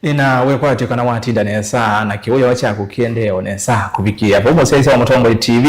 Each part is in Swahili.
nina wekwa atikana watinda nesa na kiwoya wacha kukiendeo nesa kubikia bomo sese wa Mutongo TV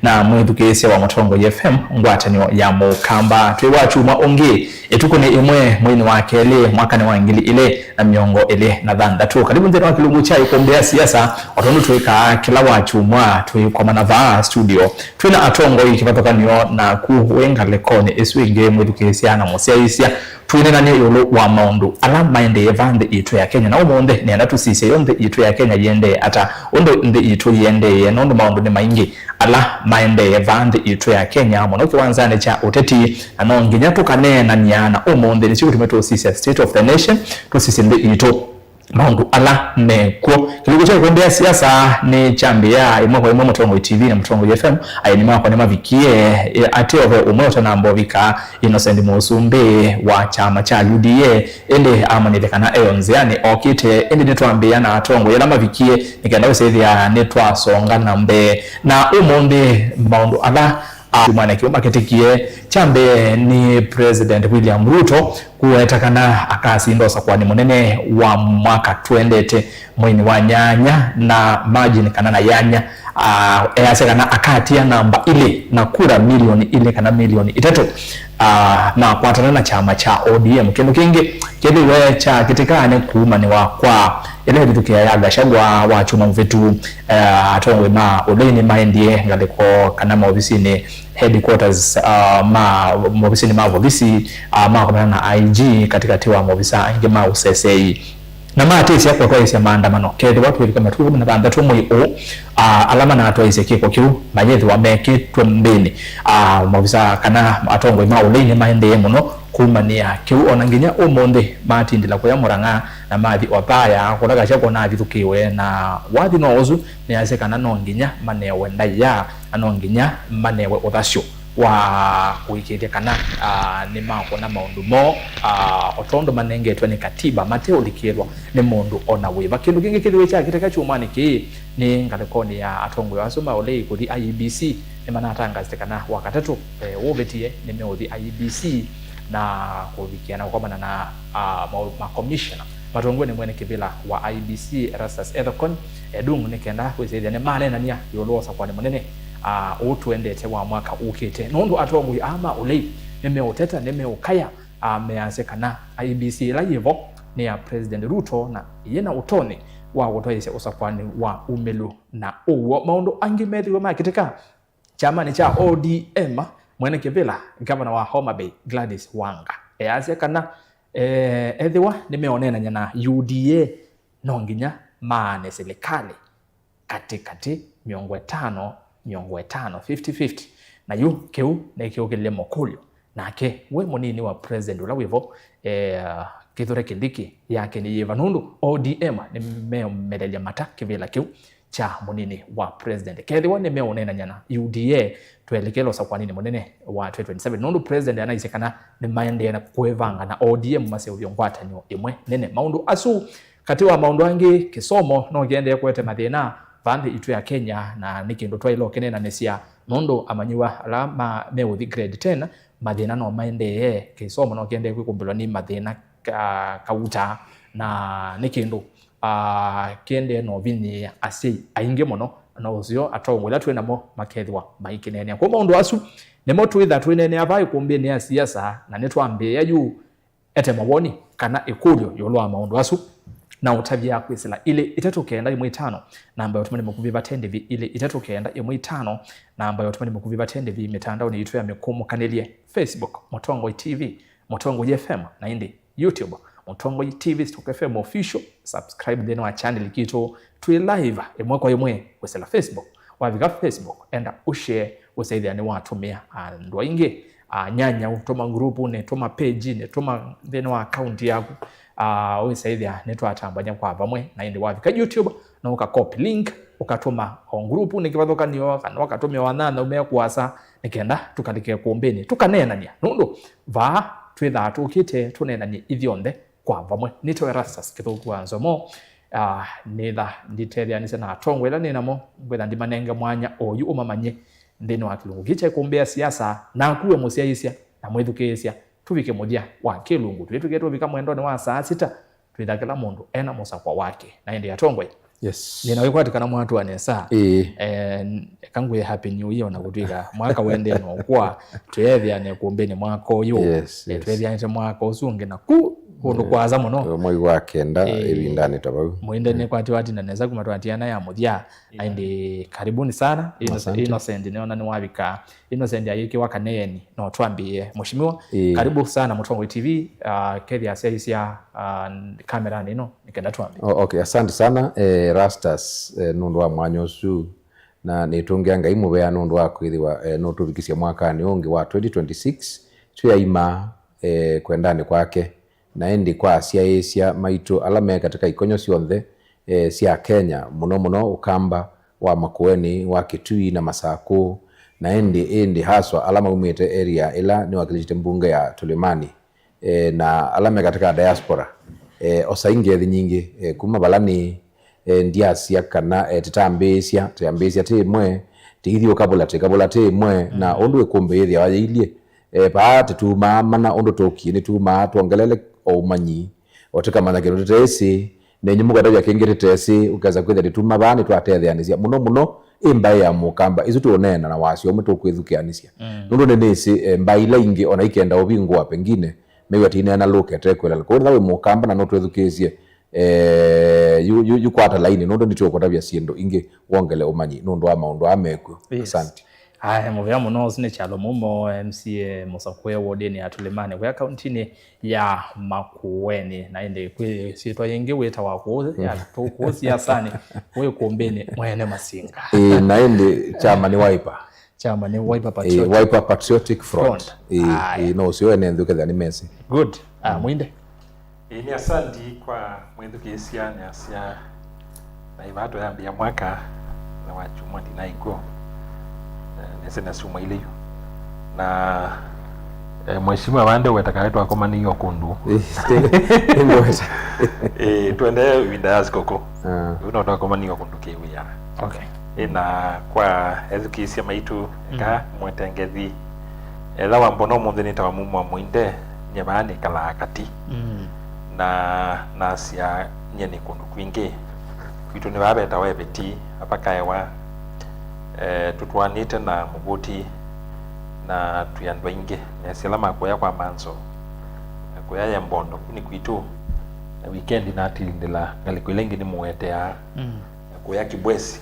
na mwithukese wa Mutongo FM ngwatanyo ya mukamba twewachu maonge etuko ni imwe mwini wake ile mwaka ni wangili ile na miongo ile na dhandatu karibu nzeno wa kilungu cha ikombea siasa watondu tuweka kila wachu mwa tuwekwa manavaa studio tuwena atongo hii kipatoka niyo na kuwenga lekone eswege mwithukese na musiaisia tuine na yolo wa maundu ala maende yevande itu ya Kenya na umonde ni andatu sise yonde itu ya Kenya yende ata ondo nde itu yende ya nondo maundu ni maingi ala maende yevande itu ya Kenya monoki wanzane cha uteti anonginya tukane na nyana umonde ni siku tumeto sise state of the nation to sise nde itu maundu ala meko kilugo cha kuendea siasa ni chambia imwe kwa imwe Mutongo TV na Mutongo FM ayinima kwa nema vikie ate ove umoto na mbovika Innocent Musumbe wa chama cha UDA ende amanilekana eyonziani okite ende netwambia na atongo yalama vikie nikenda usethia netwa songa na mbe na umonde maundu ala mwana kiomba ketikie chambe ni President William Ruto kuetakana akasi ndosa kwa ni munene wa mwaka tuendete mwini wa nyanya na maji ni kanana yanya easekana akatia namba ile na kura milioni ile kana milioni itatu na kuatana na chama cha ODM kendo kingi kiliwe cha kitikane kuuma ni wakwa ile bitukia ya Gachagua wa chuma mvetu atongwe ma oleni maendie ngaliko kana maofisini headquarters maofisini maofisi kwa na IG katikati wa maofisa ngema usesei na matesi yako kwa ise maandamano kede watu wili kama tuku na bandatu mwi alama na atoa ise kiko kiu mayethi wa meki tumbeni maofisa kana atongwe ma oleni maendie muno kumania kiu onanginya umonde matindila kwa Murang'a na mathi opaya kulaga chako na vithukiwe na wathi nozu ni asekana nonginya manewe ndaya anonginya manewe uthasyo wa kuikiria kana ni mako na maundu mo otondo manengetwe ni katiba mateo likirwa ni mundu ona wiva kindu kingi kithiwe cha kitaka chumani ki ni ngalikoni ya atongo yasoma ole kudi IEBC ni manatanga zitekana wakatatu wobetie ni meothi IEBC na kuvikiana kwa maana na commissioner matongo ni mwene kibila wa IEBC Erastus Ethekon edungu nikenda kwezethia ne male na nia yolosa kwa ni munene utuendete wa mwaka ukite nondu atongo ama ulei nimeoteta nimeukaya meansekana IEBC la yivo ni ya President Ruto na yena utoni wa utoyese usakwani wa umelu na uwo maundu angimethi wa makiteka chama ni cha ODM mwene kibila governor wa Homa Bay Gladys Wanga easekana ethiwa nimeonena nyana UDA nonginya maane serikali katikati miongo 50-50 na yu keu na keu kile mokulyo nake we munini wa president ula wivo kithure kindiki yake ni Yevanundu ODM ni medelea mata kivila keu cha munini wa president kethi wone meonena nyana UDA tuelekelo sa kwa nini munene wa 2027 nundu president anaisekana ni maende na kuevanga na ODM maseo ngwata nyo imwe nene maundu asu katiwa maundu angi kisomo no gende kwete mathina vande itu ya Kenya na nikindu twailo kenena nesia nundu amanyiwa alama meuthi grade 10 mathina no maende kisomo no gende kwikumbulwa ni mathina kauta na nikindu kende no vini asi ainge muno na uzio atongo la twenamo makethwa maikinene kwa maundu asu nemo twitha twinene abai kumbe ni siasa na netwambe yayu ete mawoni kana ikulyo yolwa maundu asu na utabia kwisila ile itatokenda imwe 5 na ambayo tumani mukuviva tendevi ile itatokenda imwe 5 na ambayo tumani mukuviva tendevi mitandao ni YouTube ya mekumu kanelie Facebook Mutongo TV Mutongo FM na indi YouTube Mutongo TV Stock FM official subscribe then wa channel kito twi live imwe kwa imwe kwisila Facebook wavika Facebook enda ushare usaidia ni watumia ndo inge nyanya utoma grupu ne toma page ne toma then wa account yako usaidia netwa atambanya kwa vamwe na indi wavika YouTube na ukakopi link ukatuma on grupu nikivathoka niyo kana wakatumia wanana umekuasa nikenda tukalike kuombeni tukanena nia nundu va twitha tukite tunena ni ithionde kwa vamwe nito Erastus kithuku anzomo nitha nditeria ni sana atongo ila ninamo gwetha ndimanenge mwanya oyu umamanye ndino akilungu giche kumbea siasa na kuwe musiaisia na mwithukesia tuvike mudia wa kilungu twetu getu vika mwendone wa saa 6 twitha kila mundu ena musakwa wake na indi atongwe yes nina wiko atikana mwatu anesa kangwe happy new year na gutwika mwaka wende no kwa twethiane kumbeni mwaka uyu twethiane mwaka usunge na ku kundu kwaza muno mwai wa kenda ibindani tabau muinde ne kwati wati na neza kumatwatiana ya muthia indi karibuni sana Innocent niona ni wabika Innocent ayiki wakaneni no twambie mushimiwa karibu sana Mutongoi TV kethi asia kamera nino nikenda twambie okay asante sana Rastas nundu wa mwanyosu na nitungianga imubea nundu wa kwithiwa no tubikisia mwaka ni ungi wa 2026 tuyaima kwendani kwake na endi kwa cia maitu alame katika ikonyo cionthe cia Kenya muno ukamba wa Makueni wa Kitui na Masaku na endi haswa alama umite area ila ni wakilite mbunge ya Tulimani na alame katika diaspora osainge nyingi kuma balani ndiasia kana titambesia timwe tithio kabula timwe na undu ekumbe ithia wayilie paate tuma mana undu tukie tuma tuongelele omanyi otikamanya kindu tesi nenyumuka ndaja kingirite esi ukaza kwitha dituma bani twatethianisia muno imbai ya mukamba izu tuonena na wasio mtu kwithukianisia nundu nenesi mbaila ingi ona ikenda ubingwa pengine mewa tina na lokete kwela ko nawe mukamba na no twithukisie yu kwata laini nundu nditokotavya siendo ingi wongele umanyi nundu wa maundu amekwe asante haya muvya muno sine chalo mumo MCA Musakwe wodeni ya Tulimani kwa kauntini ya Makueni na ende kwe sitwa yenge weta wakuoze ya tukuozi ya sani we kumbeni mwene masinga na ende chama ni Wiper Wiper Patriotic Front no siwe nende ukeza ni mesi good mwinde ni asante kwa mwendu kiesia ni asia na ivato ya mwaka na wachumwa dinaiko nesena suma ile na mheshimiwa wande wetakaitwa koma ni yokundu twende windazi koko unaona koma ni yokundu kiwia okay na kwa ezukisia maitu ka mwetengethi ela wambono munde tawa mumwa mwinde nyabani kala kati na sia nyeni kundu kwingi vitu ni babeta webeti apakaewa tutwanite na mubuti na tuyandwa inge nesilama kwa kwa manzo kwa ya mbondo kuni kwitu na weekend na tilindila ngalikwelengi ni muwete ya kwa kibwesi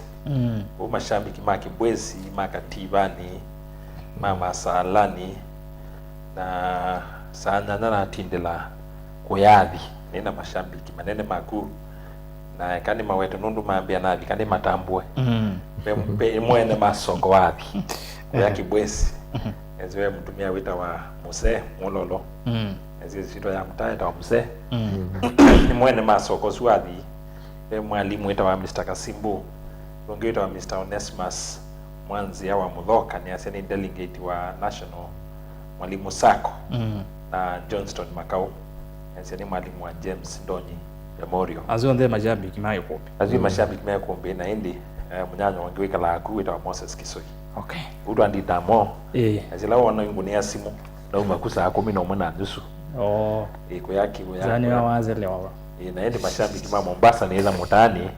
mashabiki makibwesi makatibani mama salani na sana na tindila kuyadhi nina mashabiki manene makuu na kani mawetu nundu maambia nathi kani matambwe mwene masongo wathi ya kibwesi eziwe mtumia wita wa muse mulolo eziwe sito ya mtaeta wa muse ni mwene masongo swathi mwalimu wita wa Mr. Kasimbu longi wita wa Mr. Onesimus Mwanzia wa Mudhoka ni aseni delegate wa national mwalimu Sako na Johnston Makau aseni mwalimu wa James Ndonyi Memorial azonde mashabiki mayo kombe mashabiki mayo kombe na indi munyanyo wangiweka la kuita wa Moses Kisoi okay udu andi damo azila wana ngunia simu na umakusa 10 na nusu iko yake zani wawaze wa na indi mashabiki ma Mombasa niza mutani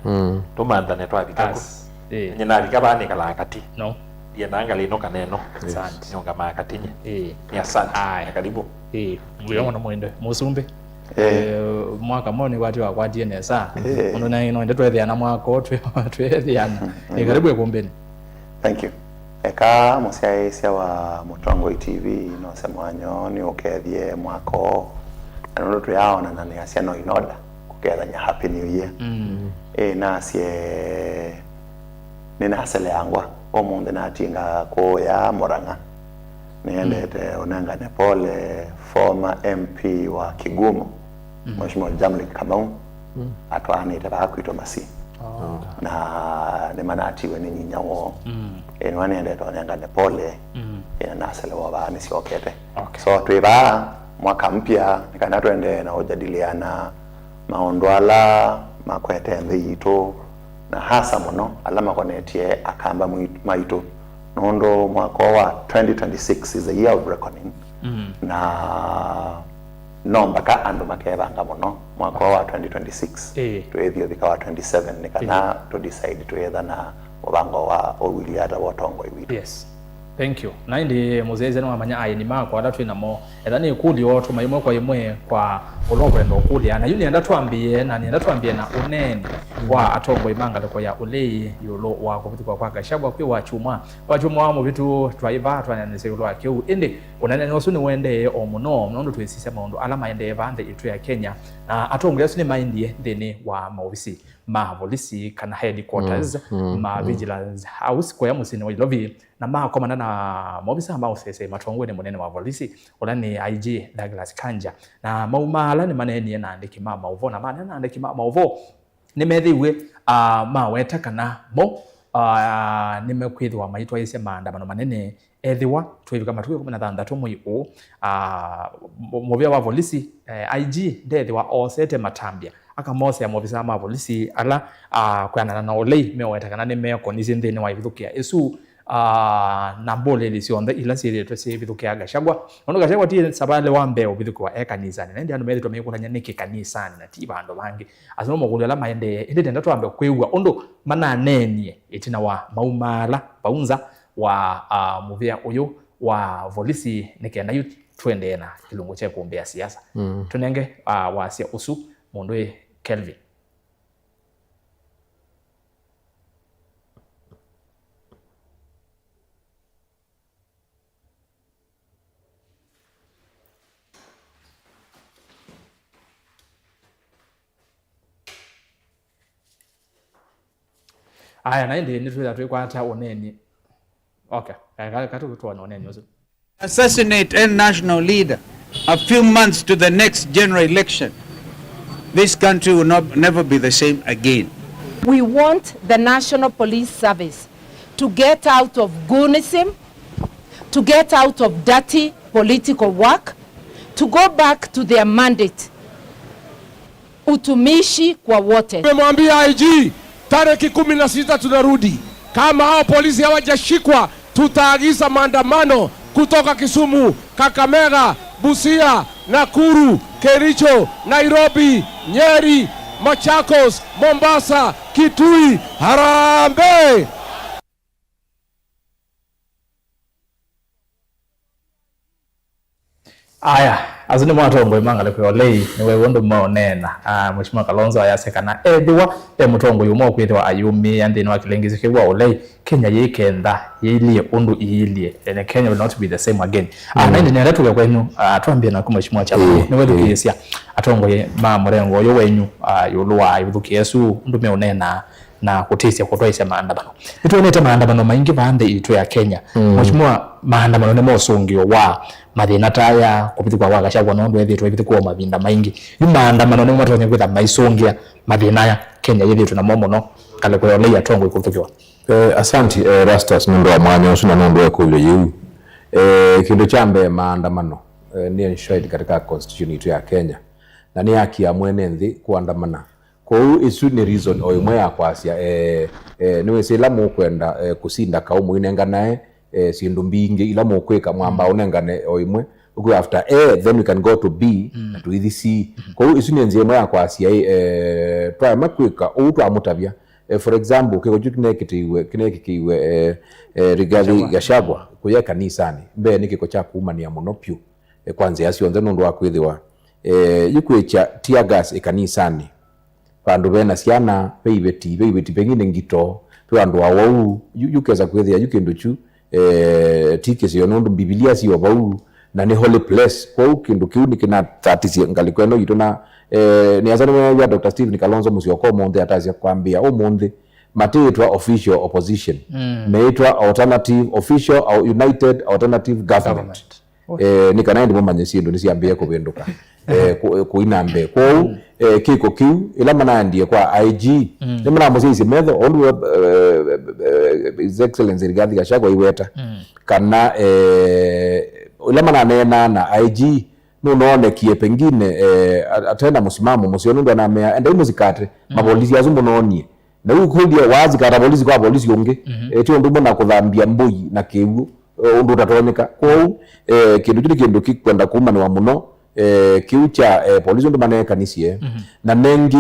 tumanda netwa bikako nyina bikabani kala kati no ya nanga lino kaneno asante nyonga makatinye ni asante karibu mbuyo na mwende musumbe mwaka moni watu wakwatie nesa uno na ino ndeto ethiana mwaka otwe ethiana karibu kumbeni thank you eka musiaisia wa Mutongoi TV no semwanyo ni ukethie mwako anondo tuyaona na ni asia no inoda kukethanya happy new year na sie nina asele yangwa omunde na tinga ko ya Murang'a niendete onangane pole former MP wa Kigumo Mheshimiwa Jamlik Kamau atwanite bakwito masi na ne manatiwe ni nyawo eno niendete onangane pole na asele wa bani siokete so tuiba mwaka mpya nikana twende na ujadiliana maondwala makwete ndito na hasa muno alama konetie akamba maitu nondo mwaka wa 2026 is a year of reckoning na nomba ka andu makebanga muno mwaka wa 2026 twethio thika wa 27 nikana to decide twetha na mubango wa Owiliata wa Tongo iwitu. Yes, thank you. Na ndi muzeze no amanya ayi ni mako adatwe namo ethani ikuli oto mayimo kwa imwe kwa olobwendo okuli ana yuni ndatwambie na unene wa Atongo imanga leko ya ulei yulo wa kubitikwa kwa Gachagua kwi wa chuma mu bitu driver twanyanise yulo akyo ende unene no suni wende omuno nondo twesise maondo alama ende evande itu ya Kenya na Atongo yasuni mindie ndene wa maofisi ma polisi kana headquarters ma vigilance house kwa musini wa lobi na ma komanda na mobisa ambao sese matongwe ne munene wa polisi olani IG Douglas Kanja na maumala ni maneni na andiki mama uvo na manena andiki mama uvo nimethiwe ma weta kana mo nimekwithwa maitwa ise maandamano manene ethiwa twivika matuko 16 mwiu mobia wa polisi IG ndethiwa osete matambia akamose ya mobisa ma polisi ala kwana na olei meweta kana nimeko nizinthini wa ithukia isu na mbole lisionde ila siri twese bithukia Gachagua ono Gachagua tie sabale wambe obithukwa ekanisani na ndi andu methito mekulanya niki kanisani na ti bandu bangi asono mokulu la maende ende ndatu ambe kwewa ondo mananenie itina wa maumala paunza wa muvia uyu wa polisi nikenda yu twende na kilungu cha kuombea siasa tunenge wa sia usu mondwe Kelvin. Aya na ndi nitwira twikwata oneni. Okay. Katu kutwana oneni ozo. Assassinate a national leader a few months to the next general election, this country will never be the same again. We want the National Police Service to get out of goonism, to get out of dirty political work, to go back to their mandate. Utumishi kwa wote. Tumemwambia IG tarehe 16 tunarudi. Kama hao polisi hawajashikwa, tutaagiza maandamano kutoka Kisumu, Kakamega, Busia, Nakuru, Kericho, Nairobi, Nyeri, Machakos, Mombasa, Kitui. Harambee! Aya, azuni Atongo imanga leko olei niwe wondo maonena Mheshimiwa Kalonzo ayasekana edwa Mutongo yumo kwithwa ayumi andini wa kilengizi kiwa olei Kenya yikenda yilie undu iilie and Kenya will not be the same again. Na ndi nenda tuwe kwenu twambie na Mheshimiwa Chapo niwe dukisia Atongo ye ma murengo yo wenyu yulwa ibuthukiyesu undu meonena na kutisia kutwaisa maandamano. Nituonete maandamano maingi bande itu ya Kenya. Mheshimiwa maandamano ne mosungio wa mathina taya kupitikwa wa Gachagua nondo ethi twithikwa mavinda maingi. Yu maandamano ne mwatonye kwitha maisungia mathina ya Kenya yethi tuna momono kale kwa olei Atongo ikuthukiwa. Asanti Rastas nondo wa mwanya usuna nondo ya kuyo yu. Kindu chambe maandamano ni enshrined katika constitution itu ya Kenya. Na ni haki ya mwene nthi kuandamana. Kwa hiyo isu ni reason oyimwe yakwasia niwe sila mukwenda kusinda kaumu inenga nae sindu mbingi ila mukweka mwamba unengane oyimwe uko after A then we can go to B to either C. Kwa hiyo isu ni nziyemwe yakwasia twa makweka utu amutavya for example kiko kinekikiwe Rigathi Gachagua kuya kanisani mbe nikiko cha kuumania muno pyu kwanza yasionze nundu wa kwithiwa yikwecha tear gas ikanisani bandu bena siana beibeti pengine ngito bandu awau yukeza kwethia yukindu chu tikesi yonundu Biblia siyo bau na ni holy place kwa ukindu kiu nikina 30 ngalikweno yitona ni azana ya Dr. Stephen Kalonzo Musyoka monde atazia kwambia monde mateitwa official opposition meitwa alternative official au united alternative government. Nikana ndi mumanye sindu nisiambie kubenduka kuinambe kwa kiko kiu ila manandie kwa IG nimana muzisi metho ondu His Excellency Rigathi Gachagua iweta kana ila mananena na IG nunonekie pengine atenda musimamo musionundu anamea enda muzikate mapolisi azumunonie na ukudia wazi kata polisi kwa polisi unge tio ndumo na kuthambia mbui na kiu undu tatonyeka kwa kindu kikwenda kuma ni wa muno kiucha polisi ndo maana kanisie na nengi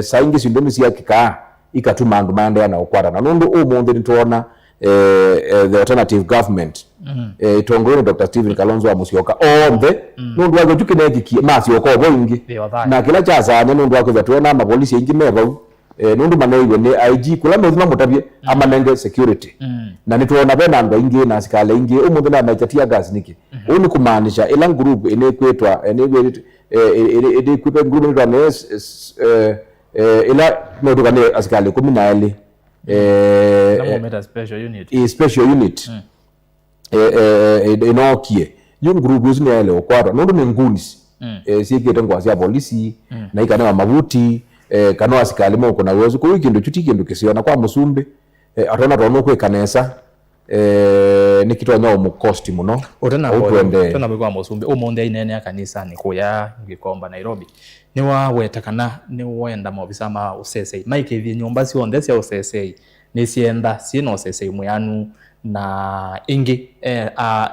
saingi sindoni sia kika ikatuma andu mande na ukwara na nundu umundi nituona the alternative government itongorene Dr. Stephen Kalonzo wa Musyoka ombe nundu wake tukineki Musyoka boingi na kila cha zanya nundu wake tuona mapolisi ingi mebo nundu maneiwe ni IG kula methima mutabie ama nenge security na nituona bena ndo ingi na asikale ingi umundi na machatia gas niki uni kumaanisha ila group ine kwetwa ine kwetwa group ndo na ila noduka ne asikale 12 special unit inokie yung group usini ya ile okwara nundu ni ngunis sikete ngwasi polisi na ikana mabuti kano asikali mo kuna wezo ko ikindu chuti kisiona kwa musumbe atona tono kwe kanesa nikitonya mu cost muno utena bwa musumbe umonde inene kanisa ni kuya Gikomba Nairobi ni wa wetakana ni wenda mo bisama usese mike thi nyumba si onde cia usese ni sienda sino usese muyanu na ingi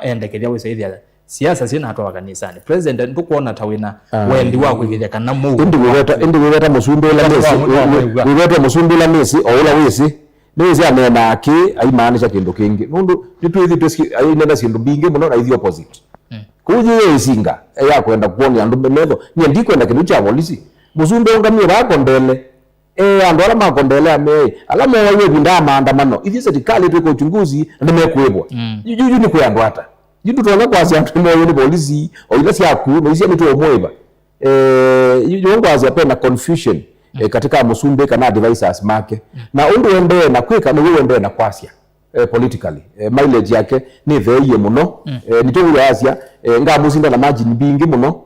endekeria wisaidia siasa sina hatoa kanisani president ndukuona tawina wendi wa kuigeria kana mu indi weta musumbe la mesi weta musumbe la mesi oula wisi nizi anena aki aimaanisha kindu kingi nundu nitwithi tweski ainena sindu bingi muno na ithi opposite kuje isinga ya kwenda kuona andu metho ni ndikwenda kindu cha polisi musumbe ungamira akondele andu ala makondele ame ala mewe binda maandamano ithi serikali twiko uchunguzi na mekwebwa juju ni kwa andu hata jindu tuona kwa sia tumoyo ni polisi oila sia ku no isia mitu omweba yongo azia pena confusion katika musumbe kana advisors make na undu ende na kwika no wende na kwasia politically mileage yake ni theiye muno nitoguru asia nga musinda na margin bingi muno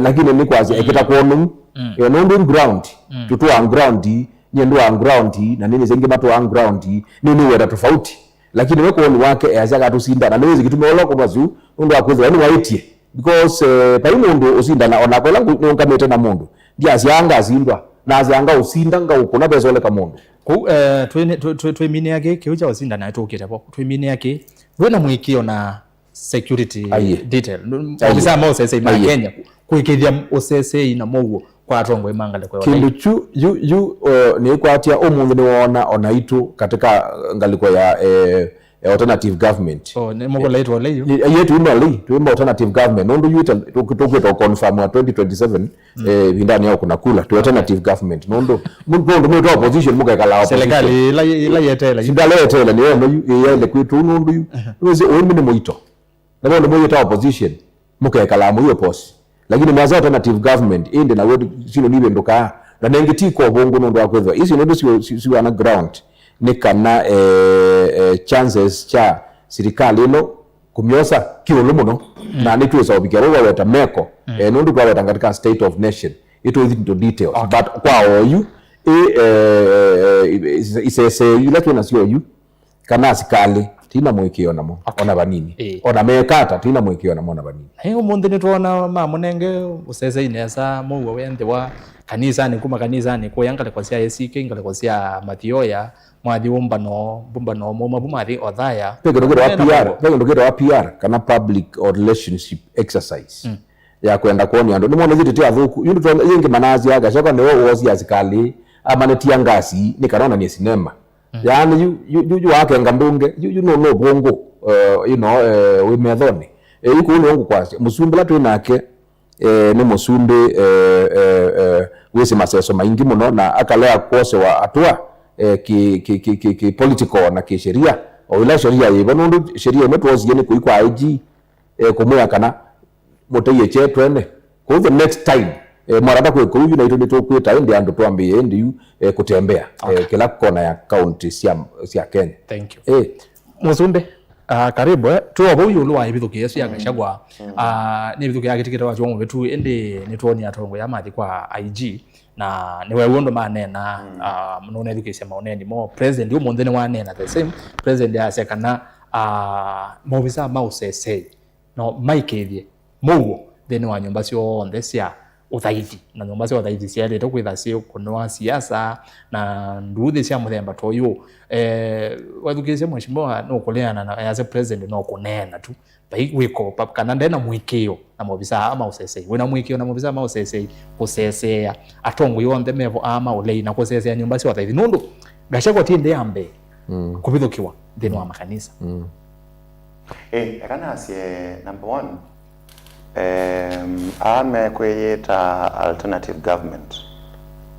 lakini ni kwasia ekita kuonu no ndu ground tutu on ground nyendu on ground na nini zengi matu on ground nini wera tofauti lakini weko ni wake azaga tusinda na niwezi kitume oloko bazu ndo akweza ni waitie because pai mundu usinda na ona kola ngongamete na mundu ndi asianga asindwa na asianga usinda nga ukona bezole ka mundu ku twimine yake kiucha usinda na tukite po twimine yake wena mwikio na security detail obisa mo sese ma Kenya kuikithia osese ina mogo kwa atongo imangale kwa kindu chu yu ni kwatia omundu ni wona ona itu katika ngaliko ya alternative government ni mogo laito leyo yetu imali tuimba alternative government nundu yuta tukweta confirm wa 2027 vindani yao kuna kula to alternative government nundu mundu mwe opposition muga kala serikali la yetela sindala yetela ni yo yele kwitu nundu yu weze oimi ni muito na nundu mwe opposition muga kala mu yo posi lakini mwaza alternative government inde na wetu sino nibe ndoka na nengeti ko bongo ndo akweza isi ndo si wana ground ni kana chances cha serikali ino kumyosa kiolo muno na nitu za obikia wewe weta meko ndo kwa weta katika state of nation ito into details but kwa oyu isese yule tuna sio yu kana sikali tina mwikio namo ona banini ona mekata tina mwikio namo ona banini umundu ni tuona mamunenge usese inesa muwe wende wa kanisa ni kuma kanisa ni kuyangale kwa sia yesike ingale kwa sia Mathioya mwathi bumbano moma bumathi othaya pegero wa PR kana public or relationship exercise ya kwenda kuona ndo nimone ziti athuku yundu tuona yingi manazi aga shaka ni wozi azikali ama netia ngasi ni kanona ni sinema yani yu wake ngambunge yu no bongo we methoni yuko ni wangu kwa musumbe la twinake ni musumbe wese maseso maingi muno na akalea kose wa atua ki political na ki sheria o ila sheria yibo nundu sheria metwozi ni kuikwa IG kumya kana muteye chetwene ko the next time marada ko kuyu na ito nito kweta ndi ando tuambie ndi kutembea kila kona ya county sia Kenya. Thank you. Musumbe karibu tuwa boyu luwa ibithuki cia gashagwa ni bithuki ya gitikira wa chongo betu ende nitwoni atongo ya mathi kwa IG na niwe wondo manena munone education maoneni mo president umunthene wanena the same president ya sekana mobisa mausese no maikethie mugo theni wa nyumba cio onthe cia uthaithi na nyumba cia uthaithi ciarite kwitha cio kunwa siasa na nduthi cia muthemba toyo wathukicie mheshimiwa no kuleana na as a president no kunena tu bai wiko kana ndena mwikio na mobisa ama usesei wina mwikio na mobisa ama usesei kusesea atongo yonthe mevo ama ulei na kusesea nyumba cia uthaithi nundu Gachagua tinde ambe kubithukiwa thini wa makanisa kana asie number 1 ame kweyeta alternative government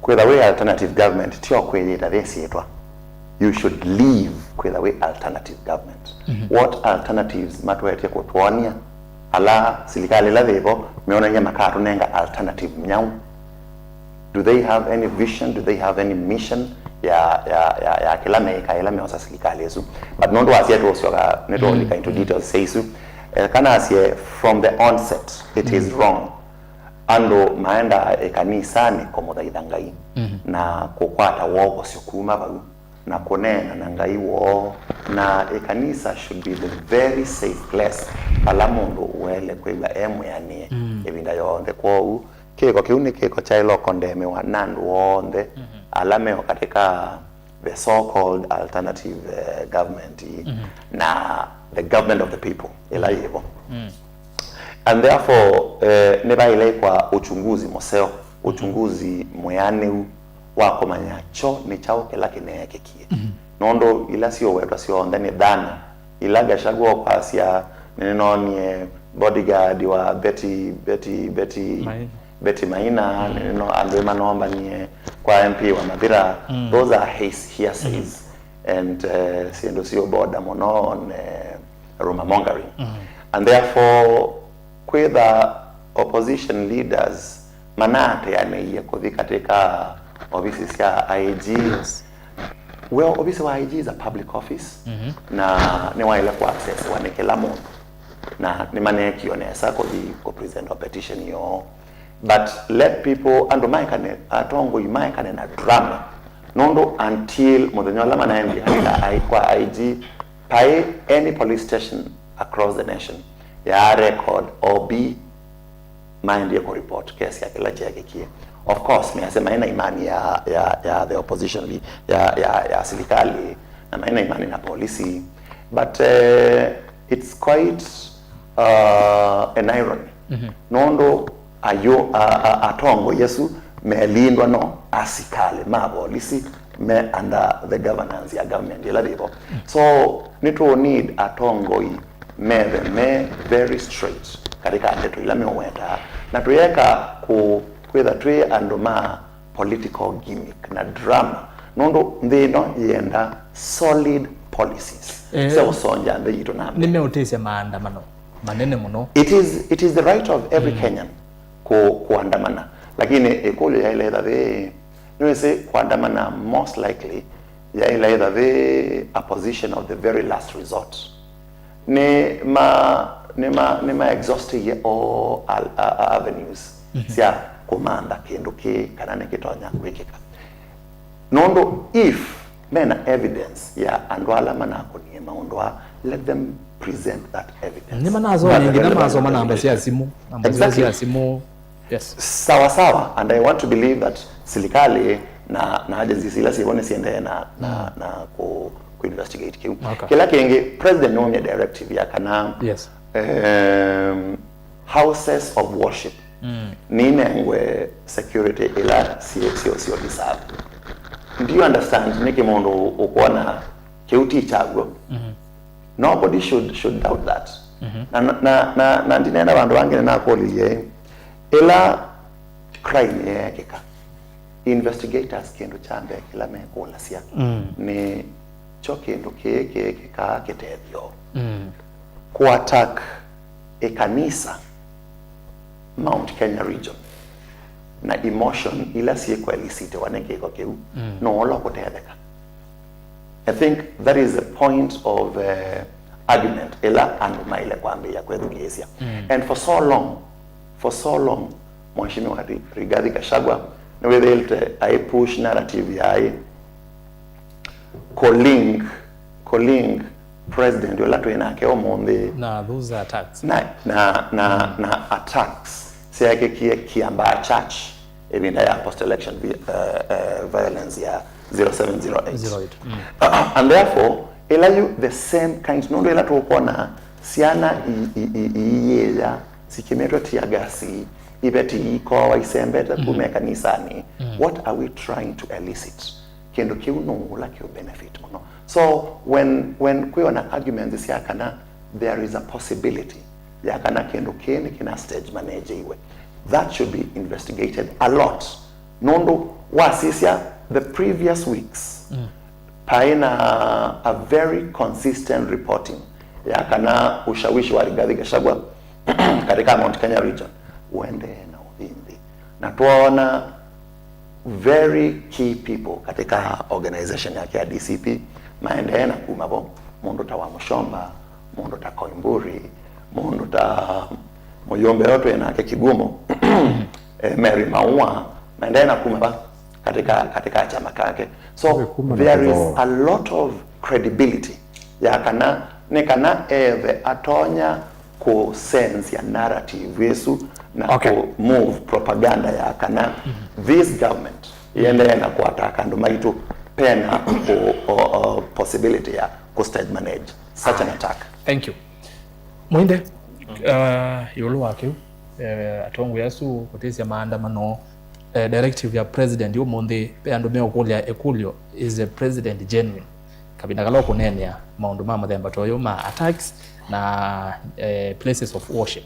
kwitha we alternative government tio kweyeta thesietwa you should leave kwitha we alternative government what alternatives matwetie kutwonia ala silikali la thivo meona nya makatu nenga alternative mnyau do they have any vision do they have any mission ya kila meka ila meosa silikali yesu but nondo wasieto soka neto lika into details seisu kana asie from the onset it is wrong ando maenda ekanisani komoda idangai na kukwata wogo sikuma bau na kunena na ngai wo na ekanisa should be the very safe place ala mundu uele kwigwa yani ebinda yonde kwou kiko kiuni kiko chailo kondeme wa nandu wonde alameo katika the so-called alternative government na the government of the people ila hivyo and therefore neba ile kwa uchunguzi moseo uchunguzi moyane wako manyacho ni chao kila kineke kie nondo ila sio wetu sio ndani dhana ila Gachagua kwa asia nenonie bodyguard wa Betty Maina neno Andrew Manomba nie kwa MP wa Mathira those are hearsays and siendo sio boda mono on rumor mongering and therefore kwitha opposition leaders manate yani kuthi katika ofisi ya IG well office wa IG is a public office na ni waile kwa access wanekela mo na ni maneki onesa ko present a petition yo but let people and maikane atongo imaikane na drama nondo until modonyola manaendi ila kwa IG pay any police station across the nation ya record or be mind ya report kesi ya kila chake kie of course me asema ina imani ya the opposition ya serikali na maina imani na polisi but it's quite an irony nondo ayo atongo yesu melindwa no asikale ma polisi me under the governance ya government ila divo so nito need atongo me very straight katika ndeto ila meweta na tuyeka kwitha twi anduma political gimmick na drama nondo ndino yenda solid policies so sonja ndito na nimeutisia maandamano manene muno it is the right of every Kenyan kuandamana lakini ekolo ya ile the niweze kuandamana most likely ya ile the opposition of the very last resort ne ma exhaustive all avenues sia komanda kendo ke kanane kitonya kwekeka nondo if mena evidence ya andwala manako ni maondwa let them present that evidence ni manazo nyingi na mazo manamba cia simu namba cia simu yes sawa and I want to believe that serikali na agencies zile sione siende na ku investigate kiu kila kingi president no me directive ya kana yes houses of worship ninengwe security ila sio deserve do you understand niki mondo ukona kiuti chago nobody should doubt that na ndinena bandu wangene na koliye ila crime yekeka investigators kendo chambe kila mekola sia ni chokendo keke ka ketethio ku attack ekanisa Mount Kenya region na emotion ila sie kwa elicite waneke kwa keu no ola kutetheka I think that is the point of argument ila and maile kwambe ya kwethugesia and for so long mheshimiwa Rigathi Gachagua no wedelte I push narrative ya calling president yola to enake omonde na those attacks na attacks siakekie Kiambaa Church ebinda ya post election violence ya 0708 and therefore elayu the same kind nondo ela tukona siana iyeya sikimetwa tiagasi ibeti iko waisembeta kume kanisani. What are we trying to elicit? Kendo kiunungula kio benefit muno. So when kuona arguments yakana, there is a possibility yakana kendo kina stage manage iwe. That should be investigated a lot. Nondo wasisia the previous weeks paina a very consistent reporting yakana ushawishi wa Rigathi Gachagua katika Mount Kenya region uende na udhindi na tuona very key people katika organization yake ya DCP maendeleo na kumabo mundu ta wa Mushomba, mundu ta Koimburi, mundu ta Muyombe yote yanake Kigumo Mary Maua maendeleo na kumaba katika chama kake. So there is a lot of credibility yakana nekana eve atonya ku sense ya narrative yesu na ku move propaganda ya kana this government yende na kuataka ndo maitu pena possibility ya ku stage manage such an attack. Thank you. Mwinde yolo wake atongo yasu kutesi ya maandamano directive ya president yomonde ando meo kulia ekulio is a president genuine kabina kalo kunenya maundu mama themba toyo ma attacks na places of worship.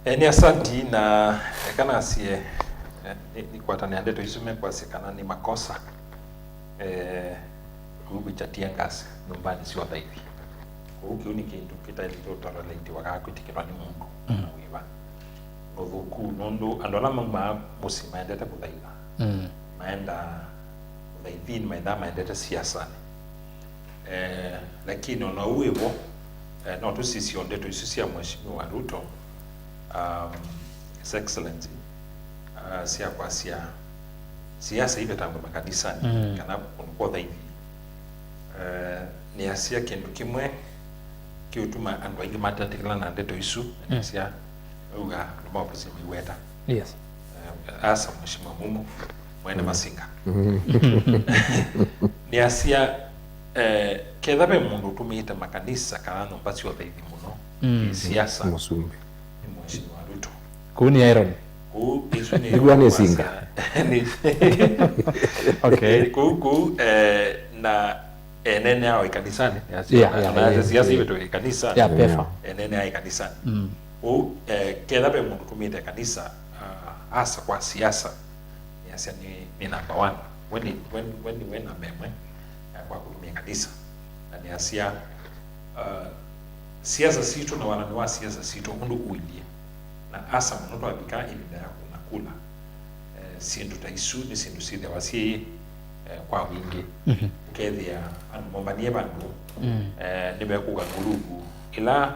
Ni asanti na kana asie ni kwa tani andeto isume kwa sikana ni makosa kubichatia ngasi nyumbani sio dhaifu. Ukiuni kintu kita ile totality wakakutikirwa ni Mungu. Wiwa. Nothuku nondo andola mama musima endete kudhaila. Maenda dhaifini maendete siasa. Lakini ona uwevo no tu sisi ondeto isusi ya mheshimiwa Ruto His Excellency sia kwa siasa ile tangu makanisa kana kwa dhaifu ni asia kindu kimwe kiutuma andu aingi matatikana na ndeto isu asia uga maoposi miweta Yes. Asa mheshimiwa Mumu mwene Masinga ni asia kethabe mundu tumite makanisa kana no basi wa dhaifu muno siasa Musumbi ni mheshimiwa Ruto Kuni iron. isu ni Igwane Singa. Okay. na enene hao kanisani na siasa hiyo tu kanisa Ya pefa. enene hao kanisani kedha be mundu tumite kanisa asa kwa siasa siasa ni number 1 when amemwe kwa kutumia kanisa na ni asia siasa situ na wana wa siasa situ mundu uidie na asa mundu abika ibida ya kunakula sindu taisu ni sindu side wasi kwa wingi kethia anumambanie bandu nibekuga ngurubu ila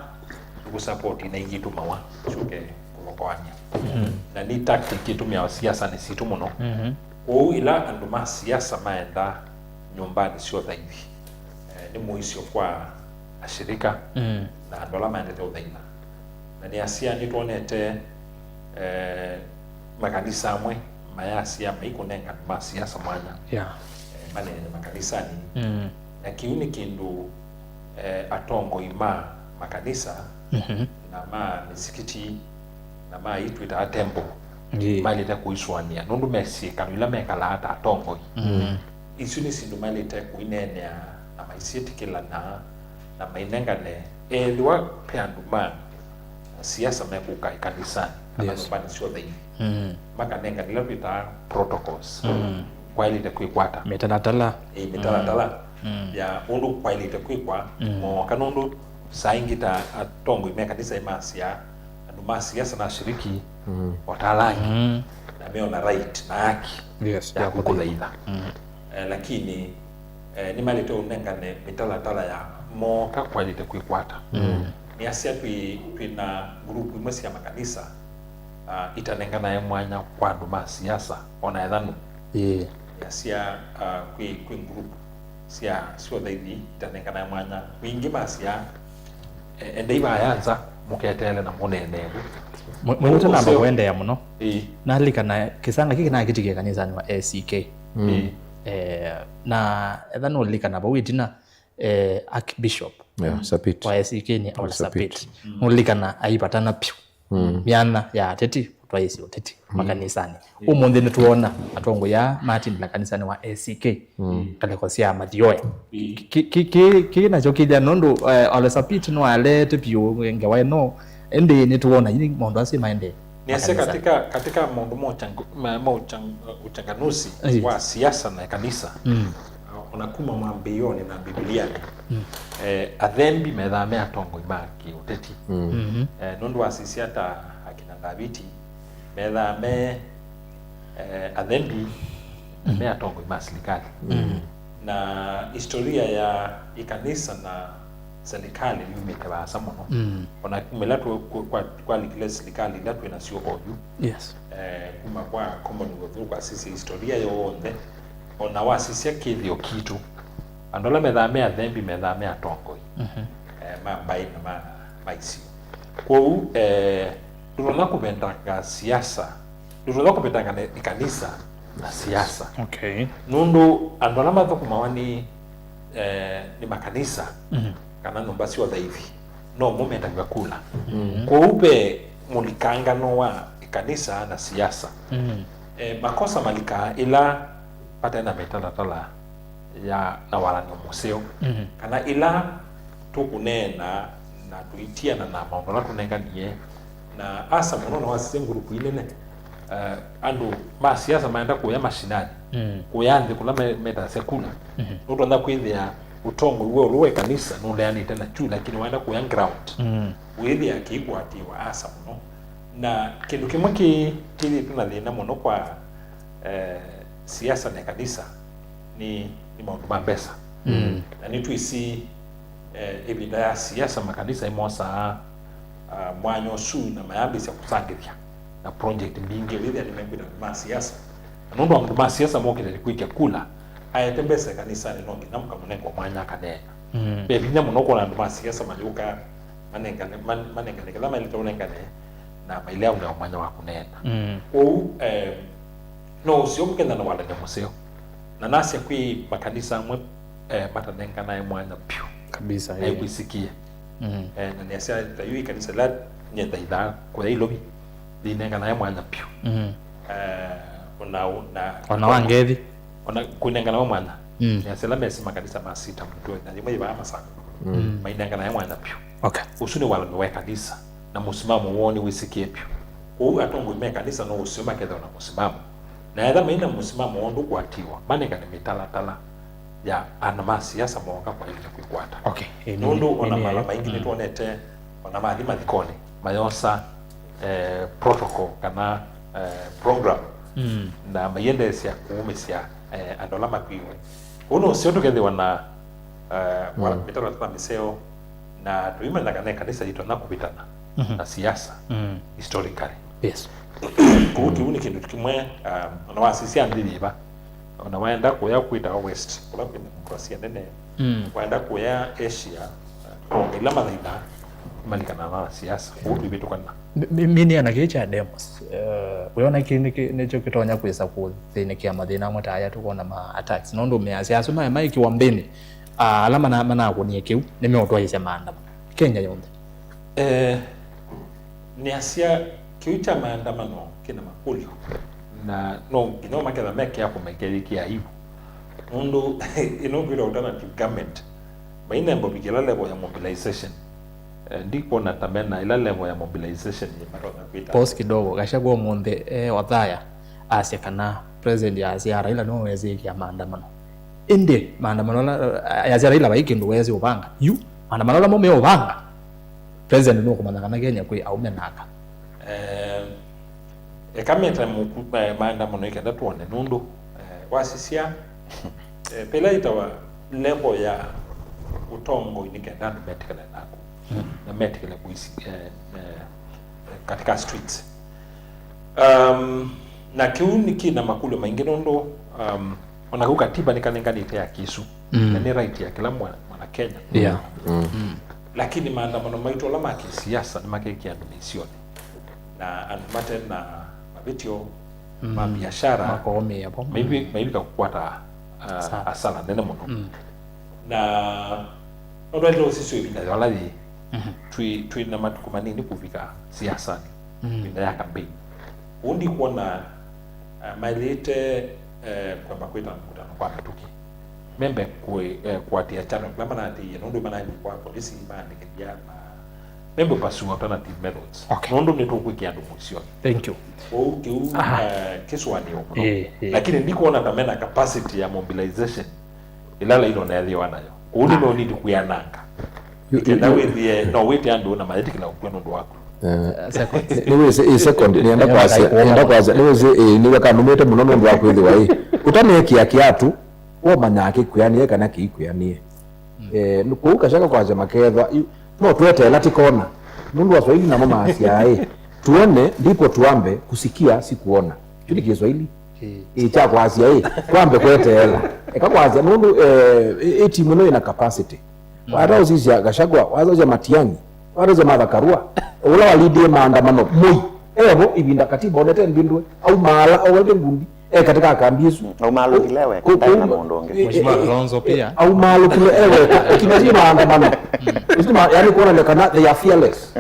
kusupport na ingitu mawa chuke kulokoanya na ni tactic itumia siasa ni situ muno ila anduma siasa maenda nyumbani sio dhaifu ni muisio kwa ashirika na andola maendete udhaina na ni asia ni tuonete makanisa amwe mayasia maikunenga masiasa mwanya manene makanisani na kiuni kindu atongo ima makanisa na misikiti na itwita temple mali ta kuiswania nundu mesi kanula mekala ata atongo isu ni sindu mali ta kuinenea na maisiti kila na mainengane eliwa peandu siasa mekuka kanisani na nyumbani sio dhaifu makanenga nila vita protocols kwa ile kuikwata Metalatala ya undu kwa ile kuikwa mo kanundu saingita atongo imeka kanisa imasia andu siasa na shiriki watalai na meona right na haki ya kukudhaila lakini ni mali to nengane metalatala ya mo kwa ile kuikwata ni asia twina grupu imwe ya makanisa itanengana ya mwanya kwa nduma siasa ona ethanu asia kwi group sia sio dhaithi itanengana ya mwanya wingi basia endeiva yanza muketele na munene mwimuta namba kwende ya muno nalikana kisanga kiki na kitike kanisani wa ACK na etha no likana ba witina Archbishop Sapit wa ACK ni Ol Sapit no likana aipatana pyu miana ya teti twaisi oteti makanisani umundi nituona atongo ya Martin la kanisani wa ACK kale kwa sia Mathioya ki na jokija nondo Ol Sapit no alete pyu ngewa no ende nituona yini mondo asema ende niase katika mambo uchanganuzi wa siasa na kanisa unakuma mwambioni na Biblia athembi methame atongo ibaki uteti nondo asisi hata akina Daviti methame athembi me atongo ibasilikali na historia ya ikanisa na serikali yumete basa muno ona kumelatu kwa likile serikali latu inasio oyu kuma kwa Commonwealth kwa sisi historia yonde ona wasisi kithio kitu andola methame athembi methame atongo mambai na maisi kwa tunataka kupendanga siasa tunataka kupendanga kanisa na siasa nundu andola mathuku mawani ni makanisa kana nomba sio dhaifi no momenta ngakula kwa upe mulikangano wa kanisa na siasa makosa malika ila patena metala ya na wala ni museo kana ila tukunena na tuitiana na maondo na tunenganie na asa muno na wasise ngurupu ile andu ma siasa maenda kuya mashinani kuyande kula meta sekula ndo ndo kwithia utongo uwe uwe kanisa nundeani tena tu lakini waenda kuya ground withi akikwatiwa asa muno na kindu kimwe kili tunathina muno kwa siasa na kanisa ni maundu ma pesa na ni tuisi ebida ya siasa makanisa imosa mwanyo su na mayambi ya kusangithia na project mbingi withi ni membi na siasa nundu wa ma siasa mokile kuikia kula ayatembesa kanisa ni nongi na mkamunengo mwanya kanena bebinya muno kwa ndu ma siasa majuka manengane kama ile tonengane na mailea una mwanya wa kunena no sio mkenda na wala museo na nasi kwi makanisa mwe matanenga naye mwanya pyu kabisa na kuisikia na niasia tayu kanisa la nyenda ida kwa ilobi dinenga naye mwanya pyu ona wangethi ona kunenga naye mwanya niasia la mesi makanisa masita mtu na yima iba masaka mainenga naye mwanya pyu usuni wala mwe kanisa na musimamo woni wisikie pyu atongo ime kanisa no usima kedha na musimamo na edha maina musimamo wondo kwatiwa manenga ni mitala ya anama siasa mwaka kwa ili kuikwata nundu ona mala maingi nituonete ona maadhima dhikone mayosa protocol kana program na mayende siya kuumisya andola mapiwe uno sioto kethi wana wala mitala tata miseo na tuima ndakane kanisa jito na kupitana na siasa historically kuhuti uni kindu kimwe ona wasisi andiliba ona waenda kuya kuita west kula kwa demokrasia nene waenda kuya Asia ila madhaida malikana na siasa kuhuti vitu kana mini anakicha demos weona kini necho kitonya kwesa kuthinikia mathina amwe ta ya tukona ma attacks nondo me siasa mai kiwambeni alama na mana akunie kiu nimeotwa ise maandamano Kenya yonde ni asia kiucha maandamano kina makulio na no maketha meke hapo mekelikia hivyo mundu inogwira alternative government maina mbo bigela level ya mobilization ndipo natamena ila level ya mobilization ni marona kwita post kidogo gashagwa monde wathaya asia kana president ya asia Raila no wezi ya maandamano inde maandamano ya Raila baiki ndo wezi ubanga maandamano la mume ubanga president no kumana Kenya kwi aume naka kameta maandamano ikenda tuone nundu wasisia pela itawa level ya utongo inikenda metikale nako na metikale kuisi katika streets na kiuni kina makulu maingi nundu ona katiba nikanenganite ya kisu na ni right ya kila mwana Kenya lakini maandamano maitu la kisiasa ni makeki andu misione na anumate na mabitio mabiashara makomi hapo maybe kukwata asala nene muno na ndio sisi winda wala twi na matuko manini kufika siasa winda ya campaign undi kuona mailete kwa makweta mkutano kwa mtuki membe kuatia chano kama na ati ndio maana ni kwa polisi maandikia membe pursue alternative methods ndio ni tu kukiandu musio thank you kesho ndio lakini nikuona tamena capacity ya mobilization ilala ilo na yale wanayo uli no need kuyananga ikenda wewe no wait andu na maethiki na kwenu ndo wako second nienda kwaza niwe kanumete muno ndo wako ile wai utaneki akiatu wo manyake kuyanie kana kikuyanie nukuuka shaka kwaza maketha no twete lati kona mundu wa Swahili na mama asiae tuone ndipo tuambe kusikia si kuona kile Kiswahili cha kwasia tuambe kwetela ekakwaza mundu timu no ina capacity wala usisi gashagwa wazo Matiang'i wazo Martha Karua ula walidie maandamano moi ebo ibinda katiba onete mbindwe au mala au wende ngundi katika kambisu au malo kilewe kitana mondonge Mheshimiwa Kalonzo pia au malo kilewe kinazima maandamano isima yani kuona lekana they are fearless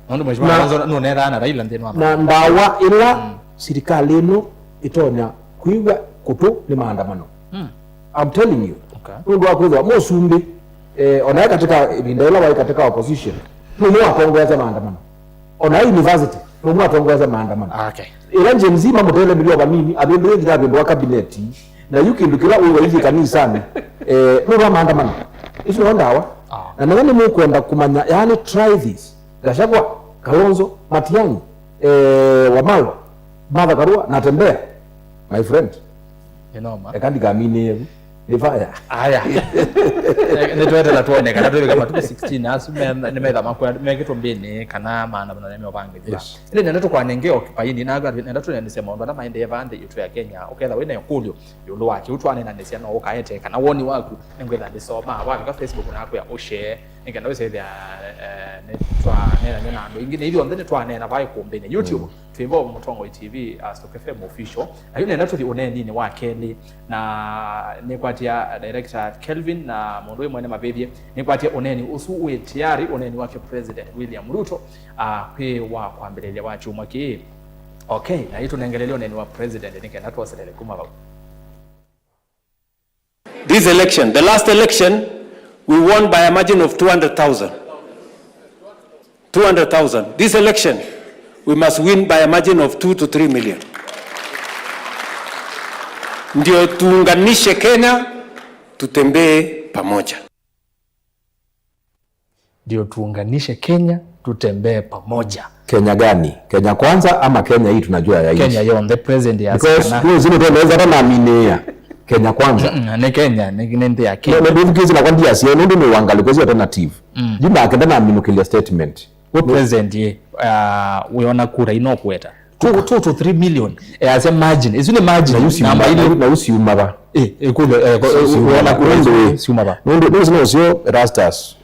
ndio Mheshimiwa Kalonzo no nera na Raila ndeno na ndawa ila serikali ino itonya kuiwa kutu ni maandamano I'm telling you ndio wakweza mosumbi ona katika ibindela wa katika opposition ndio atongeza maandamano ona university ndio atongeza maandamano okay ila nje mzima mutele milio bamini abendwe ngabendwa cabinet na yukindukira uwe hivi kanisani ndio maandamano iso ndawa na nadhani mu kwenda kumanya yani try this gashagwa Kalonzo Matiang'i Wamalwa Martha Karua natembea my friend enoma kandi gamini Nifaya. Aya. Nitwete la tuone kana tuwe kama 16 asume nimetha makwa megetwa mbini kana maana bana neme obangira. Ile nenda to kwa nengeo kipaini naga nenda tu nisema ndo na maende yavande yitu ya Kenya. Okela wena yokulyo yulu wake utwane na nesia no okaete kana woni waku ngwetha ndisoma wa ka Facebook nako ya oshare ngenda wese ya netwa nena ndo ingine hivyo ndene twane na vai kumbene YouTube Twimbo Mutongo TV Stock FM official. Ayo nenda tu one nini wa Kenya na nikwatia director Kelvin na mondwe mwene mabebie nikwatia oneni usu uwe tayari oneni wake President William Ruto kwe wa kwambelele wa chuma ki okay na hito nengelele oneni wa president nikenda tuwaselele kumaba. This election, the last election we won by a margin of 200,000. This election we must win by a margin of 2 to 3 million. Ndio tuunganishe Kenya, tutembee pamoja. Ndio tuunganishe Kenya, tutembee pamoja. Kenya gani? Kenya kwanza ama Kenya hii tunajua ya hii? Kenya yon the president ya sana. Because hiyo zile tunaweza hata naaminia. Kenya kwanza. Ne Kenya, ne ya Kenya. Na ndio kizi na kwambia sio ndio ni uangalie kwa alternative. Jina akenda na aminukilia statement. President ye uiona kura inokweta 2 to 3 million as a margin isn't margin namba ile na usiuma ba kule uiona kura usiuma ba ndio sio rastas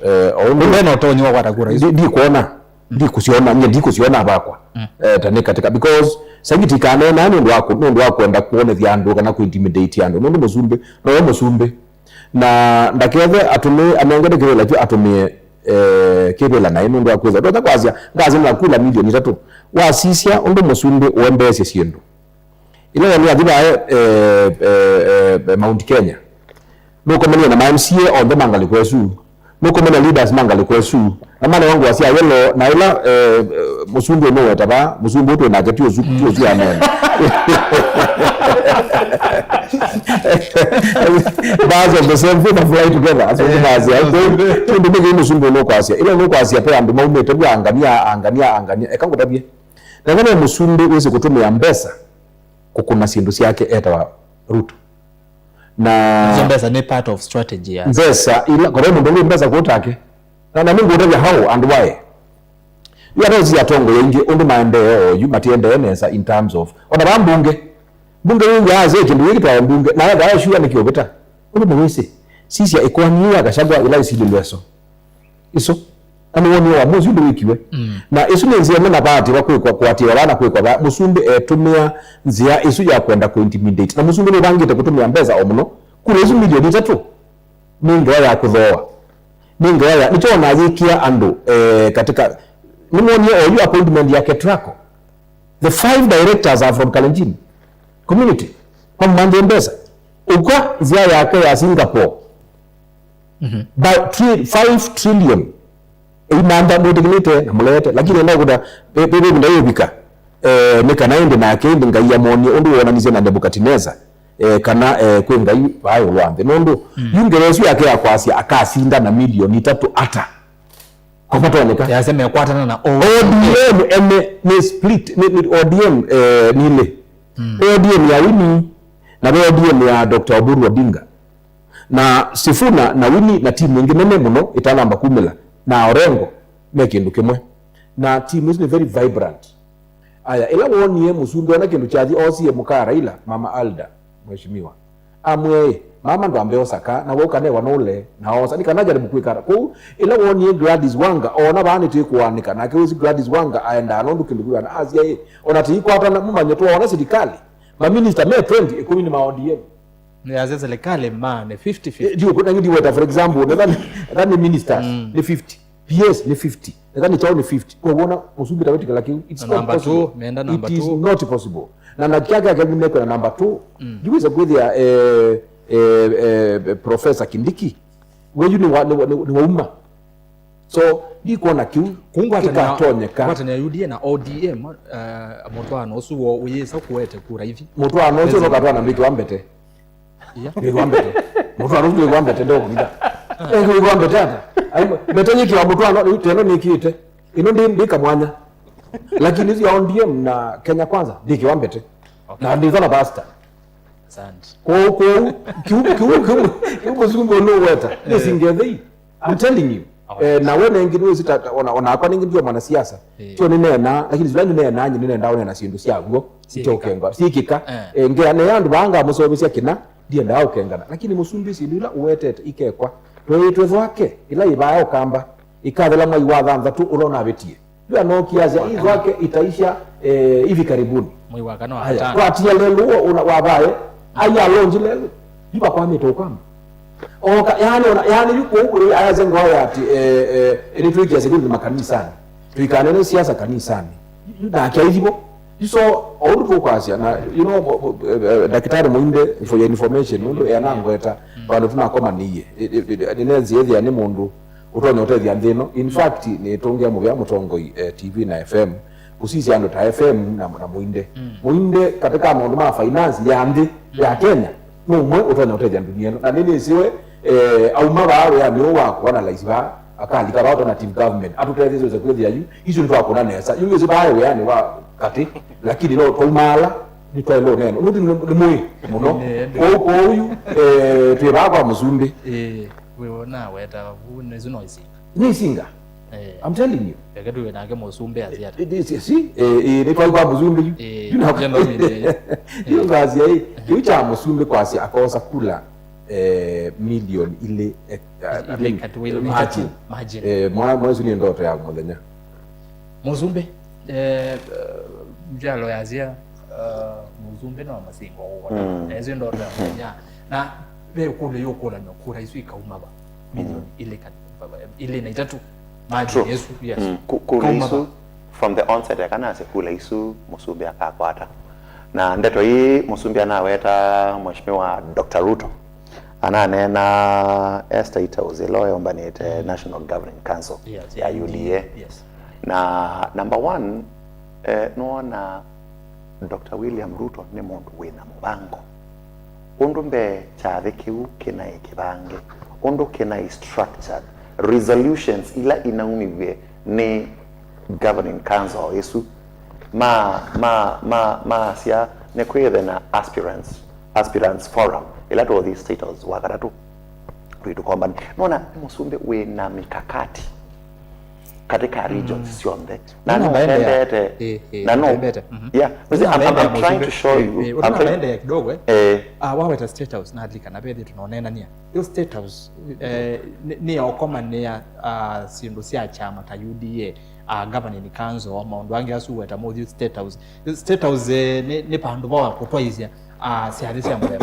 ndio tonyo kwa kura hizo ndi kuona ndi kusiona bakwa tane katika because sagiti kana nani ndo wako enda kuona vyandu kana kuintimidate yandu ndo musumbe na ndakeve atume anaongeza kile la atumie kebela na ino ndo akweza ndo takwazia ngazi na kula milioni 3 wasisia ndo musumbe uembese siendo ile wali adiba Mount Kenya no komeni na MCA on the mangali kwesu no komeni leaders mangali kwesu amana wangu wasia yelo na ila musumbe no wetaba musumbe to na jatio zuku ya nene base of the same thing of fly together as we base I ndo ndio musumbe no kwasia ile no kwasia pe andu maumete bwa angania ekango tabie na kama musumbe wese kutumia mbesa kukuna sindu yake eta Ruto na mbesa ni part of strategy ya mbesa ila kwa sababu ndio mbesa kutake na Mungu ndio how and why you are those yatongo yengi undu maendeo you matiende enesa in terms of ona bambunge bunge wingi aze kindu wiki twa bunge na ya shua nikiobeta undu mwese sisi ya ekwani ya gashagwa ila isililweso iso ani woni wa muzi ndu wikiwe na isu ni nzia mena baati bakwe kwa ati bana kwe kwa musumbi etumia nzia isu ya kwenda ku intimidate na musumbi bangite kutumia mbeza omuno kule isu milioni 3 ninga ya kuthoa ninga ya nitona yikia andu katika nimoni oyu appointment ya Ketrako the 5 directors are from Kalenjin community kwa mande mbeza ukwa nzia yake ya Singapore by 5 trillion imanda mudignite na mulete lakini enda kuda bebe ndayobika nika naende na akende ngaiya moni ondu wonanize na Nebukadneza kana kwe ngai bayo lwambe nondo yungeresu yake akwasi akasinda na milioni 3 ata kopatoneka yasema yakwatana na ODM ni split ni ODM nile ODM ya Winnie na ODM ya Dr. Oburu Odinga na Sifuna na Winnie na timu nyingine muno italamba kumela na Orengo mekindu kimwe na team is very vibrant aya ila woni musumbi ona kindu chathi osie mukara ila mama Alda mheshimiwa amwe mama ndo ambe osaka na woka ne wanole na osa nikanaja ribukwikara ku ila woni Gladys Wanga ona bani twikuanika na kiuzi Gladys Wanga aenda anondu kindu kwa na asia ona tikwata na mumanye to ona serikali ma minister me 20 ikumi ni ma ODM ni azeze lekale man 50-50 ndio kuna ngidi weta for example nadhani ministers ni 50 PS ni 50 nadhani chao ni 50 kwa kuona musumbi taweti lakini it's not possible it is not possible na nakiaga akagune kwa number 2 jiweza kuthia Professor Kindiki wewe ni wauma so di kuona kiu kikatonyeka kwata na UDA na ODM motwano suwo uyesa kuwete kura hivi motwano sio katwana mbiki wambete Nikwambete. Mutwano nikwambete ndo kuida. Nikwambete hata. Metenye kiwa mutwano teno nikite. Ino ndika mwanya. Lakini hizo ODM na Kenya Kwanza ndikiwambete. Na ndizona basta. Asante. Kwa kiu zungu no weta. Nisingethi. I'm telling you. Na wene ngini wezi ona akwa ningi ndio mwanasiasa. Tio nena lakini zilani nena nyi nena ndaone na sindu siago. Sitokengwa. Sikika. Ngea ne yandu banga musomesya kina. Ndiye ndao kengana lakini musumbi sidula uwetete ikekwa twetwe wake ila ibaya okamba ikathela mwai wa thantha tu urona abetie ndio no kiaza hizo wake itaisha hivi karibuni mwai wa kana wa tano kwa tia lelo una wabaye aya lonji lelo iba kwa mito kama oka yani yuko huko ayaze ngoya ati ili tuikia segunda makanisani tuikanene siasa kanisani na kia hivyo so all to kwasia na you know daktari Muinde for your information mundu yanangweta bado tunakoma niye ninezi yethia ni mundu utonye utethia nthino in fact ni tungia mubya Mutongoi TV na FM kusisi ando ta FM na Muinde katika maundu ma finance ya nthi ya Kenya mumwe utonye utethia dunia na nini siwe auma bawe ya miyo wako analyze ba akandika alternative government atutethia zo kwethia yu hizo ndo akona nesa yu hizo bawe yani wa kati lakini no tomala nitwailo neno nuti ni mui muno ko uyu twebagwa musumbi wewe na weta nezo noise ni singa I'm telling you begedu wenake musumbi aziata ni kwa musumbi you know hiyo ngazi hii kiucha musumbi kwasi akosa kula milioni ile margin mwezi ni ndoto yangu muthenya musumbi mjalo yazia muzumbe na masingo wona ezo ndo ya na be kule yokola nyokura isu ikauma ba milioni ile na itatu maji Yesu yes kulisu from the onset yakana se kulisu musumbi akakwata na ndeto hii musumbi anaweta mheshimiwa Dr. Ruto ananena estate uzelo yombanite National Governing Council ya UDA na number 1 nuona Dr. William Ruto ni mundu wina mubango undu mbe chathi kiu kina ikibange undu kina structured resolutions ila inaumivye ni Governing Council yesu ma sia ne kwethe na aspirants forum ila to these status wakatatu ritu kwamba nuona musumbi wina mikakati katika regions sionde na no yeah I'm trying to show you waweta state house na adlika na bethi tunaonena nia yo state house ni okoma nia sindu sia chama ta UDA governing council o maundu angi asu weta mo state house ni pandu ba kutwaizia si hadisi ya mbele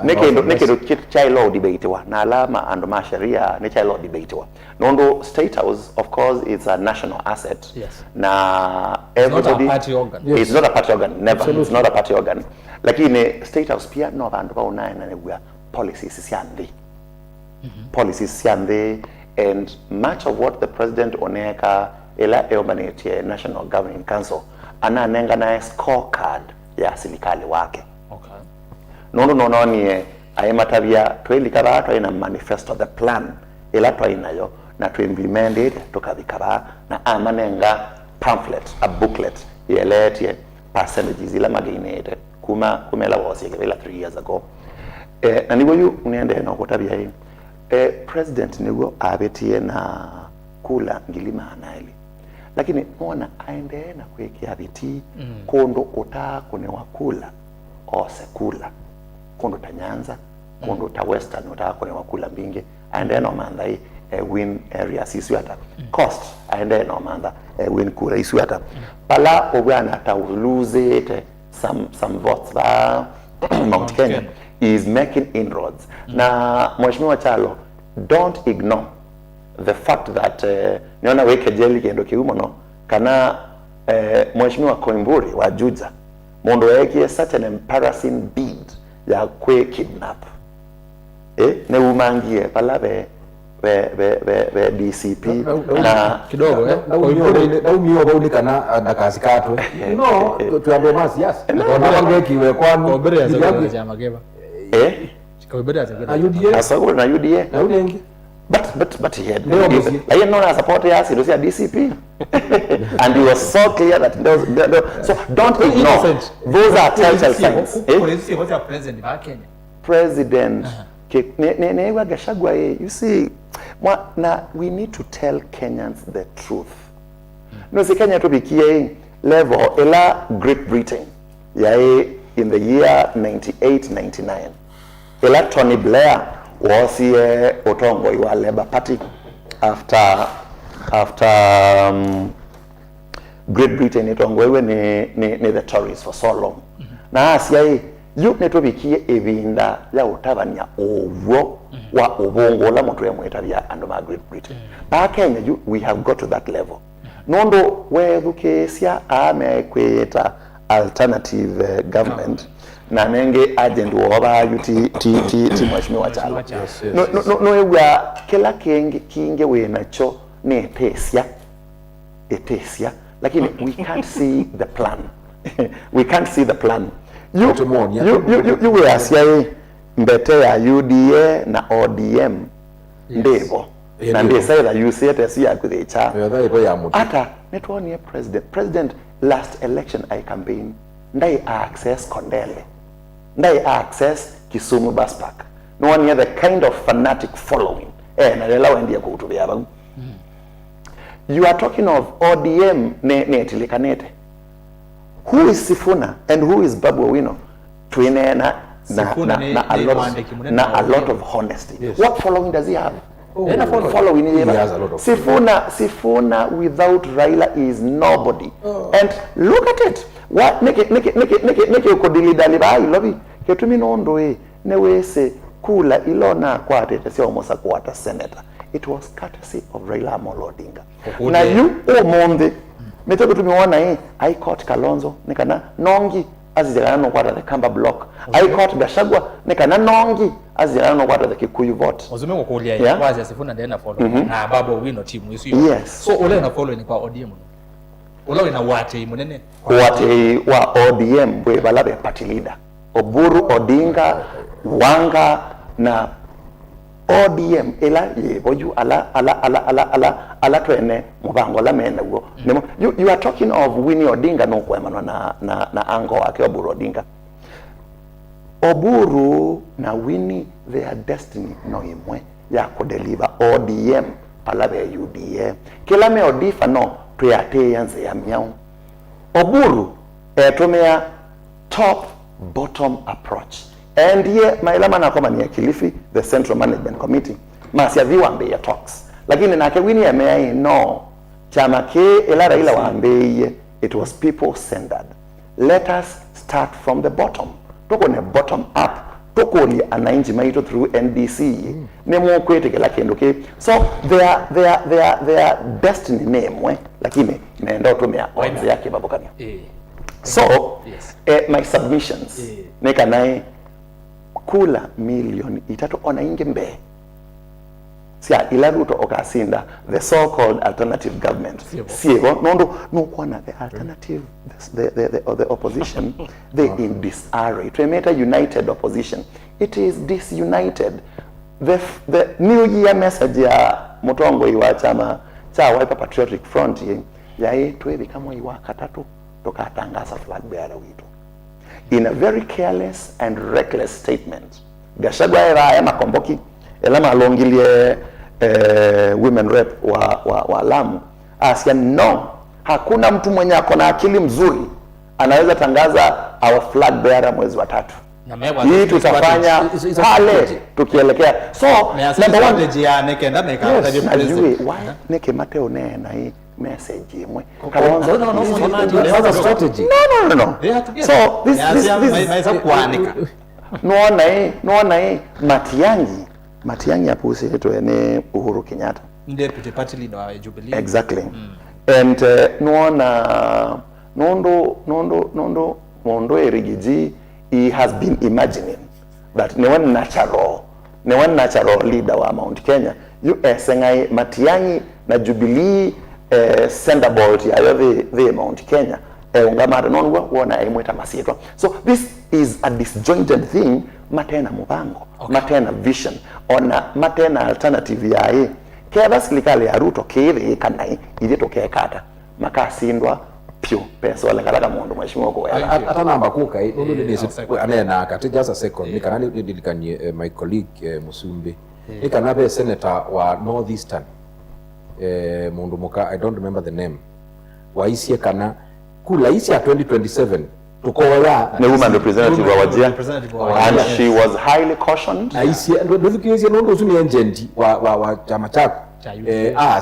neke chai law debate wa na alama and masharia ne chai law debate wa nondo state house of course it's a national asset. Yes. Na everybody it's not a party organ. Yes. It's not a party organ, never. Absolutely. It's not a party organ, lakini state house pia no bandu ba unaina ne policies siande policies siande, and much of what the president oneka ela eomanate national governing council ana nenga na scorecard ya serikali wake. Okay. Nono ni ayematabia twelikaba twaina manifesto the plan ela twainayo na to implement it tukabikaba na amanenga pamphlet a booklet yeletie percentages ila magainete kumela wose kebela 3 years ago na niwo yu uniende no kutabia hii president niwo abetie na kula ngilima anaili lakini mwana aende na kuwekea biti kondo kune wakula ose kula kondo tanyanza kondo ta western kune wakula mbinge aende no mandai win area siswata cost aende no manda win kula iswata pala obwana ta lose it some votes ba Mount Kenya is making inroads na mheshimiwa Chalo don't ignore the fact that niona weke jeli kendo kiumono kana mheshimiwa Koimburi wa Juja mondo yake such an embarrassing bid ya kwe kidnap ne umangie palabe be DCP na kidogo au mio bauli kana na kazi katwe no tuambe masi yes ndio kiwe kwani obere ya chama geba Koimburi asagura na UDA na ulengi but he had I know as support yes it was a DCP and he was so clear that so don't ignore those are telltale signs president ne Gachagua you see we need to tell Kenyans the truth. No si Kenya to bikie level ela Great Britain in the year 98-99 ela Tony Blair was here Otongo wa Labour Party after Great Britain Otongo ni the Tories for so long. Na asia you neto bikie evinda ya utabania owo wa obongo la moto yamwetabia andoma Great Britain. Ba Kenya we have got to that level. Nondo we bukesia amekweta alternative government na nenge agent woba yuti mheshimiwa Chalo. No ewa kila kinge we nacho ne etesia lakini we can't see the plan. We can't see the plan. You were asia mbete ya UDA na ODM ndebo na ndesela you see it as ya kudecha ata netwoni president last election I campaign ndai access Kondele ndai access Kisumu bus park no one the kind of fanatic following na lela wendia kuhutubia abagu you are talking of ODM ne tilikanete. Who is Sifuna and who is Babu Owino? Twinena na a lot of honesty. Yes. What following does he have? Following he has a lot of Sifuna without Raila is nobody. And look at it. What neke ukodilidali ba ilobi ketumi nondo newese kula ilona kwate tese omosa kwata senator. It was courtesy of Raila Amolo Odinga. Na you omonde metoko tumeona I caught Kalonzo nekana nongi azijana no kwata the Kamba block. I caught Gachagua nekana nongi azijana no kwata the Kikuyu vote. Ozumengo kulia wazi Sifuna ndena follow na Babu Owino team isu. Yes. So ole na follow ni kwa ODM. Ole na wate munene. Wate wa ODM we balabe party leader. Oburu Odinga Wanga na ODM ela boju ala twene mubango la menago. You are talking of Winnie Odinga no kwemano na ango wake Oburu Odinga. Oburu na Winnie their destiny no imwe ya kudeliver ODM palabe UDA. Kila me odifa no tuyate yanze ya miao. Oburu etomea top bottom approach. And ye mailama na kama ni ya Kilifi, the Central Management Committee, masia viwambe ya talks. Lakini na kewini ya mea no, chama ke ila Raila waambe it was people centered. Let us start from the bottom. Toko ne bottom up. Toko li anainji maito through NDC. Ne mo kwete ke lakini okay. So their destiny name lakini inaenda utumia onzi yake babukani. So my submissions neka nae kula milioni 3 ona inge mbe. Sia ila Ruto okasinda the so-called alternative government. Siego no kwana the alternative the opposition they in disarray. To make a united opposition, it is disunited. The new year message ya Mutongo iwa chama cha Wiper Patriotic Front ya tuwe kama iwa katatu tokatangaza flag bearer witu. In a very careless and reckless statement, Gachagua era makomboki elama alongilie women rep wa Lamu asia no, hakuna mtu mwenye akona akili mzuri anaweza tangaza our flag bearer mwezi wa 3. Hii tutafanya pale tukielekea. So number 1 ya nekenda why neke Mateo na hii message imwe Kalonzo no strategy no so this kuanika no Matiang'i ya pusi yetu ene Uhuru Kenyatta deputy party leader wa Jubilee exactly and nondo erigiji he has been imagining that ne one natural leader wa Mount Kenya you sengai Matiang'i na Jubilee Thunderbolt ya the Mount Kenya ungamara nonwa wona emweta masitwa. So this is a disjointed thing. Matena mubango matena vision ona matena alternative yae keba serikali ya Ruto kire kanai ile tokekata makasindwa pyo pesa wala kalaka mundu mheshimiwa kwa hata namba kuka anena kati just a second nikanani nilikanye my colleague Musumbi nikanabe senator wa Northeastern mundu muka I don't remember the name wa isie kana kula isi ya 2027 tukoya the woman representative wa Wajir and she was highly cautioned isi ndo kiasi ndo usuni agent wa chama chako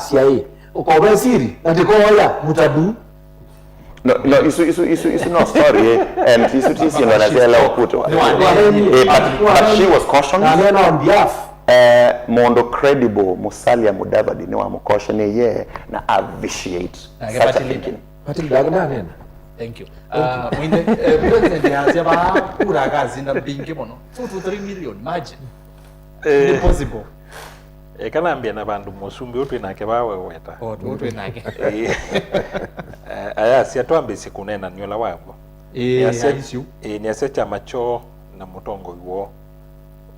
CIA ukowe siri atikoya mutadu no isu no story and isu tisi ndo anazela ukuto but she was cautioned on behalf mondo credible Musalia Mudavadi ni wa mcaution ye na avitiate such a thinking Patil dagna nena. Thank you. Mwinde president ya ba kura kazi na bingi mono 2 to 3 million imagine. Impossible. Kana ambia na bandu Musumbi utu inake bawe weta. Utu inake. Aya siatwambe sikunena nyola wabo. Ni ase chama cho na Mutongo iwo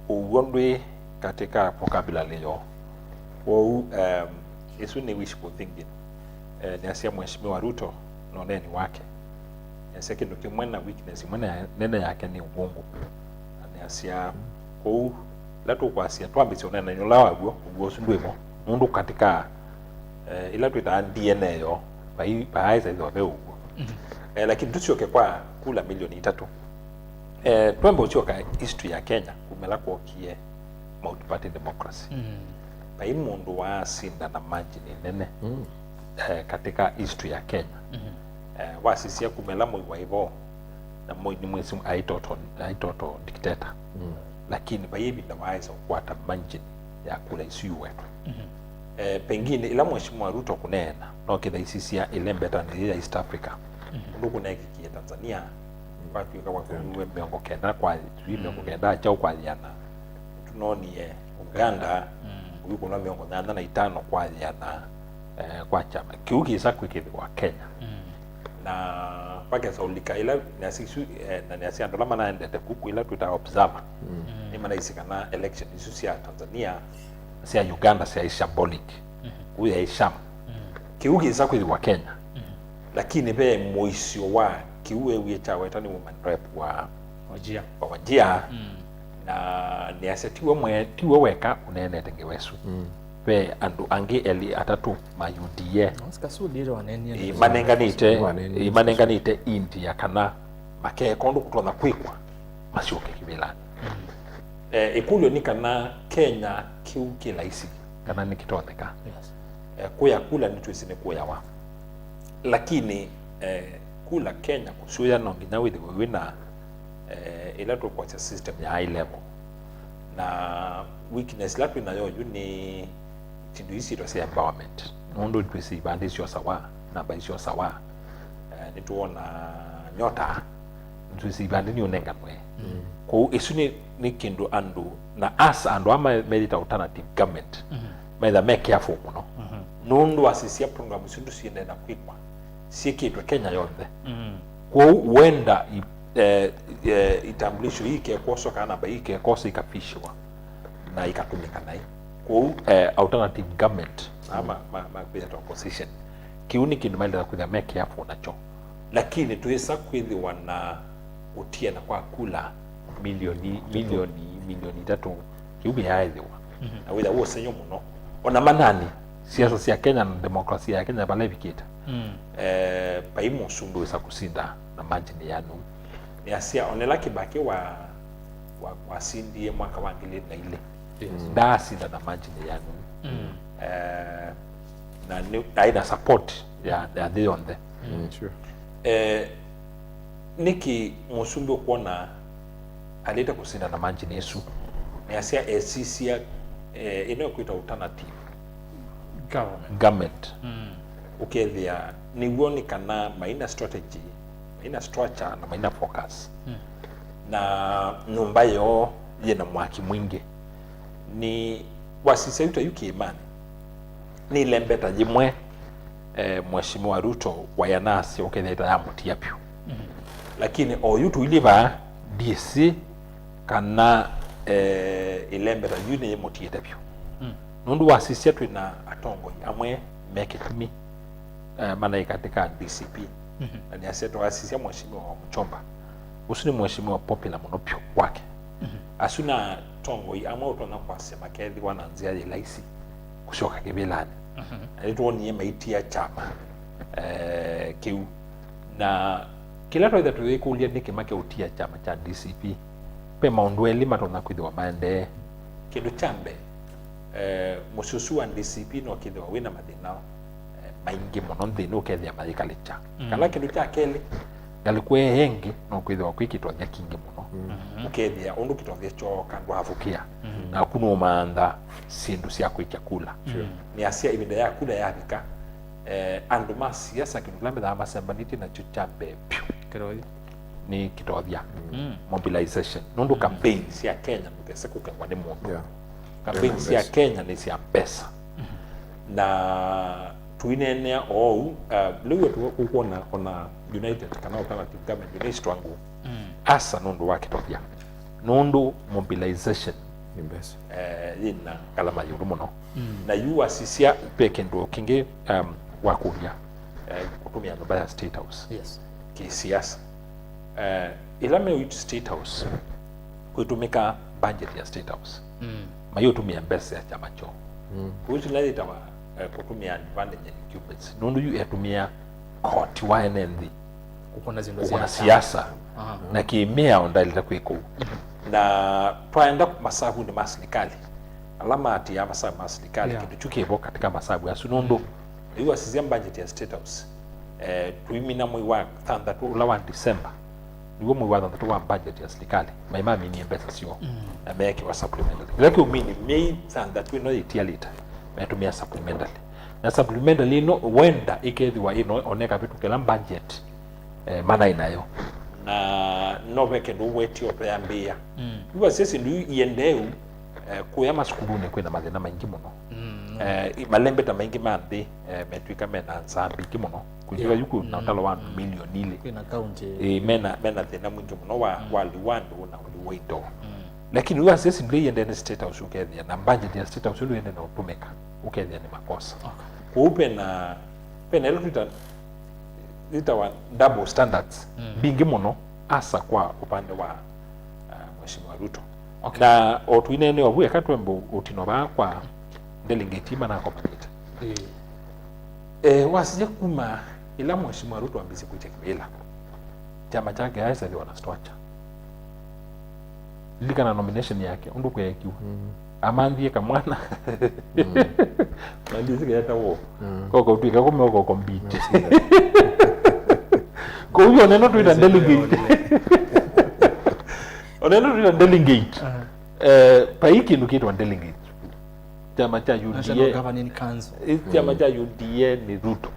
uwondwe katika vocabulary yo. Wo isu ni wishful thinking. Ni asia mheshimiwa Ruto na neni wake. Ni asia kindu kimwena weakness mwena nene yake ni ubongo. Ni asia kwa latu kwa asia twambisi onena nyola wagwo ubwo sundwemo mundu katika ila tuita DNA yo baaiza hizo wabe ubwo. Lakini tusioke kwa kula milioni 3. Twembe uchoka history ya Kenya kumela kwa kie multi-party democracy. Bai mundu wa sinda na margin nene. Katika history ya Kenya. Wasisia kumela mwa hivyo na ni mwesimu aitoto dictator. Lakini bayebi na waiza kuwata margin ya kula isuyu wetu. Pengine ila mheshimiwa Ruto kunena no kida isisia ilembeta ni East Africa. Ndugu na hiki Tanzania watu kwa kuwe miongo kenda kwa miongo kenda chao kwa yana. Tunoni Uganda yuko na miongo 85 kwa yana kwa chama kiuki isa kwikithwa wa Kenya na pake saulika ila na sisu na ni asia ndolama na ndete kuku ila tuta observer ni maana isikana election isu sia Tanzania sia Uganda sia symbolic huyu Isham kiuki isa kwikithwa wa Kenya lakini be moisio wa kiuwe wieta wetani woman rep wa Wajir na ni asia tiwe weka unene tengewesu pe andu angi eli atatu mayudie sikasudire waneni imanenganite India kana make kondo kutona kwikwa masioke kibila ikulo ni kana Kenya kiu kilaisi kana nikitondeka kuya kula ni twisi ni kuya wa lakini kula Kenya kusuya no nginya wina electoral kwa system ya high level na weakness la tunayo ni tindu isi to say empowerment nondo twisi bandi sio sawa na bandi sio sawa ni tuona nyota twisi bandi ni onenga mwe ko isuni ni kindu andu na asa andu ama medita alternative government maitha me careful muno nondo asisia program sindu siende na kwikwa sikitwe Kenya yothe kwa uenda itambulisho hii kekoso kana ba hii kekoso ikafishwa na ikatumika nai kwa alternative government ama kwa opposition kiuni kindu maile kuja make hapo nacho lakini tuweza kwithiwa na utia na kwa kula milioni 3 kiubi yaithiwa na witha wo senyo muno ona manani siasa cia Kenya na demokrasia ya Kenya balevikita paimo sundu isa kusinda na margin yanu ni asia onela Kibaki wa sindie mwaka wa 2002 ndasinda na margin yanu na aina support ya the on the sure niki musumbi kuona aleta kusinda na margin yesu ni asia esisia inayokuita alternative government ukethia niguo kana maina strategy maina structure na maina focus na nyumba yo yena mwaki mwingi ni wasiseuta ukimani ni lembeta jimwe mheshimiwa Ruto wayanasi ukethia ya mutia pyo lakini oyutu iliva DC kana ilembeta yune ye mutia pyo nundu wasisia twina atongo amwe meketumi mana katika DCP na ni aseto asisia mheshimiwa wa Mchomba usuni mheshimiwa popular muno pyo kwake asuna tongo amwe utona kwa sema kethi wananzia ilaisi kushoka kibelani alito ni maitia chama kiu na kila toida tuikulia nikimake utia chama cha DCP pe maundu elima tona kwithwa mande kindu chambe mususu wa DCP no kithwa wina madinao maingi muno nthini ukethia mathikalicha kana kindu cha keli galikwe hengi no kwithwa kwikitwa kingi muno ukethia undu kitovia choka ndwavukia na kuno manda sindu cia kwikia kula ni asia ibinda ya kula ya vika andu masiasa kindu lambe da masembaniti na chuchambe pyo kiroi ni kitovia mobilization nundu campaign cia Kenya mutese kukengwa ni mundu campaign cia Kenya ni cia pesa na tuinenea leo tukuona ona United kana alternative government ni strong asa nundu wake tofia nundu mobilization imbesa ina kalama yuru muno na yu asisia peke ndo kingi wakuria kutumia nobaya State House kisiasa ilame with State House kutumika budget ya State House mayo tumia mbesa ya chama cho kuhusu na itawa kutumia advantage ya incumbents nundu yu yatumia court wa NND kuna siasa na kimea ondalita kwiko na twaenda masabu ni maslikali alama ati ya masabu maslikali kitu chukiebo katika masabu ya sunundu iwa sizia budget ya State House tuimina mwi wa thandatu ulawa December niwo mwi wa thandatu wa budget ya serikali maimami ni mbesa sio na meki wa supplementary lakini umini mei thandatu no itialita metumia supplementary na supplementary no wenda ikethiwa ino oneka vitu kila budget mana inayo na noveke ndo wetio tuyambia iwa sisi ndio iendeu kuya maskuluni kwina mathina maingi muno malembe ta maingi manthi metwika mena nsambi kimono kujiga yuko na utalo wa milioni ile kwina county mena thina mwingi muno wa liwandu na liwaito lakini iwa sisi ndio iendene State House ukethia na budget ya State House ndio iendene utumeka ukethia ni makosa kuupe na pena itawa double standards bingi muno asa kwa upande wa mheshimiwa Ruto na otuinene wabuya katwembo utinoba kwa delegate mana kompanita wasije kuma ila mheshimiwa Ruto ambisi kuite kibela chama chake haisa ndio wanastoacha likana nomination yake undu kwa yakiwa amandhie kamwana mandisi kayata wo koko twika ko compete ko uyo neno twita delegate oneno twita delegate paiki nukitwa delegate chama cha National Governing Council chama cha UDA ni Ruto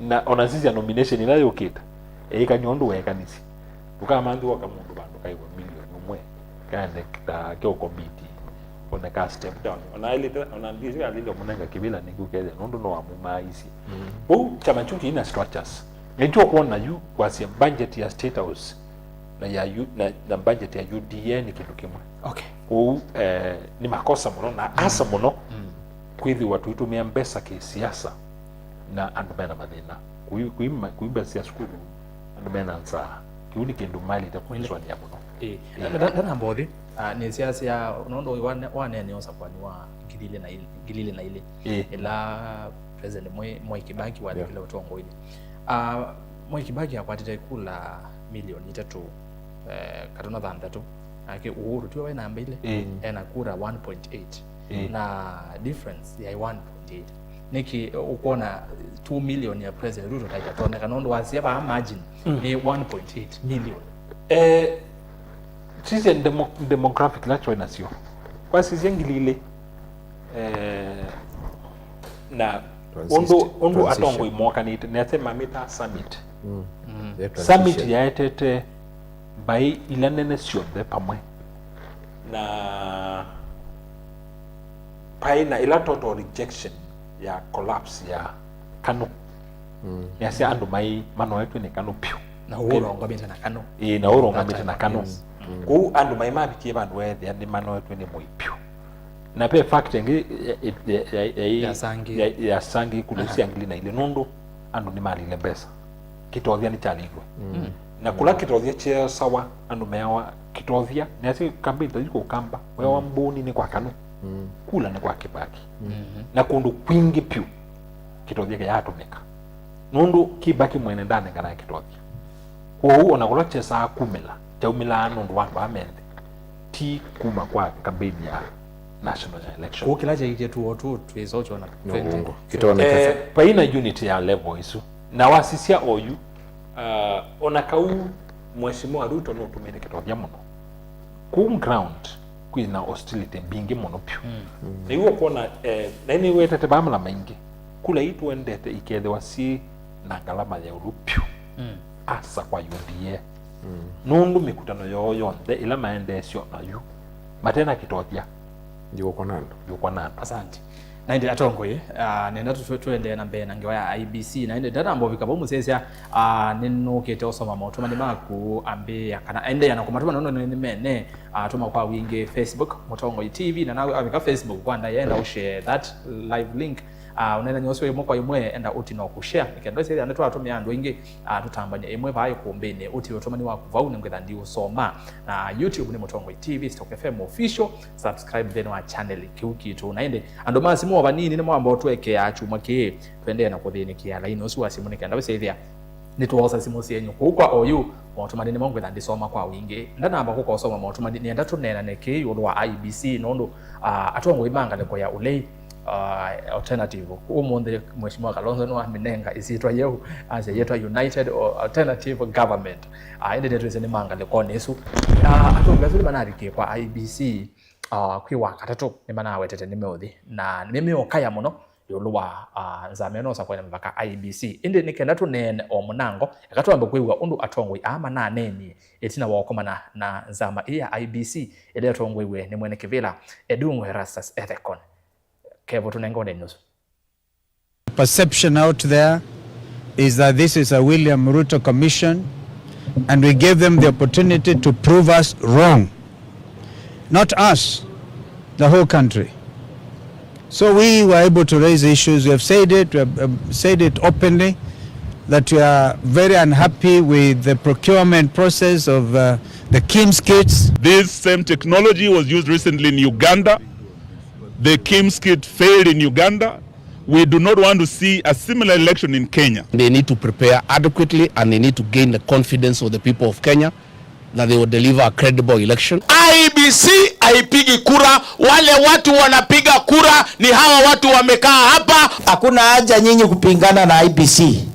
na ona sisi ya nomination inayo kita kanyondo wekanisi tukamandhi wakamundu bandu kaiwa milioni umwe kande kita compete on a step down ona ndisi alile munenga kibila nikukeze nondo no amumaisi chama chuki ina structures ndio kuona yu kwa budget ya State House na budget ya UDA ni kitu kimwe. Okay. Ni makosa muno na asa muno kwithi watu itumia mbesa kisiasa na andu mena mathina kuimba siasa skulu andu mena nsa kiuni kindu mali takuiswa ni muno ndana mbothi ni siasa ya unondo wane ni osa kwani wa gilile na ile ila president Mwai Kibaki wa kile utongo ile Mwai Kibaki akwatite kula milioni 3 katona thandatu ake Uhuru tiwa na mbele ena kura 1.8 na difference ya 1.8 niki ukona 2 million ya president Ruto taitone kanondo wasiaba margin ni 1.8 million sisi demographic la choice nasio kwa sisi ngilile na ondo atongo imoka ni nasema meta summit summit ya etete by ilanene siothe pamwe na paina ila total rejection ya collapse ya KANU ya si andu mai mano yetu ni KANU pio na urongo bita na KANU na urongo bita na KANU ku andu mai mabikie bandu wethi andi mano yetu ni moipio na pe fact ngi ya sangi kulusia ngili na ile nondo andu ni mali ile pesa kitothia ni chaligwe na kula kitothia che sawa andu mewa kitothia na si kambita yuko kamba wewa mboni ni kwa KANU kula ni kwa Kibaki na kundu kwingi pio kitothia ya atumika nondo Kibaki mwene ndane kana kitothia kwa huo na kula che saa kumela cha umila nondo wandu amende ti kuma kwa kampeni ya national election ukila je tu tuizocho na kitone paina unity ya level isu na wasisia oyu onakau mheshimiwa Ruto no tumene kitothia muno ku ground kwina hostility bingi muno pio na hiyo kuona na ni wetete bamla maingi kula itu endete ikethwa si na ngalama ya urupio asa kwa UDA nundu mikutano yoyonde ila maendesyo na yu matena kitothia yuko nando asante naende atongoye nenda tuende na mbere nange ya IBC naende ndatambo bikabo musesya ninokete osoma motuma ni maku ambe yakana ende yana kumatuma nono ni mene tuma kwa winge Facebook Mutongo TV na nawe abika Facebook kwanda yenda ushare that live link unena nyoswe moko imwe enda uti no kushare ikendo sele ande twatumya andu ingi tutambanya imwe baye kumbene uti otoma ni wakuva unengwetha ndi usoma na YouTube ni Mutongo TV Stock FM official subscribe then wa channel kiukitu naende ando masimu abanini ni mwamba tweke ya chuma ki twende na kuthinikia laini usi wasimu ni kenda wesethia nituosa simu sienyu kwa oyu motuma ni mongwetha ndi soma kwa wingi ndana amba ko soma motuma ni enda tunena neki yulu wa IBC nondo atongo imanga leko ya ulei alternative umonde mheshimiwa Kalonzo no aminenga isitwa yeu as yetwa United or Alternative Government ende tetwese ni manga le konesu atonga zile manarike kwa IBC kwiwa katatu ni mana wetete ni meothi na ni meokaya muno yoluwa nzameno sakwa mpaka IBC ende nikenda tunene omunango akatwamba kwiwa undu atongwe ama na neni etina wakomana na nzama ya IBC ele atongwe ni mwene kivila Edungwe Rastas Ethekon Kevo tunengone news. Perception out there is that this is a William Ruto commission and we gave them the opportunity to prove us wrong. Not us, the whole country. So we were able to raise issues. We have said it openly that we are very unhappy with the procurement process of the KIMS kits. This same technology was used recently in Uganda. The KIMS kit failed in Uganda. We do not want to see a similar election in Kenya. They need to prepare adequately and they need to gain the confidence of the people of Kenya that they will deliver a credible election. IEBC haipigi kura, wale watu wanapiga kura ni hawa watu wamekaa hapa. Hakuna haja nyinyi kupingana na IEBC.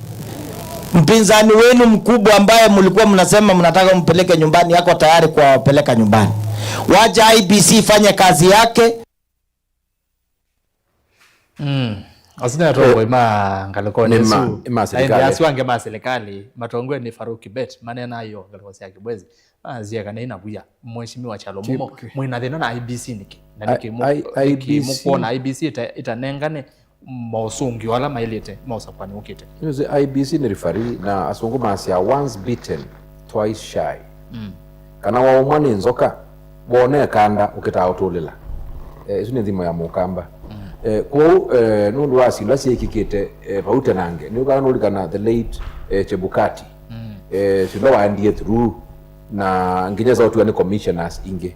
Mpinzani wenu mkubwa ambaye mlikuwa mnasema mnataka mpeleke nyumbani yako tayari kuwapeleka nyumbani. Wacha IEBC fanye kazi yake. Asina roho ima ngaliko nesu. Ima serikali. Asi wange ma serikali matongwe ni Farouk Kibet manena ayo ngaliko sia kibwezi. Azia kana ina buya mheshimiwa Chalo Mumo mwina thina na IEBC niki. Na niki mukuona IEBC itanengane mausungi wala mailete mausakwani ukite. IEBC ni referee na asunguma asia once beaten twice shy. Kana wa umani nzoka bone kanda ukita autolela. Isu ni thimo ya mukamba. Kwa nundu wasi lasi ikikete paute nange ni ukana nulikana the late Chebukati silo waandie through na nginyeza watu wani commissioners inge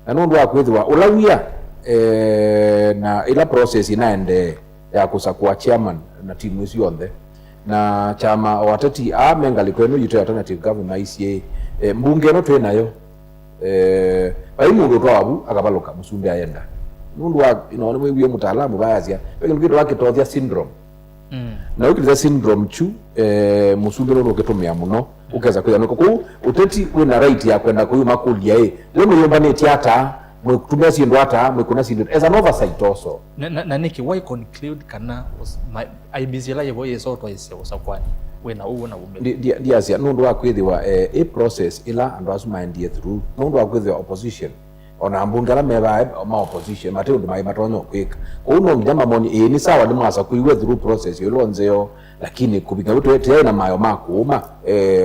na nundu wakwithwa ulawia na ila process inaende ya kusakua chairman na timu isi yonthe na chama watati amengaliko eno yito alternative government ICA mbunge no twenayo mundu twabu akabaloka musumbi ayenda nundu wa inaone mwe mutaalamu baazia pekeni kitu wake tothia syndrome na ukiliza syndrome chu musumbi no uketumia muno ukeza kuya nuko ku uteti wina right ya kwenda kuyuma kulia leo myomba ni tiata mwe kutumia sindu hata mwe kuna sindu as an oversight also na niki why conclude kana IEBC la yevo yeso to ise usakwani wena uona umbe diazia nundu wa kwithiwa a process ila andu asuma ndie through nundu wa kwithiwa opposition ona mbungala meba ma opposition matendo mai matonyo kwika uno mjama moni ni sawa ni mwasa kuiwe through process yolonzeo lakini kubinga uto ete na mayo makuma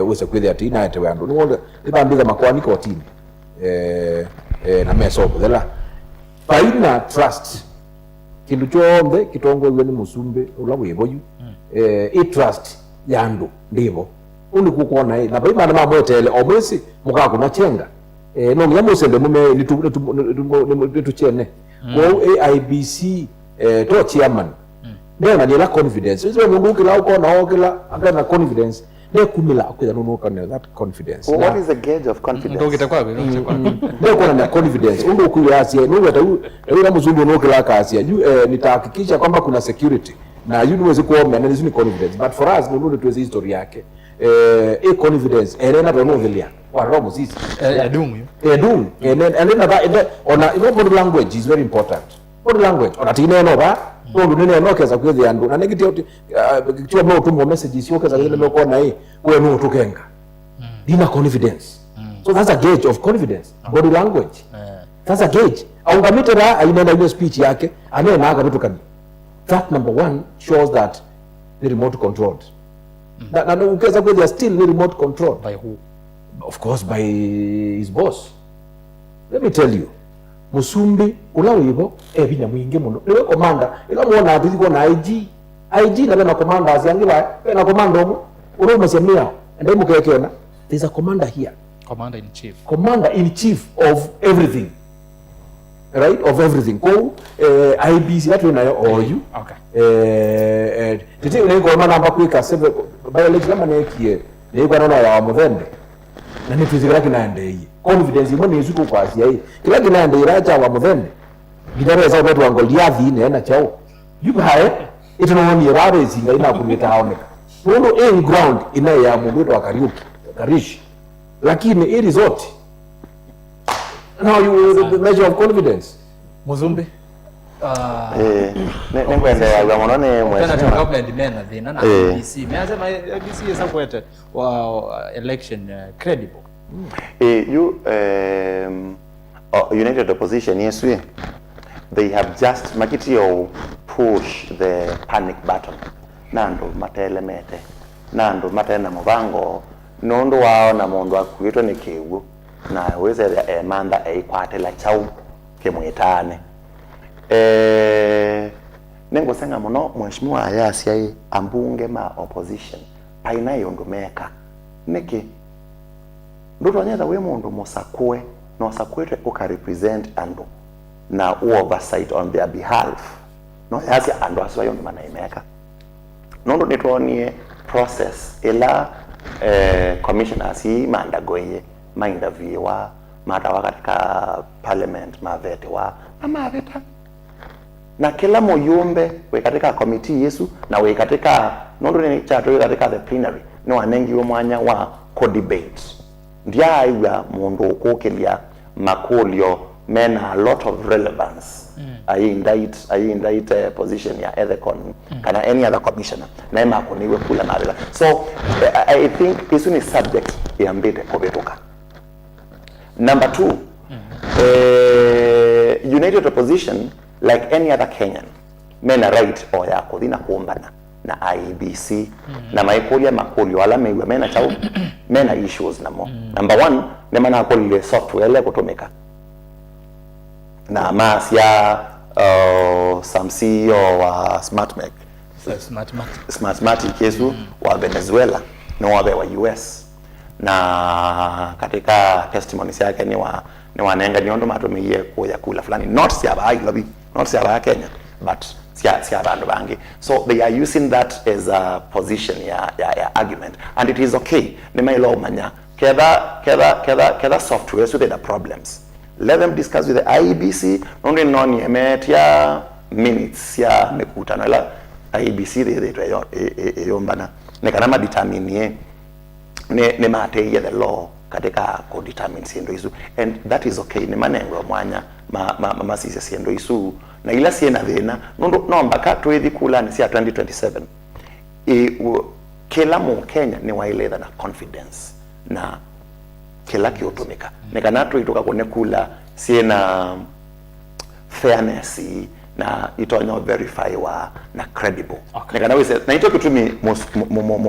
wese kwithia atina ete wandu nundu ibambiza makwani kotini na meso kuthela paina trust kindu chombe kitongo iwe ni musumbe ula wiboyu trust yandu ndivo undi kukuona na baima na mamwetele omwesi mukaku na chenga no ngiamu sende mume ni tuchene kwa IEBC to chairman ndio na confidence hizo mungu kila uko na okela akana confidence ndio kumila akira no kana that confidence what is the gauge of confidence ndio kitakwa ndio kuna na confidence ungo kuyasia ndio hata mzungu no kila kasia nitahakikisha kwamba kuna security na uniwezi kuomba na ni confidence but for us ndio tuweze history yake confidence elena tonovelia wa romo sisi edum and then ona body language is very important body language ona tineno ba ndo nene nokeza kwezi andu na negative kitu mo tumbo messages yokeza ile meko na we no tukenga dina confidence so that's a gauge of confidence body language that's a gauge au ngamitera aina ile speech yake anena aka vitu kani that number one shows that the remote controlled na ukeza kwezi are still remote control by who of course by his boss let me tell you musumbi ulawibo binya mwingi muno niwe commander ila muona ati ko na IG na commander asiangiwa na commander mu uromesemia ende mukekena there's a commander here commander in chief of everything right of everything ko IEBC that we nayo oyu okay tete unengo na namba kwika sebe biology kama nekie niko naona ya muthende na ni physical kinaende confidence imwe nizuko kwa asia kila kinaende iracha wa muthende gidare za watu wangolia thine na chao yubae itono rabe zinga ina kumeta haoneka ndio in ground ina ya mundu wa Kariuki Karishi lakini hii resort now you the measure of confidence muzumbi nengwende ya monone mwezi tena government mena thina na IEBC measema IEBC is quite election credible you United Opposition yes they have just makitio push the panic button nando matelemete nando matena mubango nondo wao na mundu akwitwa ni kiwu na weze manda eikwatela chau kemwitane nengo senga muno mheshimiwa ayasia ambunge ma opposition aina yondumeka niki ndoto nyeza we mundu musakwe no sakwete uka represent andu na oversight on their behalf no yasia andu aswa yondu mana imeka nondo nitwonie process ila commissioners mandagoye maindaviwa matawa katika parliament mavetewa amaveta na kila muyumbe we katika committee yesu na we katika nondo ni chato we katika the plenary no anengi we mwanya wa co-debate ndia aiwa mundu ukukilia makulio mena a lot of relevance I indict position ya Ethicon kana any other commissioner na ema kuniwe kula na bila so I think isu ni subject ya mbete kobetuka. Number 2, united opposition like any other Kenyan mena right o ya kuthina kuombana na IEBC na maikulia makulio wala mewe mena chao mena issues namo. Number 1 ne mana kulile software le kutumika na masia some CEO wa Smartmatic Yesu wa Venezuela na wa US na katika testimonies yake ni wanenga nyondo matumie kuya kula fulani not siaba lobby not siaba Kenya but siaba ndo bangi so they are using that as a position ya argument and it is okay ni mailo manya keda software so there are problems. Let them discuss with the IEBC. Nonde noni emetia minutes ya mekutano ila IEBC they yombana nekana determine ne mate the law katika ko determine siendo isu and that is okay ne manengo mwanya masisi siendo isu na ila siena thina nondo nomba ka twethi kula ni sia 2027 kila mu Kenya ni wailetha na confidence na kila kiotumika nekana tuitoka kone kula siena fairness na itonyo verify wa na credible nekana wese na ito kitumi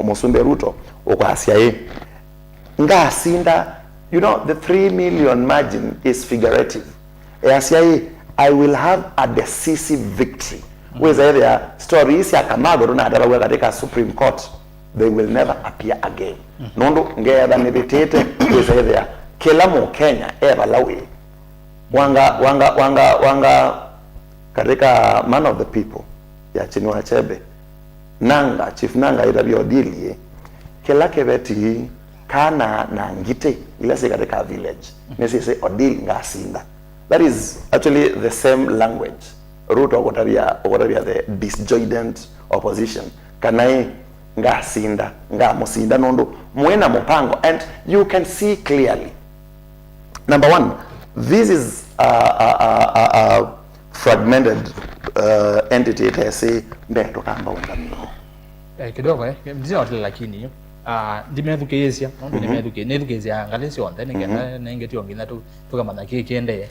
Musumbe Ruto okwasia nga sinda you know the 3 million margin is figurative asia I will have a decisive victory weza there stories ya Kamago na adara katika Supreme Court they will never appear again. Nondo ngeda meditete weza there kila mu Kenya eva lawe wanga katika man of the people ya Chinua Achebe nanga chief nanga ida odili kila kebeti kana na ngite ila se katika village nesi say odili ngasinda that is actually the same language Ruto okotabia the disjointed opposition kanai ngasinda ngamusinda nondo mwena mupango and you can see clearly. Number 1, this is a fragmented entity tese mbeto kamba undamino kidogo mzee watu lakini dimethukesia ndo dimethukesia ngalesi onda nengeti ongina tu kama na kiende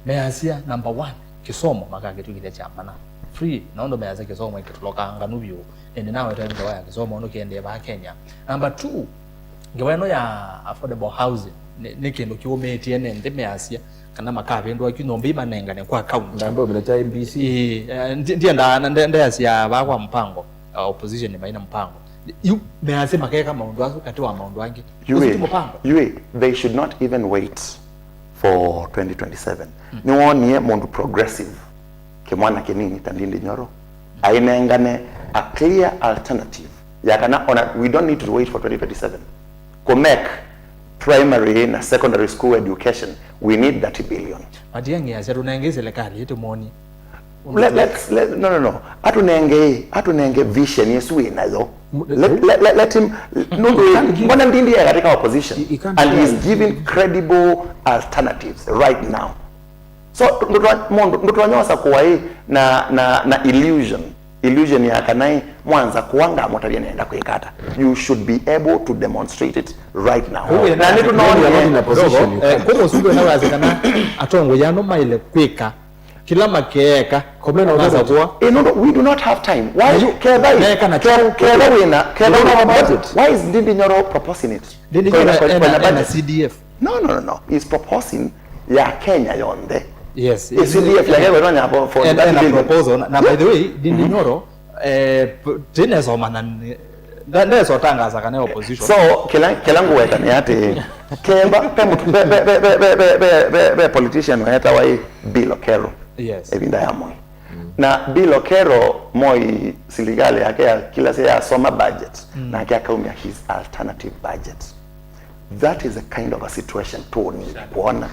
measia number 1 kisomo makage tukile chamana free naondo measia kisomo ikituloka nganubio ende nawe tendo ya kisomo ndo kiende ba Kenya. Number 2 ngeweno ya affordable housing nekendo kiumetie nende measia kana makabe ndo akinombe imanenga kwa account ndambo bila cha MBC ndiye ndanda asia ba kwa mpango opposition ni maina mpango you measia makeka kama ndo kati wa maondo wangi they should not even wait for 2027 ni wonie mundu progressive kimwana kinini Tandindi Nyoro ainengane a clear alternative yakana we don't need to wait for 2027 to make primary na secondary school education we need 30 billion adiange ya tunengeze lekali yetu moni no atunenge vision yesu inazo let him mbona Ndindi ya katika opposition and he's giving credible alternatives right now so ndo tunyosa kwa hii na illusion ya kanai mwanza kuanga motabia naenda kuikata you should be able to demonstrate it right now na ndio tunaona position kwa sababu inaweza kana atongo yano maile kwika kila makeka komena unaweza kuwa we do not have time why why is Ndindi Nyoro proposing it Ndindi Nyoro na CDF no he's proposing ya Kenya yonde. Yes. CDF ya Kenya wanaona hapo for that proposal na by the way Ndindi Nyoro tena soma na ndio sotangaza kana opposition so kelangu weta ni ati kemba pe politician weta wa Bill Okero yes ebinda ya moi na Bill Okero moi siligale yake kila saa soma budget na yake akaumia his alternative budget that is the kind of a situation to ni kuona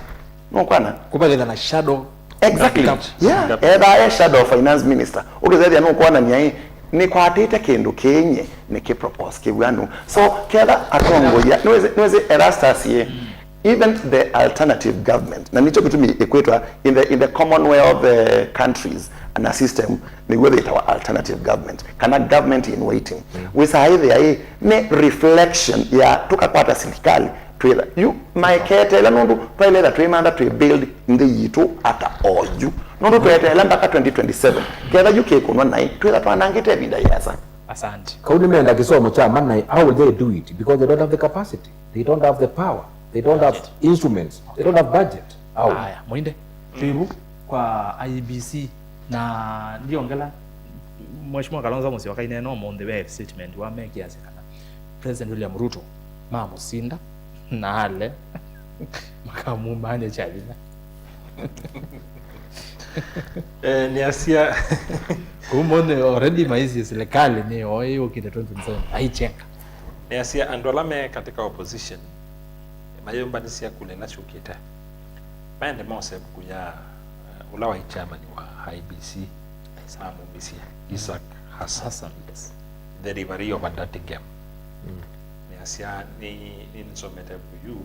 no kwana kubalela na shadow exactly yeah either a shadow finance minister ukizaidia no kuona ni kwatite kindu kinye ni ki propose kibwanu so kela atongo ya nweze Erastus ye even the alternative government na nicho kitumi equator in the commonwealth countries and a system ni whether it our alternative government kana government in waiting wisa hithi ne reflection ya tukakwata serikali twila you maikete la nundu twailera twimanda twi build ndi yitu ata oyu nundu twetela mpaka 2027 ketha yuke kunwa nai twila twanangite vida yasa. Asante. Kauni menda kisomo cha manai, how will they do it? Because they don't have the capacity, they don't have the power, they don't have instruments, they don't have budget. Haya, Mwinde tuibu kwa IEBC na ndiongela Mheshimiwa Kalonzo Musyoka ineno monde be statement wa make yasekana President William Ruto mamusinda na ale makamu mane chalina ni asia kumone already maizi serikali ni oyo kile 2027 haichenga ni asia andolame katika opposition mayomba nisia kule na shukita maende mose kuya ulawa chairman wa IBC Samu Bisia Isaac Hassan yes. The delivery of that game ni asia ni nsomete kuyu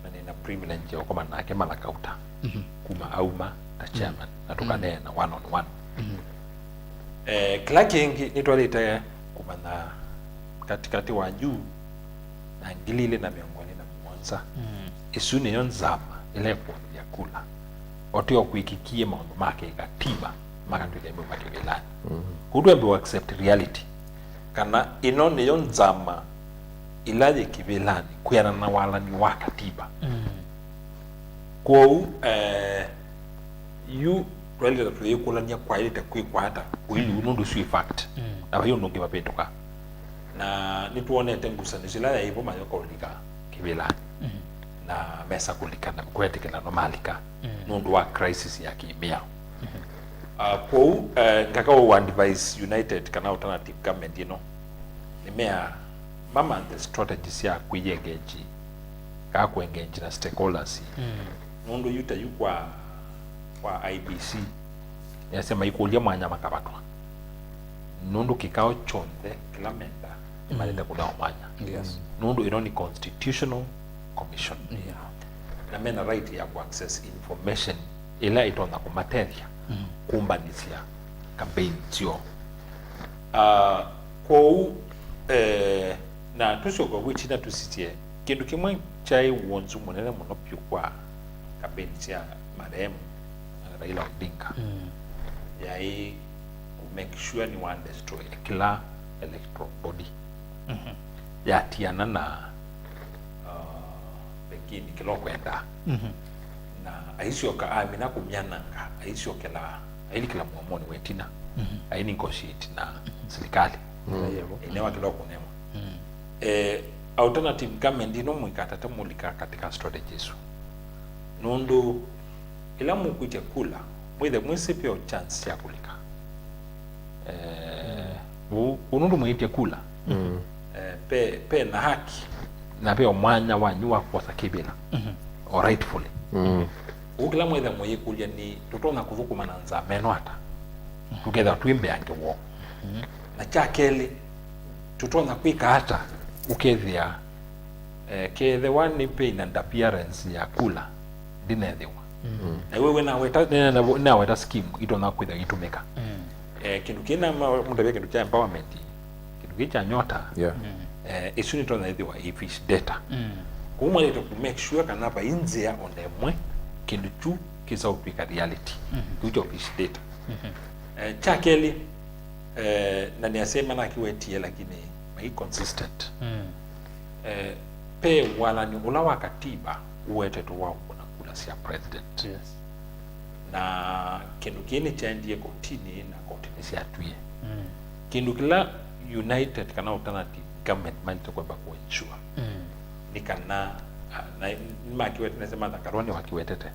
na nina privilege ya kama nake malakauta kuma auma na chairman na tukane na one on one kila kingi nitwalite kuma na katikati wa juu na ngilile na miongoni na mwanza isuni yonzama ile kwa yakula watu wa kuikikie mambo make katiba maka tulembe make belani kudwembe wa accept reality kana inone yonzama ilaje kibelani kuyana na wala ni wa katiba kwa you twalile tuyekulania kwa ile takuikwata ili unundu swi fact na hiyo ndonge mapetoka na nituone tengusa nisila ya hivyo mayoko ulika kibelani na mesa kulikana kwetekela normalika nundu wa crisis ya kimia kwa kakao one device united kana alternative government nimea mama the strategies ya kuyengeji ka kuengeji na stakeholders nundu yuta yukwa kwa IBC yasema ikulia mwanya makabatwa nundu kikao chonde kila menda imaleta kuna mwanya yes nundu ironi constitutional commission na mena right ya ku access information ila itonda ku materia kumbanisia campaign sio kwa na tusoko wichi na tusitie kindu kimwe chai wonzu munene muno pyu kwa campaign sia marehemu Raila Odinga yai ku make sure ni one destroy kila electoral body ya tiana na pengine kilo kwenda na aisio ka amina kumyananga aisio kila aili kila muamoni wetina aini negotiate na serikali inewa kilo kunema alternative government ino mwikatata mulika katika strategies nundu ila mukuja kula mwithe mwisipio chance ya kulika unundu mwitia kula pe na haki na pe omwanya wanyua kwa sakibila or rightfully ukila mwithe mwikulia ni tutona kuthukuma na nza menwata together twimbe ange wo na chakeli tutona kwika hata ukethia ke the one pain and appearance ya kula dinethiwa na wewe na weta scheme itona kwitha itumika kindu kina mundu kindu cha empowerment kindu kicha nyota isuni tona ithiwa ifish data kumwe to make sure kana ba inzia onemwe kindu chu kisa upika reality kujo fish data chakeli na niasema na kiwetie lakini mai consistent pe wala ni ulawa katiba uwete tu wao kuna kula sia president yes na kindu kini chandie kotini na kotini sia tuye kindu kila united kana alternative government manito kwa ensure nikana na makiwete nasema na karoni wakiwetete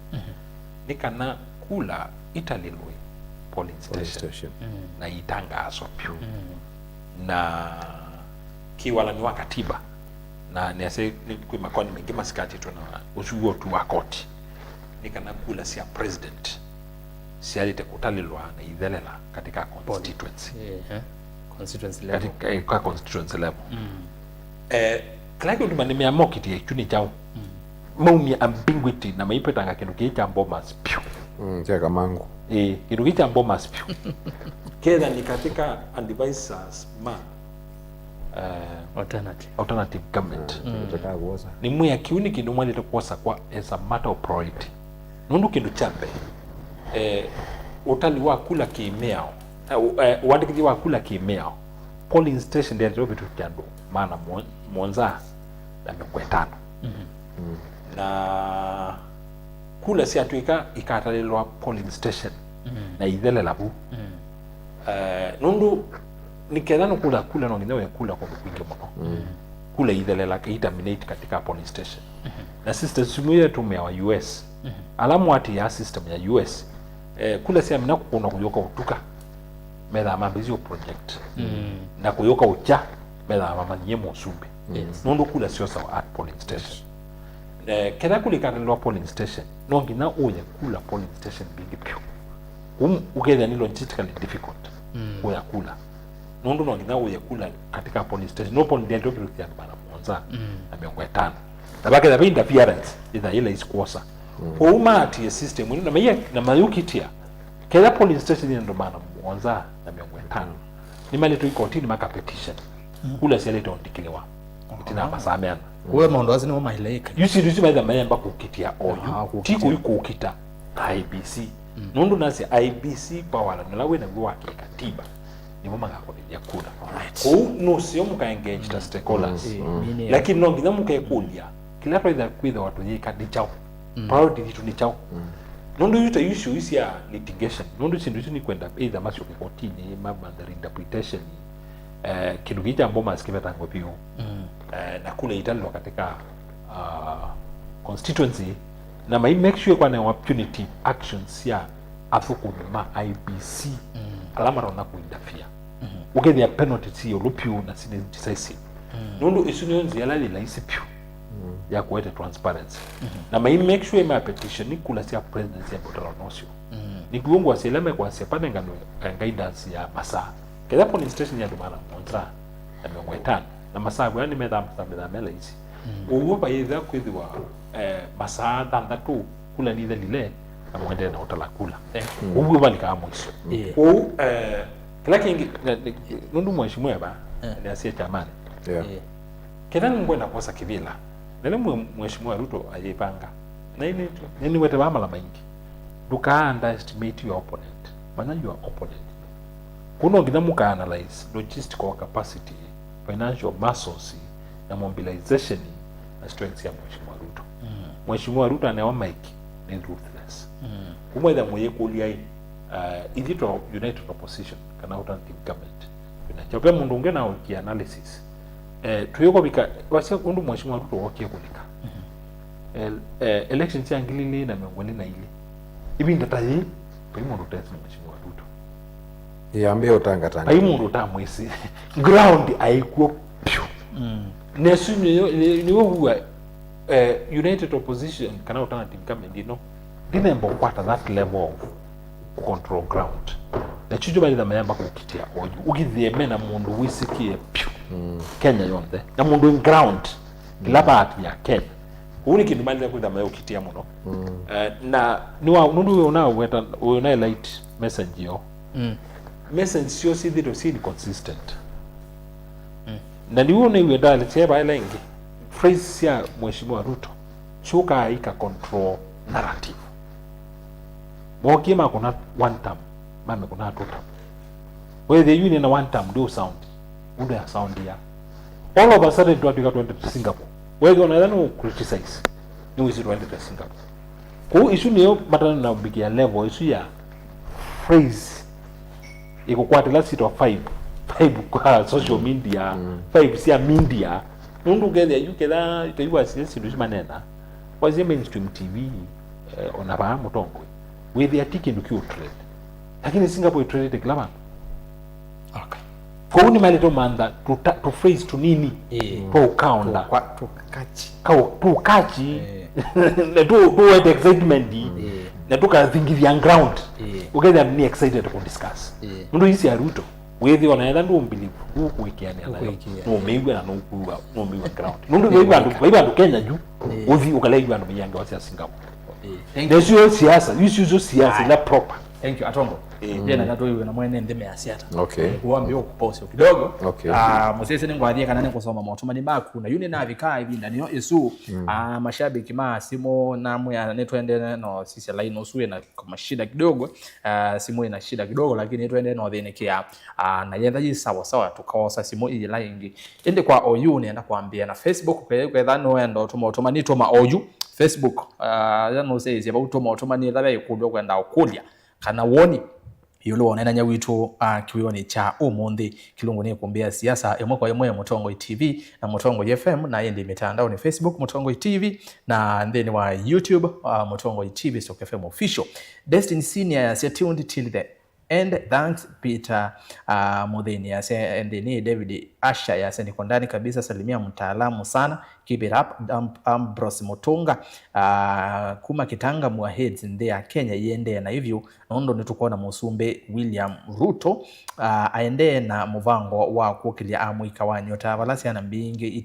nikana kula italilwe polling station na itangazo pyu na kiwala ni wakatiba na nese kwa makoni mengi masikati tu na usuo tu wa koti nikana kula sia president sia lite kutalilwa na ithelela katika constituency constituency level katika constituency level klaki unduma nimeamokiti ya chuni chao mauni ambiguity na maipetanga kindu kicha bomas pio chaka mangu kindu kicha bomas pio keda ni katika advisors alternative government ni mwe akiuni kindu mwaleta kuosa kwa as a matter of priority nundu kindu chape utali wa kula kimeo wandikiji wa kula kimeo polling station ndio ndio vitu kyando maana Mwanza na Mkwetano na kula si atuika ikatalelwa polling station na idhele labu nundu nikethano kula no nginewe kula kwa kwingi mno kula idhele la itaminate katika polling station na system sumuye tume wa US alamu ati ya system ya US kula si amina kuna kuyoka utuka mera mabizio project na kuyoka ucha mera mama nyemo sumbe nundu kula sio sawa at polling station keda kulikanelwa polling station no ngina uye kula polling station bingi pio uketha ni logistically difficult uya kula nundu no ngina uye kula katika polling station no polling ndio kitu ya bana Mwanza na Mkwetano tabaka da interference ida ile isikosa kwa umati ya system na mayukitia keda polling station ndio bana Mwanza na Mkwetano ni mali tu ikotini maka petition kula sele tondikilewa itina masamena wewe maondo azini wa maileka yusi baada mayamba kukitia oyu tiko yuko ukita IBC nundu nasi IBC pawala nalawe na gwa katiba ni mama ngako ya kula ko no sio muka engage the stakeholders lakini no ngina muka ekulia kila faida kwida watu yika dichao priority vitu ni chao nundu yuta yusi ya litigation nundu sindu ni kwenda either masio kotini mama the interpretation kidu kicha mboma sikimeta ngopio na kule italwa katika constituency na mai make sure kwa na opportunity actions ya afuku ma IBC alama rona kuindafia ukedi ya penalty si olupio na sine decisive nundu isunionzi yalali la isipio ya kuwete transparency na mai make sure ma petition ni kula sia presidency ya botala nosio ni kuongo aseleme kwa sepane ngano guidance ya masa keda polling station ya dumana Mwanza na Mkwetano na masabu yani mela hizi uwopa yeza kwithiwa masaa thandatu kula ni lile na mwende na utala kula uwo bali kama mwisho kila kingi nundu mheshimiwa ba ni asia chamani kila ngwenda kosa kivila nile mheshimiwa Ruto ajipanga na ile nini wete bama la maingi duka underestimate your opponent maana your opponent kuno ngina muka analyze logistical capacity financial muscles na mobilization na strength ya Mheshimiwa Ruto. Mheshimiwa Ruto anawa Mike ni ruthless. Kumweza mwenye kulia idito united opposition kana alternative government. Inachope mundu ungena wiki analysis. Tuyoko bika wasia kundu Mheshimiwa Ruto wakie kulika. Election ya ngilili na miongoni na ile. Ibi ndatayi pa mundu tesi Mheshimiwa Ruto. Yambia utanga tanga. Pa mundu tamwisi. Ground aikuwa pio. Nesu ni huwa united opposition kana alternative government didn't kwata that level of control ground na chujo bali da mayamba kukitia oju ugithieme na mundu wisikie pio Kenya yonde na mundu in ground labati ya Kenya uni kindu mali da mayo kitia muno na niwa nundu una light message yo message sio si consistent na nione iwe dale cheba lengi phrase ya Mheshimiwa Ruto shuka ika control narrative mokima kuna one term mame kuna two term where the union na one term do sound udo ya sound ya all of a sudden tuatuka twende to Singapore where unadhani criticize ni wisi twende to Singapore kwa issue niyo matana na bigia level issue ya phrase iko kwa last seat of 5 kwa social media 5 sia media nundu gede yukela itaiwa sisi ndio manena wazi mainstream TV ona ba mutongo with the ticket ndio trade lakini Singapore trade glama okay kwa uni mali to manda to phrase to nini to kaunda kwa tukachi to kachi na to with excitement na to ka think on ground ukenda ni excited to discuss ndo hisi ya Ruto wethi onaenda ndo mbili kuikiana no meigwa na no meigwa ground ndo wewe Kenya juu uthi ukalegwa ndo miyanga wa Singapore ndio siasa la proper. Thank you Atongo. Jena na toyo na mwene ndeme ya siata. Okay. Kuambi yo kupose kidogo. Okay. Mosese ni ngwadia kana ne kusoma motomani baku na yune na vikaa hivi ndani yo esu mashabiki ma simo namu ya netwende no sisi line osuwe na kama shida kidogo. Simo ina shida kidogo lakini netwende no thenikia na yendaji sawa sawa tukaosa simo iyi line ende kwa OU ni enda kuambia na Facebook kwa dhano endo tumotomani toma OU Facebook no says about tumotomani labe ikubyo kwenda okulya kana woni yulo wonena nya witu kiwioni cha umundi kilungu ni kumbia siasa emwe kwa emwe Mutongo TV na Mutongo FM na yende mitandao ni Facebook Mutongo TV na then wa YouTube Mutongo TV Stock FM official. Destiny Senior ya tuned till the end. Thanks Peter Mudhini ya and ni David Asha ya niko ndani kabisa, salimia mtaalamu sana, keep it up. Ambrose Mutunga kuma kitanga mwa heads ndea Kenya yende na hivyo nondo nitukuona Musumbe William Ruto aende na muvango wa kukilia amuika wa nyota balasi ana mbinge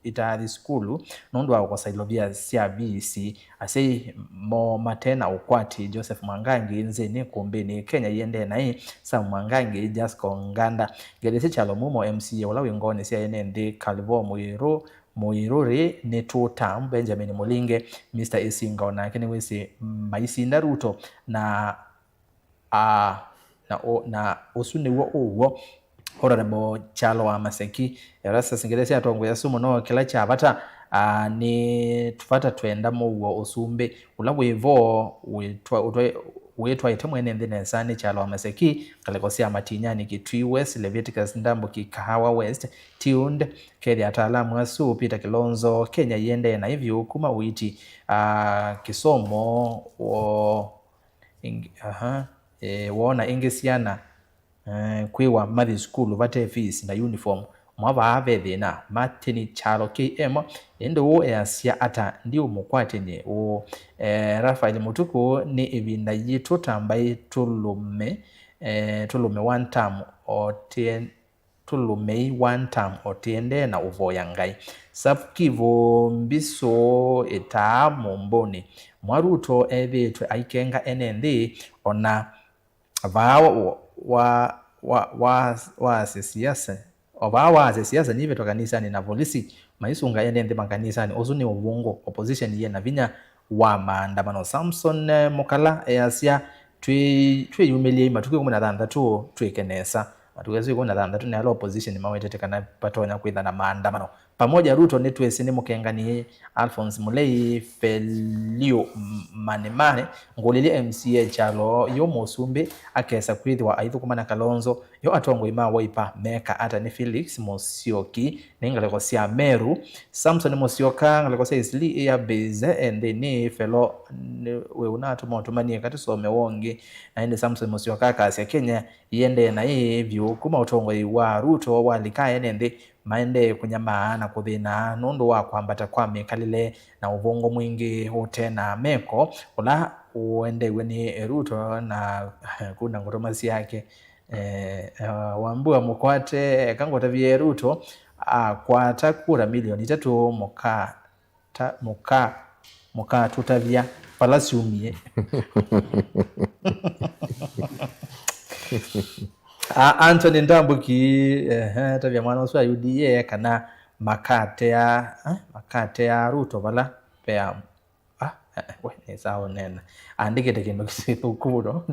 itari skulu nondo wa kwa sailovia CBC asei mo matena ukwati Joseph Mwangangi nzeni kumbeni Kenya yende na hii sa Mwangangi Jasco Nganda gelesi chalo mumo MCA wala wingoni CNND Calvo Muiruri ni tutam Benjamin Mulinge Mr. Isinga na kene wese Maisinda Ruto na usuni wo Honorable Chalo wa Maseki Erasa Singeresi Atongo ya sumo no kila chabata ni tufata tuenda mu usumbe ulabu evo wetwa itemo enende nsane Chalo wa Maseki kalekosia Matinyani Kitui West Leviticus Ndambo Kikahawa West tuned kedi ataalamu asu Peter Kilonzo Kenya yende na hivyo kuma uiti kisomo wona ingesiana kwiwa Mother School vate fees na uniform mwaba aveve na Martin Chalo KM endo yasia ata ndi umukwate ni Rafael Mutuku ni ibinda yitu tambai tulume one time otiende na uvoya ngai Sapkivo mbiso eta momboni Mwaruto evetwe aikenga NND ona vao wa siasa obawa siasa nive to kanisa ni na polisi maisunga NND makanisa ni ozuni ubongo opposition ye na vinya wa maandamano Samson Mokala yasia twe yumelie matuke 13 twekenesa matuke 13 na opposition mawetete kana patonya kwitha na maandamano pamoja Ruto netwese ni mukengani Alphonse Mulei Felio Manemane ngolele MCA Chalo yo Musumbe akesa kwithwa aithu kumana Kalonzo yo Atongo ima waipa meka ata ni Felix Musyoki ningale sia Meru Samson Musyoka ngale sia Isli ya Beze and ni fellow we unato motomani kati some wonge na ende Samson Musyoka kasi Kenya yende na hivyo kuma Utongo wa Ruto walika nende maende kunyama na kuthina nondo wa kwambata kwa mekalile na uvongo mwingi hote na meko ula uende weni Ruto na kuna ngoromasi yake wambua mukwate kangota vye Ruto kwa takura milioni 3 muka tutavya palasiumie Anthony Ndambuki tabia mwana uswa UDA kana makate ya Ruto bala pea ni sawa nena andike tekendo kisukuro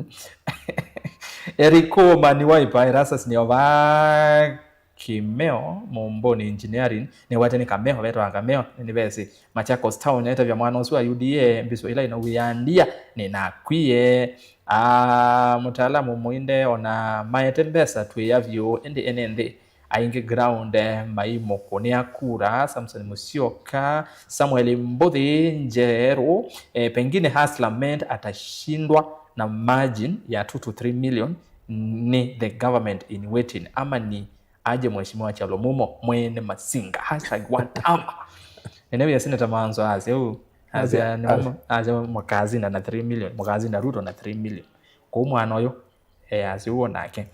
Eriko mani waipa Erasa sinyoba Kimeo Momboni Engineering ni wateni kameo veto angameo ni besi Machakos Town eta vya mwana uswa UDA mbiso ila inawiandia ni nakwie mutaalamu muinde ona maetembesa tuyavyo ende NND ainge ground maimo konia kura Samson Musyoka Samuel Mbodhi Njero pengine Haslament atashindwa na margin ya 2 to 3 million ni the government in waiting ama ni aje mheshimiwa Chalo Mumo mwene Masinga #watama enewe yasina tamanzo aze mwakazi na 3 million mwakazi na Ruto na 3 million kwa mwana oyo asiuo nake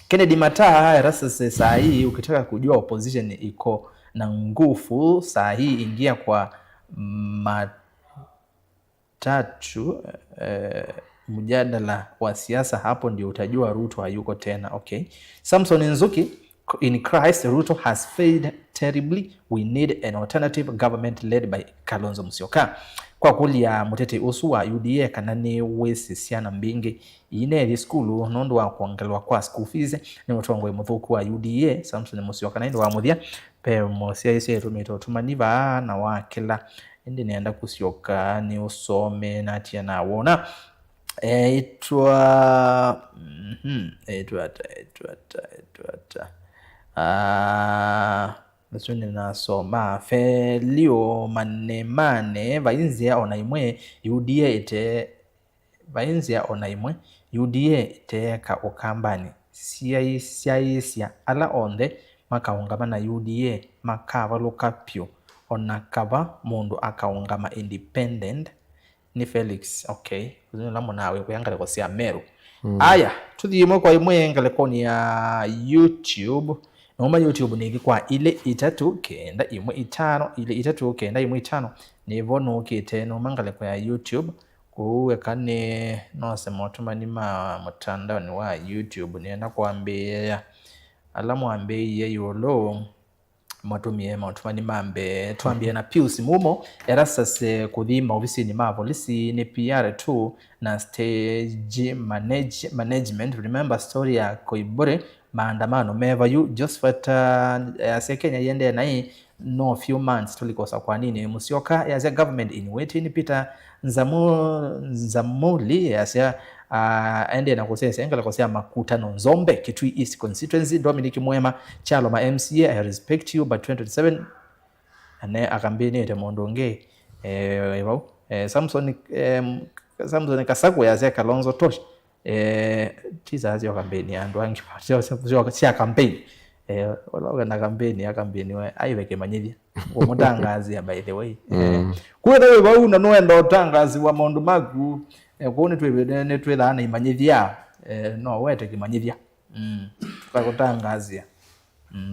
Kennedy Mataa rasa saa hii ukitaka kujua opposition iko na nguvu saa hii ingia kwa matatu mjadala wa siasa hapo ndio utajua Ruto hayuko tena. Okay. Samson Nzuki in Christ, Ruto has failed terribly. We need an alternative government led by Kalonzo Musyoka. Kwa kulia mutete usu wa UDA kanani wesi siana mbingi ine skulu nondo wa kuangalwa kwa school fees ni mutongwe muthuku wa UDA Samson Musyoka na ndo wa muthia pe mosia ise rumito tumaniva na wakela indi nienda Kusyoka ni usome na tia na wona itwa Nasuni nasoma Felio Manemane vainzia onaimwe UDA ite vainzia onaimwe UDA ite ka ukambani siaisia ala onde makaungama na UDA makava lokapyo onakava mundu akaungama independent ni Felix. Okay, kuzini lamu nawe kuyangale kwa siya Meru. Aya, tuthimo kwa imwe ngale koni ya YouTube. Noma YouTube ni kwa ile itatu kenda imwe itano ile itatu kenda imwe itano nivo nukite noma ngale kwa ya YouTube kuwekane nose motuma ni mutandao ni wa YouTube nienda kuambia alamu ambie yolo matumie motuma ni mambe tuambie na Pius Mumo erasase kuthima ofisini ma polisi ni PR2 na stage management. Remember story ya Koibore maandamano meva yu Josephat ya Kenya yende na hii no few months tulikosa kwa nini Musyoka ya government in waiting Peter Nzamuli ya ende na kusesa engala kusema makutano Nzombe Kitui East constituency Dominic Mwema Chalo ma MCA I respect you but 2027 ane akambini ete mondonge Samson Kasagwa ya Kalonzo Tosh tiza azio kampeni andu angi sio campaign wala na campaign we aiweke manyithia umutangazi by the way kwenda we bauna no endo tangazi wa maundu magu kuone twebede ne twethana imanyithia no wete kimanyithia tukagutangazia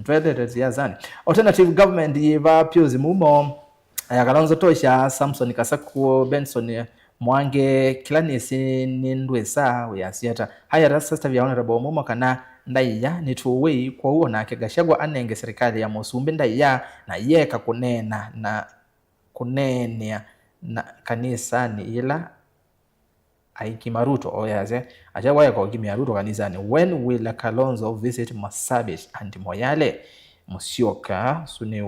twetete siazani alternative government yiva Pius Mumo Kalonzo Tosha Samson Kasakwo Benson Mwange kilanisi nindwesa uyasiata haya rasa vya honorable Mumo kana ndaiya nituwe kwa huo na Gachagua anenge serikali ya Musumbi ndaiya na yeka kunena na kunenea na kanisa ni ila aikimaruto oyaze ajawa ya kwa kimaruto kanisa ni when will Kalonzo visit Marsabit and Moyale Musyoka suni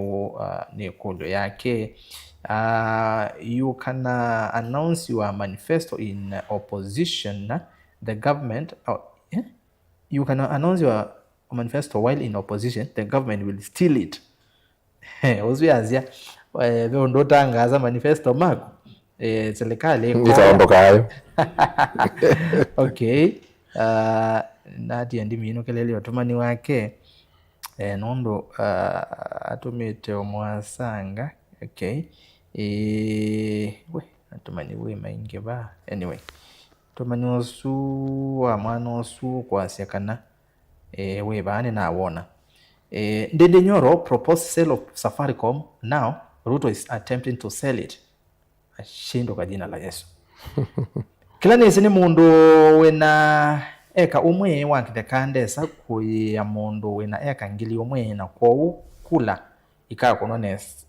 ni kundo yake. You can announce your manifesto in opposition the government you can announce your manifesto while in opposition the government will steal it. Uziazia wewe ndo tangaza manifesto mako serikali itaondoka hayo. Okay, nati ndimi ino kelele watumani wake nondo atumite omwasanga. Okay, we natumani we maingi ba anyway tumani osu wa mwana osu kwa siakana we bane na wona Ndende Nyoro proposed sale of Safaricom. Now Ruto is attempting to sell it. Ashindo kwa jina la Yesu. Kila nisi ni mundu wena eka umwe wakitekandesa kuya mundu wena eka ngili umwe na kwa kula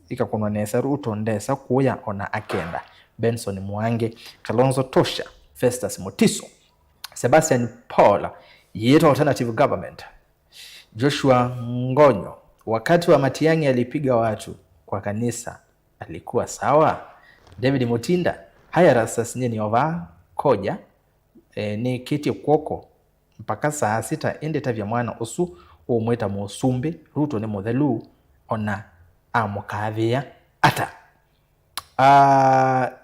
ikakunonesa Ruto ndesa kuya ona akenda. Benson Mwange, Kalonzo Tosha, Festus Mutiso, Sebastian Paul, Yeto Alternative Government, Joshua Ngonyo. Wakati wa Matiang'i alipiga watu kwa kanisa alikuwa sawa. David Mutinda, haya rasa ni ova koja ni kiti kwoko mpaka saa 6 ende tavya mwana osu umweta Musumbi Ruto ni muthelu ona amukavia ata.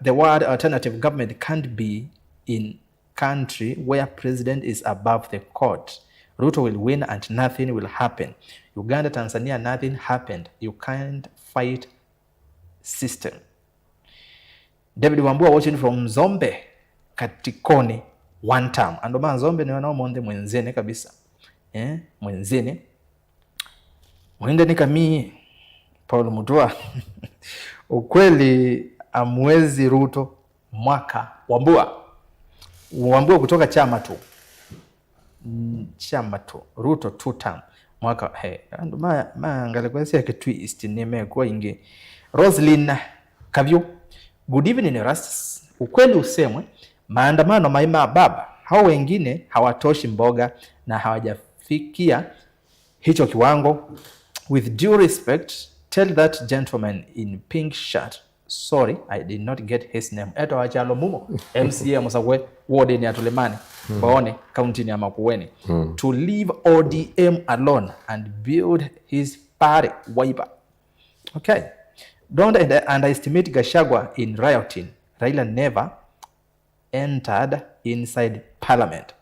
The word alternative government can't be in country where president is above the court. Ruto will win and nothing will happen. Uganda, Tanzania, nothing happened. You can't fight system. David Wambua watching from Zombe Katikoni one term. Andoma Zombe ni wanao monde mwenzene kabisa. Mwenzene. Mwende ni kami Paul Mutua. Ukweli amwezi Ruto mwaka Wambua kutoka chama tu. Chama tu. Ruto 2 term. Mwaka andoma ngale kwa sia twist nimekuwa inge. Roslyn Kavyo. Good evening Erastus. Ukweli usemwe maandamano maima baba. Hao wengine hawatoshi mboga na hawajafikia hicho kiwango. With due respect, tell that gentleman in pink shirt. Sorry, I did not get his name. Eto Achalo Mumo, MCA Musagwe, ward ni Atulemani, Baone, county ni Amakuweni. To leave ODM alone and build his party wiper. Okay. Don't underestimate Gachagua in rioting. Raila never entered inside parliament.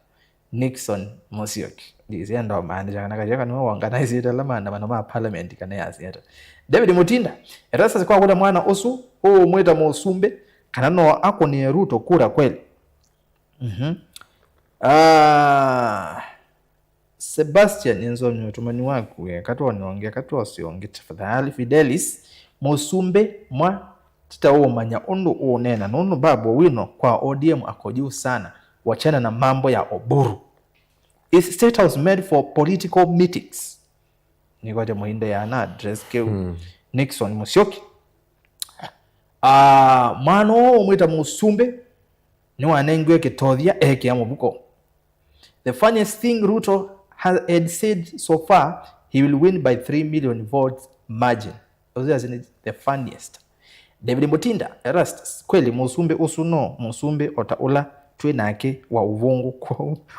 Nixon Musyoki. This end of man, Jaganaga no organize it alama na parliament kanayasi yata. David Mutinda. Erasa kwa kuda mwana osu o mweta Musumbe kanano ako ni Ruto kura kweli. Sebastian Enzo mtumani wangu katwa niongea katwa siongea tafadhali. Fidelis Musumbe mwa titawo manya ondo onena nono babo wino kwa ODM akojiu sana. Wachana na mambo ya Oburu. Is State House made for political meetings? Nikoje muhinde ya na address keu Nixon Musyoki. Mano mwita Musumbe ni wanengwe kitothia eke ya mubuko. The funniest thing Ruto had said so far, he will win by 3 million votes margin. The funniest. David Mutinda, Erastus, kweli Musumbe usuno, Musumbe otaula tue nake wa uvungu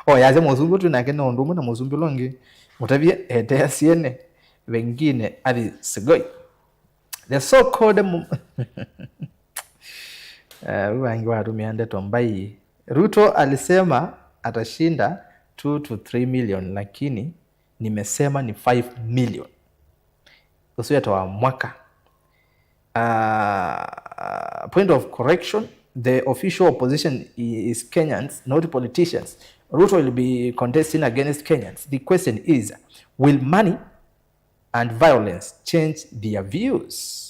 kwa yaze Musumbe tue nake na ondumu na Musumbe longi mutabia ya siene wengine adi sigoi. The so-called wangi watu miande tombai. Ruto alisema atashinda 2 to 3 million lakini nimesema ni 5 million. Usuya towa mwaka. Point of correction, the official opposition is Kenyans, not politicians. Ruto will be contesting against Kenyans. The question is, will money and violence change their views?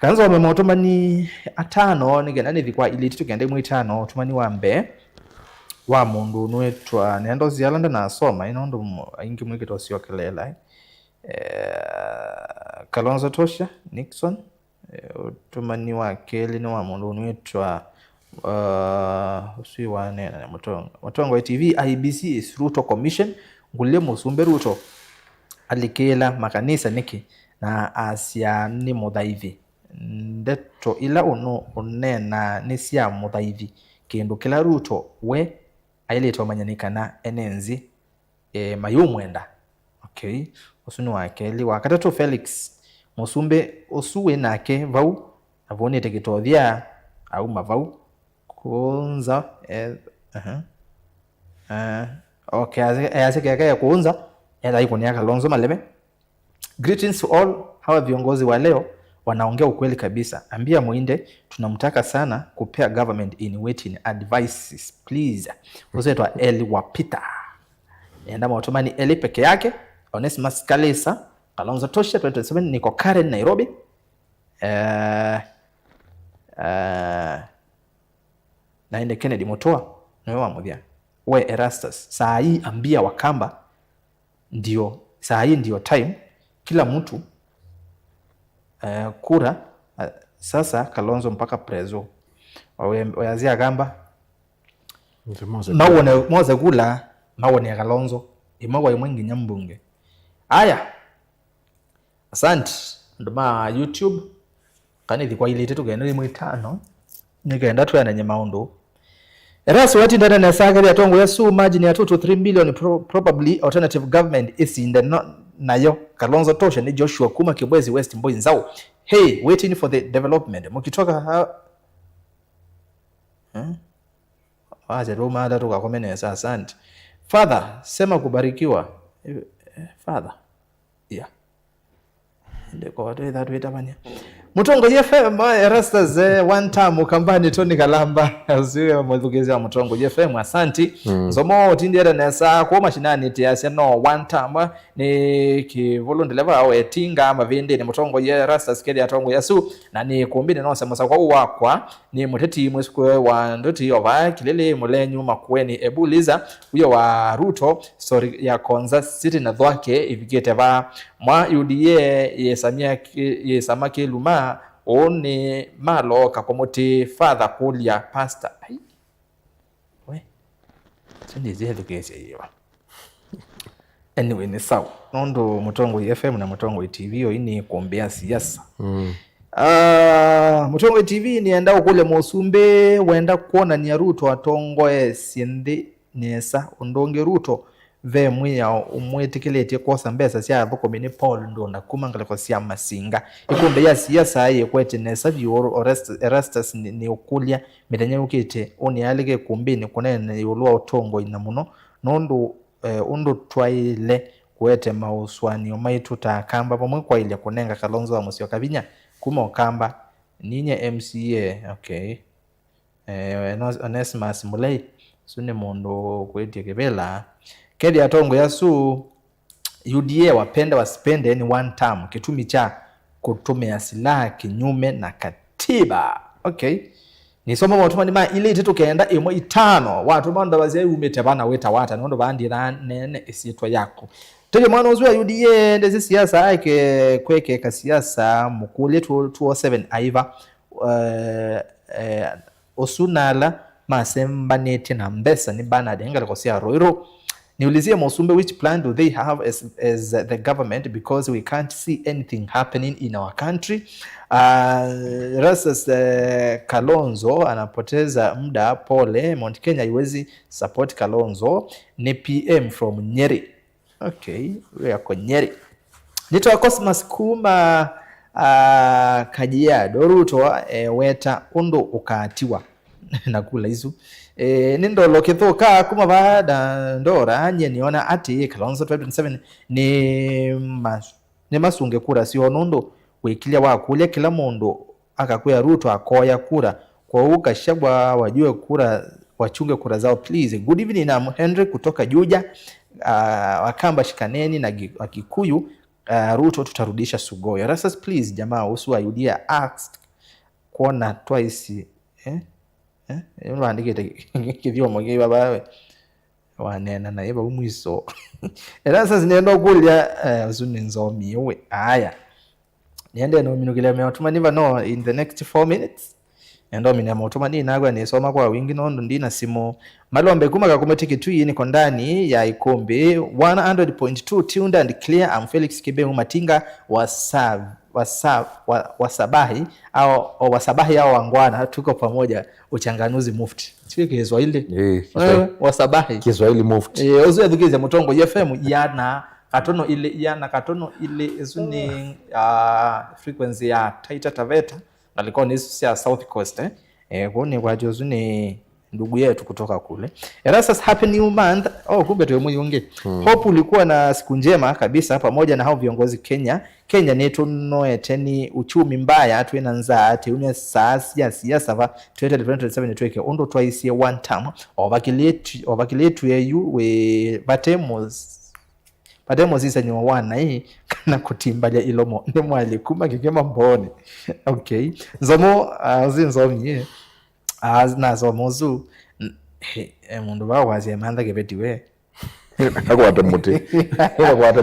Kanzo wamema otumani atano, nigenani vikwa iliti tukende mwitano, otumani wambe, wa mundu nuetwa, nendo ziyalanda na asoma, inondo ingi mwikito siyo kelela. Kalonzo Tosha, Nixon, otumani wa keli no wa mundu nuetwa, usui wa nena na Mutongo TV. IBC is Ruto Commission, ngule Musumbe Ruto alikela makanisa niki na asya ni mudhaithi ndeto ila onena nisia mudhaithi kendo kila Ruto we aileto manyanika na enenzi mayumwenda. Okay, usuni wakeli wakatatu Felix Musumbe usuwe nake vau avone tekitothia au mavau kuunza okay azekeka kuunza enda iko ni Kalonzo Malebe. Greetings to all. Hawa viongozi wa leo wanaongea ukweli kabisa. Ambia Muinde tunamtaka sana kupea government in waiting advices please. Usetwa Eli Wapita. Enda mautomani Eli peke yake. Onesimus Kalisa, Kalonzo Tosha 2027 niko Karen Nairobi. Naende Kennedy Mutua nwewa mudhia. We Erastus saa hii ambia Wakamba ndio saa hii ndio time kila mtu kura sasa Kalonzo mpaka prezo wayazia gamba mawone moza gula mawone ya Kalonzo imawa imwengi nyambunge. Aya asante nduma YouTube kanidi kwa ile tetu genda mwitano nikaenda tu yana nyamaundu. Eraso wati ndana na sagari atongo yasu margin ya 2 to 3 million probably alternative government is in the nayo Kalonzo Tosha ni Joshua Kuma Kibwezi West Mboyi Nzau. Hey, waiting for the development. Mukitoka waje Roma hata tukakomene asante. Father, sema kubarikiwa. Father. Yeah. Ndiko that way tabanya. Mutongo FM Erastus one time ukambani Tony Kalamba aziwe mudhugezi wa Mutongo FM asanti. Zomo tindera nesa kwa mashinani tiasi no one time ni kivolundi level awe tinga mavindi ni Mutongo Erastus kedi atongo yasu na ni kumbini no semosa kwa uwakwa ni muteti mwesikwe wa ndoti ova kilele mulenyu makueni ebuliza uyo wa Ruto story ya konza city na dhwake ivikete va mwa UDA yesamaki luma one malo kakomote father kulia pastor ai we sindize education hiyo anyway ni sawa nondo Mutongo FM na Mutongo TV hiyo ni kuombea siasa Mutongo TV ni enda kule Mosumbe wenda kuona ni Ruto atongo siende nesa undonge Ruto ve mwiya umwetekelete kosa mbesa sia boko mini Paul ndonda kumangala kwa sia masinga ikumbe ya siasa ye kwete nesa vyo Erastus ni ukulia mitanya ukite oni alege kumbini kunene yolua otongo inamuno nondo undo twaile kwete mauswani omaitu takamba pomwe kwa ile kunenga Kalonzo wa Musyoka Kabinya kuma okamba ninye MCA okay Onesmus Mulei sune mondo kwete kebela kedi atongo yasu UDA wapenda wasipende ni one term kitumi cha kutumia silaha kinyume na katiba okay ni somo motuma ni ma ile itetu kenda imo itano watu manda baze umetebana weta wata nondo bandira nene isitwa yako tege mwana uzwa UDA ndezi siasa ake kweke ka siasa mukule 207 aiva osunala masemba neti na mbesa ni bana denga kwa sia roiro niulizie Mosumbe which plan do they have as the government because we can't see anything happening in our country. Rasas Kalonzo anapoteza muda pole Mount Kenya iwezi support Kalonzo ni PM from Nyeri. Okay, we yako Nyeri. Nito Cosmas Kuma Kajiado Ruto weta undo ukatiwa nakula hizo nindo lokithoka kuma baada ndora anye niona ati Kalonzo 2027 ni masunge kura sio nondo wekilia wa kule kila mondo akakuya Ruto akoya kura kwa ukashagwa wajue kura wachunge kura zao please. Good evening na Henry kutoka Juja wakamba shikaneni na Kikuyu Ruto tutarudisha Sugoya Rasas please jamaa usu ayudia asked kuona twice andike kivyo moge baba wanena na yeba umwiso era sasa nendo kulia uzuni nzomi we aya niende no minukile meotuma niva no in the next 4 minutes endo mina motuma ni nagwa ni soma kwa wingi nondo ndina simo malombe kuma kakometiki tu yini kondani ya ikombe 100.2 tuned and clear. I'm Felix Kibeu Matinga wasabahi au wasabahi au wangwana tuko pamoja uchanganuzi mufti sio Kiswahili wasabahi Kiswahili mufti ozo edukize Mutongo FM yana katono ile izuni frequency ya Taita Taveta alikuwa ni ya South Coast kwani kwa jozuni ndugu yetu kutoka kule. Erastus happy new month. Kumbe tuwe muyungi. Hope ulikuwa na siku njema kabisa pamoja na hao viongozi Kenya netu noeteni uchumi mbaya tuena nza ati unya siasa va 2027 tweke ondo twaisi one time ovakiletu yeyu we batemos isa ni wana hii kana kutimbalia ilomo ni mwali kuma kikema mbone okay zomo zinzomi nazo mozu mundu bawaze manda gebetiwe akwata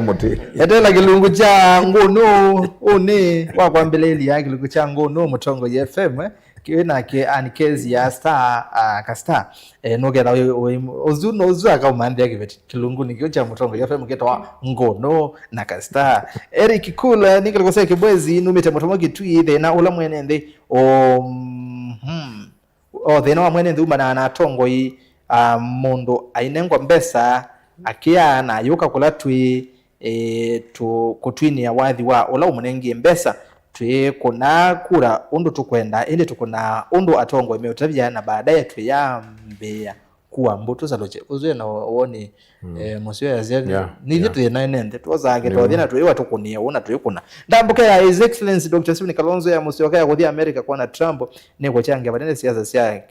muti yatela kilungu cha ngono one wakwambeleli ya kilungu cha ngono Mutongo FM kiwena ke anikezi ya star ka nogera ozu akamande yakibeti kilungu nikyo cha Mutongo FM ketwa ngono na ka star Eric Kula nikakose kibwezi numite Mutongo kitwi thena ula mwenende thena wa mwenende umana anatongo yi mundu ainengwa mbesa akia na yuka kulatwi kutwini ya wadhi wa ula umunengi mbesa twe kuna kura undu tukwenda ili tukuna undu atongo imeutavya na baadaye tuyambea kuwa mbuto zaloche uzwe na woni musio ya zia ni vitu yenene twazaage twathina twiwa tukunia wona twikuna ndambuke ya His Excellency Dr. Stephen Kalonzo ya musio kaya kuthia America kwa na Trump ni kwa change badene siasa sia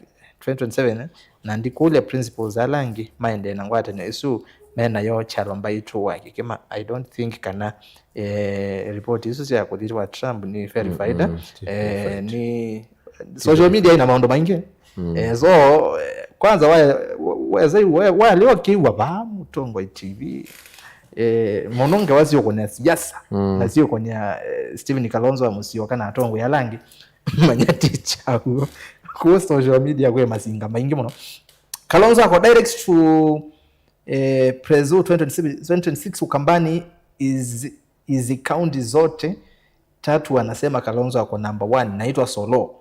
2027 na ndikule principles alangi maende na ngwate ne isu mena yo charomba itu wake kama I don't think kana report isu sia kuthirwa Trump ni verified ni social media ina maondo maingi so kwanza wale wakiwa ba Mutongo TV mononge wasio kwenye siasa na sio kwenye Stephen Kalonzo wa musio kana atongo ya langi manyati chao kwa social media kwa masinga maingi muno Kalonzo ako direct to Prezo 2026 Ukambani is county zote tatu anasema Kalonzo ako number 1 naitwa Solo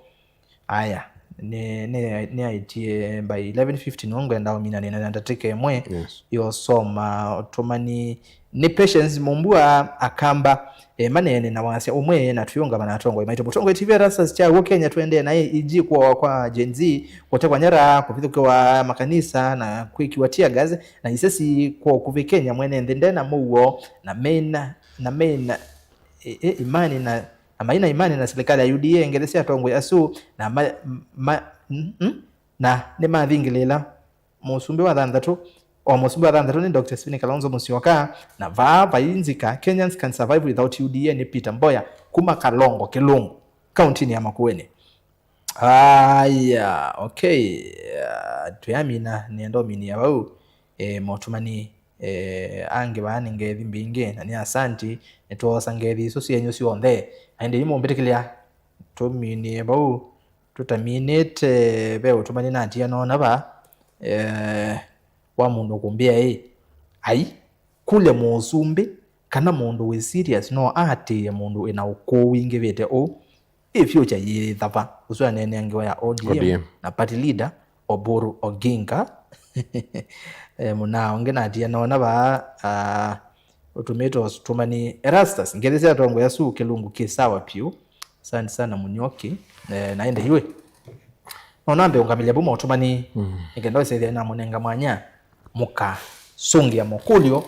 aya ne aitie by 11:50 nongo ndao mina ndateke mwe yo soma otomani ni patience mumbua akamba manene na wasi umwe na tuyonga banatongo imaito Mutongo TV rasa cha Kenya twende naye iji kwa Gen Z kwa nyara kupithuka wa makanisa na kuikiwatia gaze na isesi kwa kuvi Kenya mwene ndende na muo na mena imani na amaina imani na serikali ya UDA ngelesea tongo yasu na na ne mathingilela musumbi wa thanthatu ni Dr. Stephen Kalonzo Musyoka na va inzika Kenyans can survive without UDA ni Peter Mboya kuma Kalongo Kilungu county ni ya Makueni. Aya okay tuyamina niendo mini ya wau motumani ange bani ngethi mbinge na ni asanti netwosa ngethi so sienyo sionthe ande imo mbetekelya tumini bau tutaminate be utumani na ntia no naba wa mundu kumbia ai kule musumbi kana mundu we serious no ati mundu ina ukowinge bete future ye thapa uswa nene ngewa ya ODM na party leader Oburu Oginga muna ongena atia no naba utumetos tumani Erastus ngelezea tongo yasu Kilungu kisawa piu asante sana Munyoki naende hiwe onambe ungamilia buma utumani ngendo sethia na munenga mwanya muka sungi ya mokulio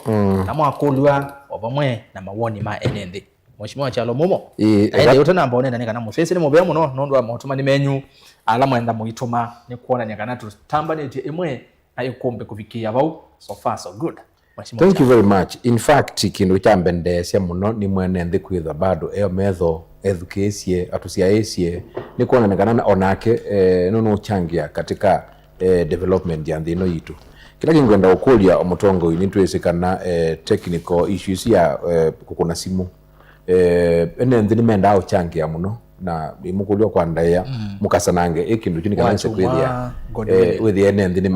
na mwakulwa obamwe na mawoni ma enende Mheshimiwa Chalo Mumo aende yote namba onena nika na musese ni mobea muno nondo wa utumani menyu alama enda muituma ni kuona nyakana tutamba ni emwe ayo kombe kufikia bau so far so good. Thank you very much. In fact kindu kyambendesia muno ni mwene ndi kwitha bado eyo metho education atusiaesie ni kuona nekana onake nono changia katika development ya ndino yitu kila kingwenda ukulia Omutongo ini twesekana technical issues ya kukuna simu ene ndini menda au changia muno na imukulio kwa ndaya mukasanange ikindu kini kana sekwithia with the ene ndini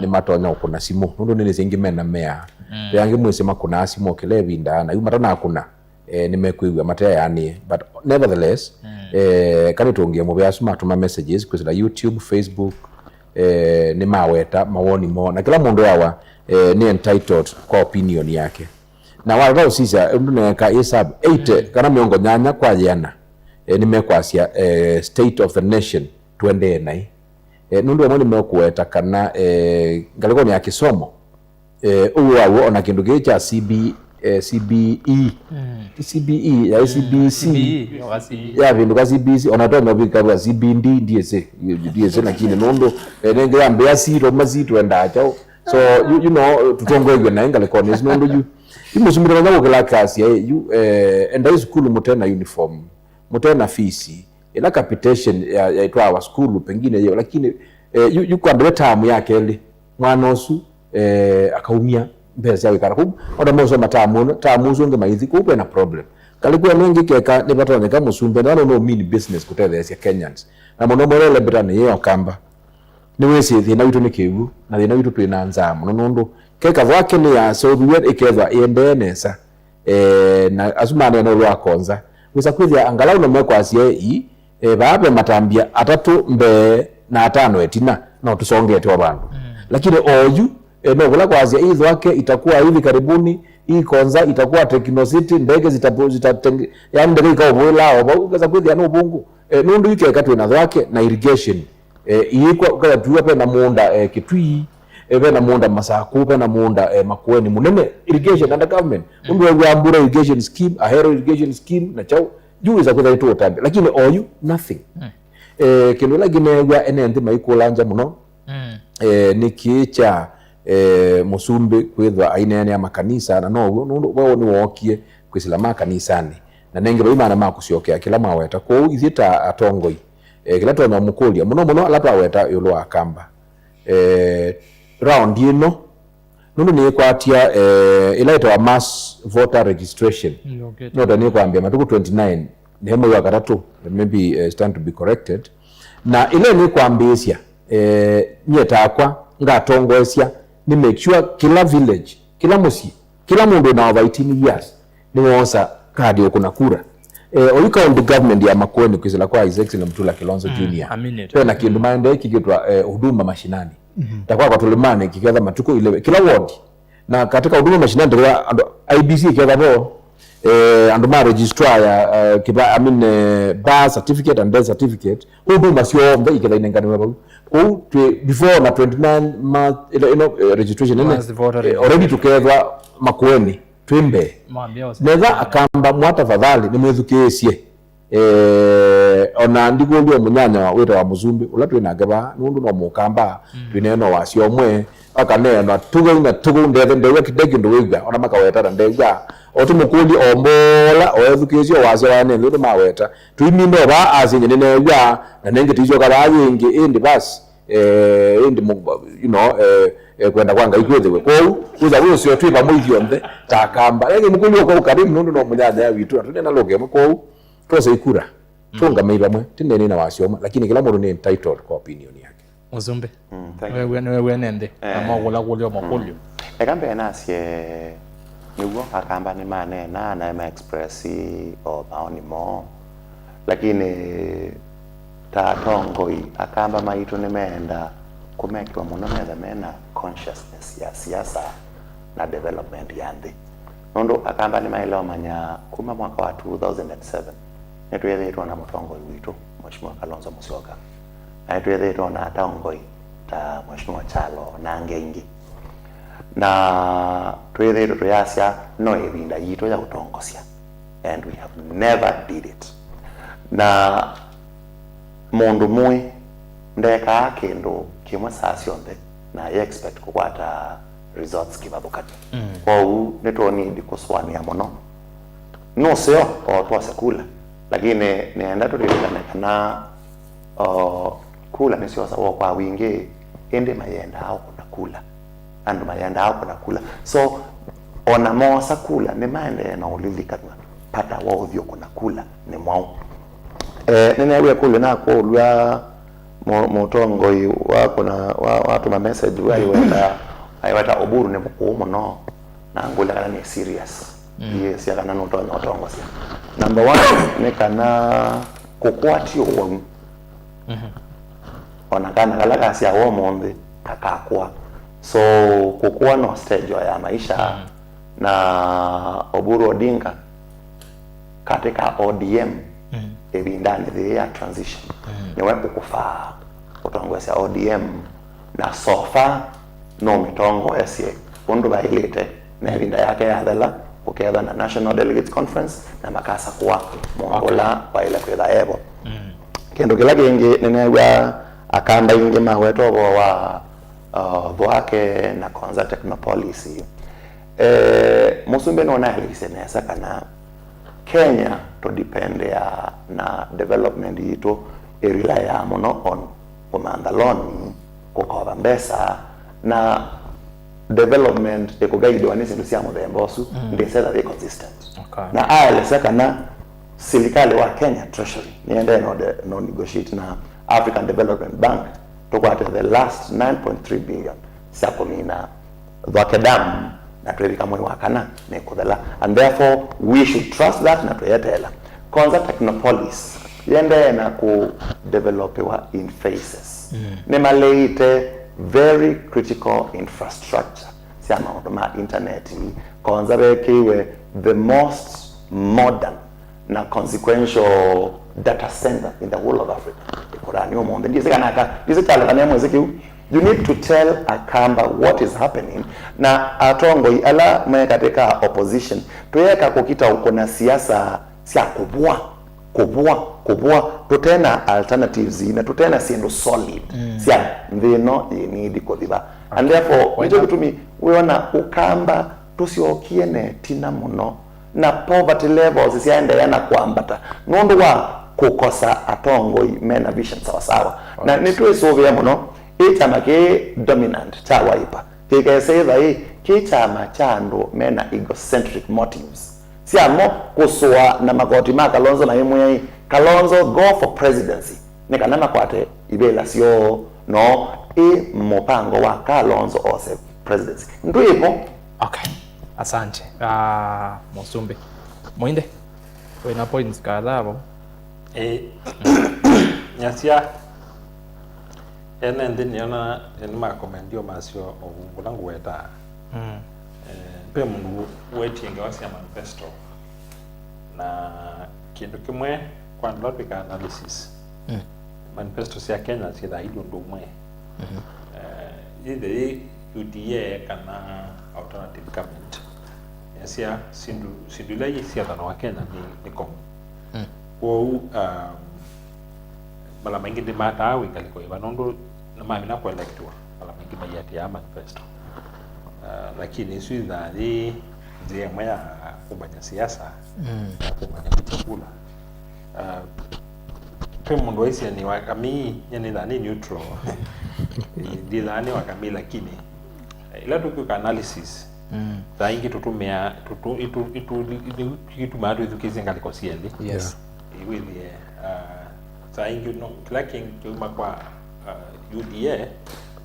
ni matonya ukuna simu nundu nini zingi mena mea yangi mwesema kuna simu kelebinda na yumata na kuna nimekuigwa matea yani but nevertheless kani tuongie mubya suma tuma messages kwa YouTube Facebook ni maweta mawoni mo na kila mundu yawa ni entitled kwa opinion yake na wala usisa nduneka isab 8 kana miongo nyanya kwa jana nimekwasia state of the nation twende nai nundu amwe nimekueta kana ngaliko ni ya kisomo uwa ona kindu gicha CBE ya CBC ya vindu ka CBC ona tono bika bwa CBD DSA na kine nondo nenge yambe ya siro mazito enda chao so you know tutongwe na ngaliko ni nondo you imusumira nabo kala kasi enda school mutena uniform mutena fees ila capitation ya itwa wa school pengine hiyo lakini yuko ande tamu yake ile mwana osu akaumia mbeza yawe karakubu oda mozo matamu zonge maithi kupe na problem kalikuwa mengi keka ni batone kama musumbe na no mean business kutele ya Kenyans na mono morele bitane yo kamba ni wese thina witu ni kigu na thina witu twina nzamu nondo keka wake ni ya so duwe ikethwa iendenesa na asumane no lwa konza wisa kwithia angalau no mekwasie baabe matambia atatu mbe na atano etina na tusongete abantu lakini oyu no kula kwazia hizo wake itakuwa hivi karibuni hii konza itakuwa Technocity ndege zitatenge yani ndege ikaobola obaza kwithia no bungu nundu yike katwe na wake na irrigation iko kala tuwa pe na muunda kitui na munda masaku na munda Makueni munene irrigation under government undu wa Mbura irrigation scheme Ahero irrigation scheme na chao juu za kutha itu tambi lakini oyu nothing kindu lagine wa ene maikulanja muno nikicha Musumbi kwithwa aina ya makanisa na no wao ni wokie kwisilama kanisani na nenge baimana makuciokea kila maweta ko ithita atongoi kila tona mukulia muno alapa weta yulo akamba round ino nundu ni kwatia ilaita wa mass voter registration no tani kwambia matuku 29 nemo ya gatatu maybe stand to be corrected na ile ni kwambisia nyetakwa ngatongoesya ni make sure kila village kila musi kila mundu na over 18 years ni wosa kadi kuna kura oyu county government ya Makueni kwizila kwa His Excellency Mutula Kilonzo Junior tena kindu maende kikitwa huduma mashinani takwa kwa tulimane kiketha matuko ile kila ward na katika huduma mashinani kwa IBC kiketha bo and ma registrar ya kiba birth certificate and death certificate huduma sio mbe iketha inenganiwe bo before na 29 month registration already together Makueni twimbe neza akamba mwata fadhali ni mwethukisie ona ndigulio munyanya wita wa Musumbi ula twina ngaba nundu no mukamba twineno wacio mwe akanena tugu ndethe ndewe kidegi nduwiga ona makaweta ndegwa otumukuli ombola oyethukisio wacio wane ndu maweta twiminde ba asinye nenegwa na nenge tijo kaba yingi indi bas indi kwenda kwanga ikwethiwe kou kuza huyo sio twiba mwithio nthe takamba yenge mukuli uko ukarimu nundu no munyanya witu atune na loge kou tose ikura tunga meiba mwe tinene na wasioma lakini kila mundu ni entitled kwa opinion yake Musumbi wewe nende ama wala makulio ekambe nasie niwo akamba ni manena na express o maoni mo lakini tatongoi akamba maitu nimeenda kumekwa muno mena consciousness ya siasa na development yandi nondo akamba ni mailo manya kuma mwaka wa 2007 netwethetwo na mutongoi witu Mheshimiwa Kalonzo Musyoka na netwethetwo na tongoi ta Mheshimiwa Chalo na ngengi na twethetwo tuyasya no ebinda yito ya utongosya and we have never did it na mundu mui ndeka kindu kimwe sasionthe na expect kukwata results kibathukati kwau nitwoni ndikuswania muno no sio o twase kula lakini nienda tulilikana kana kula nisio sawa kwa wingi ende mayenda au kuna kula andu mayenda au kuna kula so ona mosa kula ni maende na ulilikana pata wao vyo kuna kula ni mwao nene kule na kulwa mutongoi wako na watu ma message waiweta Oburu ni mkuumo no na ngula kana ni serious yes ya kana notongo sia number 1 ni kana kukwati owo ona kana kala kasi ya womonde kakakwa so kukua no stage ya maisha na Oburu Odinga katika ODM ebindani the ya transition ni wepo kufaa utongwesa ODM na sofa no mitongo esie undu bailete na ebinda yake ya dhela ukeda na National Delegates Conference na makasa kuwa mongola baile kweda ebo kendo kila kingi nenegwa akamba ingi maweto wa boake na konza technopolicy Musumbi no na lisenesa kana Kenya to depend ya na development yito erila ya mono on omandaloni kukoba mbesa na development ekogaidwa nisi ndusiamo the embosu ndeseza the consistent na ale sakana serikali wa Kenya Treasury niende no negotiate na African Development Bank to kwate the last 9.3 billion sakomina dwakedam na tuweka mwe wakana nekudala and therefore we should trust that na tuyetela konza technopolis yende na ku develop in phases ne maleite very critical infrastructure siama ma internet konza bekiwe the most modern na consequential data center in the whole of Africa ikorani omonde ndise kanaka ndise tala kana mweze kiu You need to tell Akamba what is happening. Na Atongoi ala mwe katika opposition tuweka kukita uko na siasa sia kubwa tutena alternatives na tutena siendo solid sia ndino yinidi kodiba. And therefore nje kutumi weona Ukamba tusiokiene tina muno na poverty levels siaende yana kuambata nundu wa kukosa Atongoi mena vision sawa na nitwe sove muno chama ke dominant cha Wiper kikeseva chama chandu mena egocentric motives siamo kusua na magoti ma Kalonzo na yemwe Kalonzo go for presidency nikanama kwate ibela sio no mpango wa Kalonzo ose presidency ndio hivyo. Okay, asante Musumbi Mwinde wena points kadhaa nyasia ene ndini yana ma komendio masio obulangu weta pe mundu wetinge wasi manifesto na kindu kimwe kwa logic analysis manifesto sia Kenya si da hiyo ndo mwe ile UDA kana alternative government nyasia sindu la yisia na wa Kenya ni kom mala mengi de mata wingali ko ibanondo na mami na kuelectwa mala mengi mayati ya manifesto lakini sio dhali je maya kubanya siasa kubanya chakula pe mundu waisi ni wakami yani dhani neutral ndi dhani wakami lakini ila tuko analysis zaingi tutumia itu maadu education ngali ko sieli yes iwili zaingi no clacking kuma kwa UDA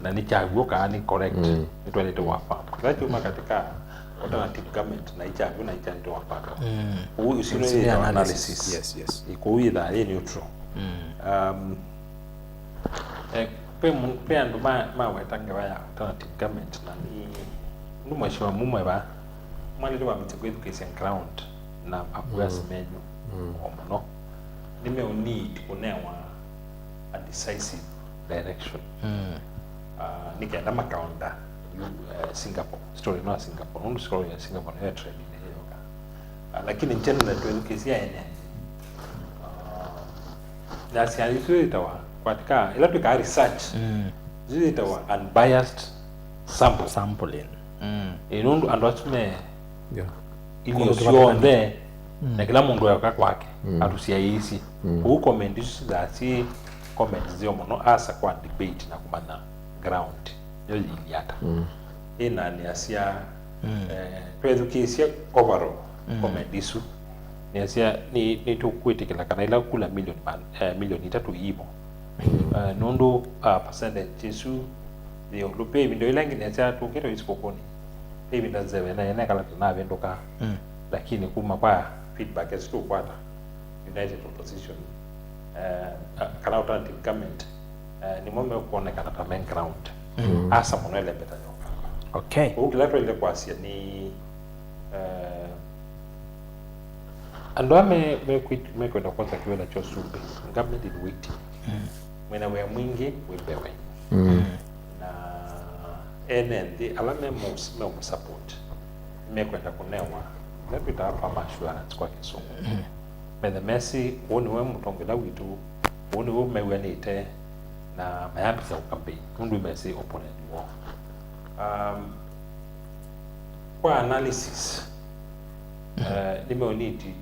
na ni chaguo ni correct itwalete wafa kwa chuma katika alternative government na ichaguo na ichaguo wafa huyu sio analysis yes iko either neutral pe ando ma wetange wa alternative government na ni numashwa mumwe ba mwali wa mitego education ground na abuya semenyo omono nime need kunewa a decisive direction nikenda makaunda Singapore story no Singapore no story ya Singapore ya trade ile yoka lakini nchini na education ene na siali itawa katika ila tuka research zile itawa unbiased sampling inundu andwatume ili usionde na kila mundu yaka kwake atusia hisi huko comment za si comment zio mono asa kwa debate na kumana ground yo yata ina ni asia education overall comment isu ni asia ni tukwitikila kana ila kula milioni 3 yibo nundu percentage isu ndio lupe ndio ile ngine asia tukiro isikokoni hivi ndazewe na yana kala tunavendoka lakini kuma kwa feedback is to kwata united opposition kana alternative government ni mume kuonekana kama main ground asa monele beta yoka okay ukileta ile kwa asia ni ando me kwenda kwanza kiwela cho sumbe government in waiting mwena we mwingi webewe na NND alame mo support me kwenda kunewa lepita hapa assurance kwa Kisumu the Messi woni we mutongela witu woni we mewanite na mayambi za campaign mundu Messi opponent wo kwa analysis nimeoniti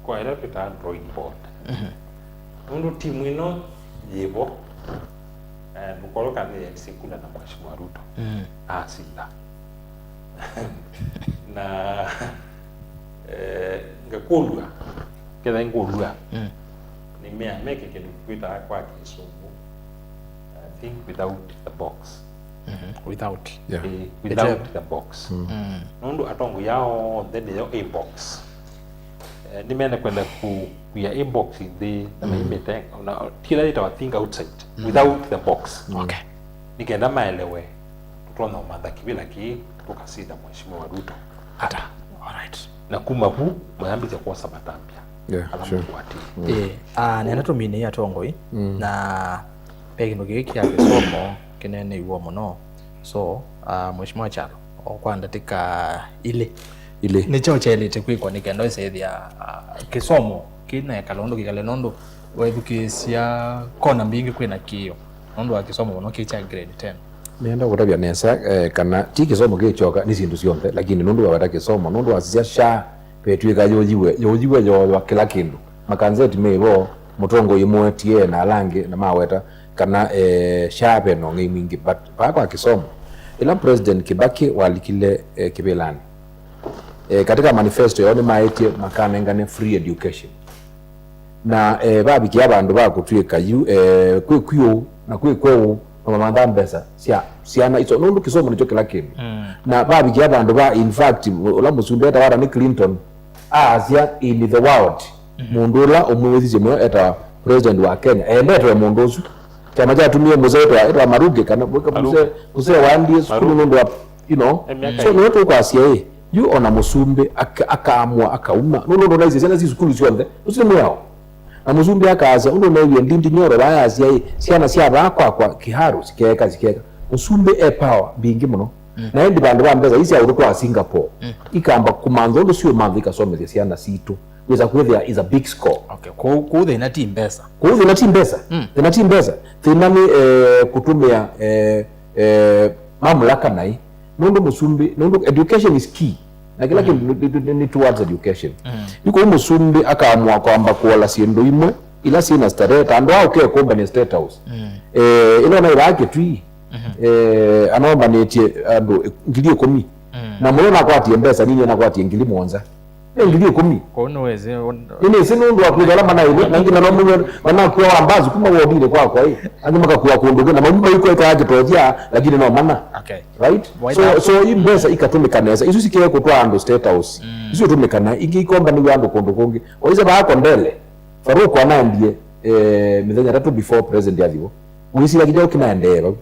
kwa lepita Android board mundu timu ino yebo mukoloka ni sikula na Mheshimiwa Ruto asila na ngakulwa kila ngulwa ni make kitu kwita kwa Kisumu I think without the box without the box nundu atongo yao then yo inbox nimeenda kwenda kuya inbox the na mimete na kila ita think outside without the box okay nikaenda maelewe tunaona manda kibila ki tukasida Mheshimiwa Ruto hata alright na kumabu mayambi za kwa sabatambia sure kuati nena tumine ya tongoi na pekino giki ya kisomo kinene iwo muno so mheshimiwa Chalo okwanda tika ile nicho chelete kwikwa nikendo isethia kisomo kina kalondo kikale nondo wethukisia kona mbingi kwina kio nondo wa kisomo muno kicha grade 10 nenda kutabia nesa kana ti kisomo gichoka ni sindu cionthe lakini nondo wa kisomo nondo wa sha petwika yojiwe yo kila kindu makanzeti mebo mutongo imwe tie na lange na maweta kana shape no ngi mingi but kwa kisomo ila president Kibaki walikile kibelani katika manifesto yone maite makana ngane free education na babikia abandu bakutwika yu kwikyo na kwikwewo na mamandambesa siana iso nundu kisomo nicho kila kindu na babikia abandu ba in fact ula musumbeta wara ni Clinton asia in the world mundula omwezi mwe eta president wa Kenya endetwe munduzu chama cha tumie muzeto eta maruge kana kuse wandi skulu nundu so noto kwa sia yu ona musumbe akaamua akauma nundu na izi sana skulu cionthe usimu yao na musumbe akaza undo na yeye ndindi nyoro baya asia siana sia bakwa kwa kiharu sikeka musumbe power bingi muno na ndi bandu bambeza isi ya uruko wa Singapore ikamba kumanzo ndo sio mandhi kasomeza siana situ weza kuweza is a big score kuudhe na team pesa na team pesa tinani kutumia mamlaka nai nondo musumbi nondo education is key na kila kitu ni towards education yuko musumbi akaamua kwamba kuola siendo imwe ila sina starehe tando au ke company state house ilo na irake tui anaomba netie ando ngilio 10 na mbona kwati mbesa nini na kwati ngili monza ngilio 10 kono weze nini sinundu akugala mana ile na ngina no munyo mana kwa ambazi kuma wodile kwa hii angimaka kwa kunduga na mambo yuko ikaje tojia lakini no mana right so imbesa ikatumika neza isu sikiye kutwa ando state house isu tumikana ingikomba ni ando kondokongi oize ba ndele Faruku anandie mithenya 3 before president yathiwo wisi lakini kinaendera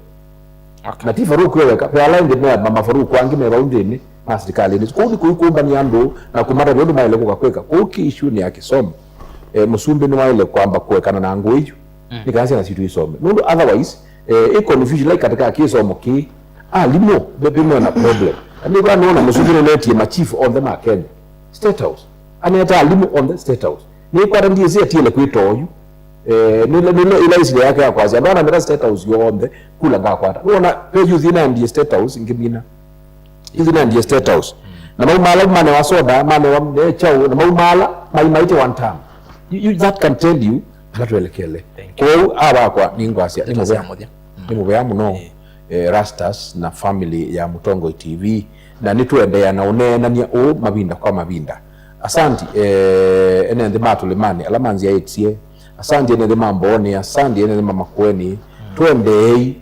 na ti Faruku wewe pe aligned na mama Faruku angime baundini na serikali ni kodi kuikumba ni ando na kumara ndio maile kwa kweka kuki issue ni akisomo musumbe ni maile kwamba kuwekana na ngo hiyo nikaanza na situ isome no otherwise confusion like katika kisomo ki limo bebe na problem and kwa naona musumbe leti ma chief on the market state house aneta limo on the state house ni kwa ndiye zia tile kuitoyu nilo ila isile yake ya kwazi abana mera state house yombe kula ngakwata unaona page zina ndiye state house ngimina izina ndiye state house na maumala mane wa soda mane wa chao na maumala maite one time you that can tell you hatuelekele kwa aba kwa ningwasia ni mubya muno Rastas na family ya Mutongo TV na nituendea na unena ni mabinda kwa mabinda asanti ene ndi matulimani alamanzi ya etie asanti ene ndi mamboni asanti ene ndi mamakweni twendei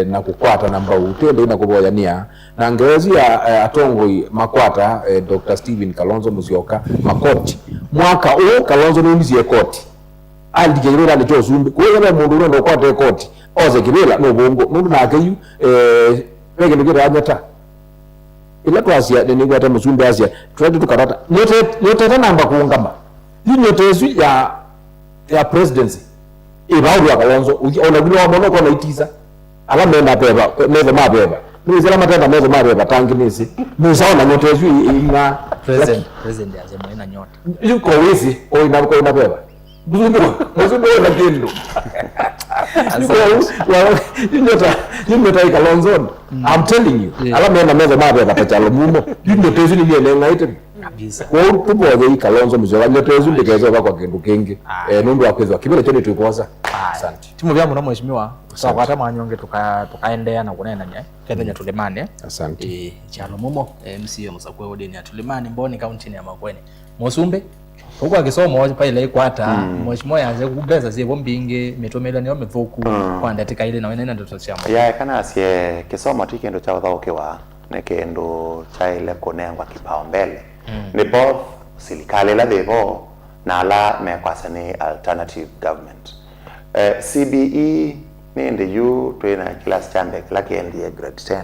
na kukwata namba utende na kuboyania na ngezi ya atongoi makwata Dr. Steven Kalonzo Musyoka makoti mwaka Kalonzo nundizie koti aldigirira lito zumbi kwele mundu ndo kwata koti oze kibela no bongo nundu na akayu pege ngira anyata ila twasia ni gwata musumbi asia twende tukarata nyote namba kuungama nyote yesu ya presidency ibauru ya Kalonzo ona gulo wa mono kwa itiza ala menda beba meza mabeba nizela matenda meza mabeba tangi nisi musaona nyote yesu ina president azema ina nyota yuko wizi o ina beba Muzumbo na kindu nyota Kalonzo I'm telling you ala menda meza mabeba pachalo mumo nyota yesu ni yele ngaite kabisa kwa tupo wa Kalonzo Musyoka nyota yesu ndikeza kwa kindu kingi nundu akwezwa kibele chone tuikoza asante timu vyangu na mheshimiwa sawa hata manyonge tukaendea na kunena nya Kenya tulimane asante Chalo mumo MCA Musakwe odeni atulimane Mboni county ya Makueni Musumbe huko akisomo pa ile kwata mheshimiwa yanze kubeza zibo mbingi mitomela niyo mithuku kwanda tika ile na wena ndo tuchama ya kana asie kisomo tikendo cha uthokewa nekendo cha ile konengwa kipao mbele ni both serikali la devo na la mekwasani alternative government CBE ni ndiyo tuena class chambe laki ndiye grade 10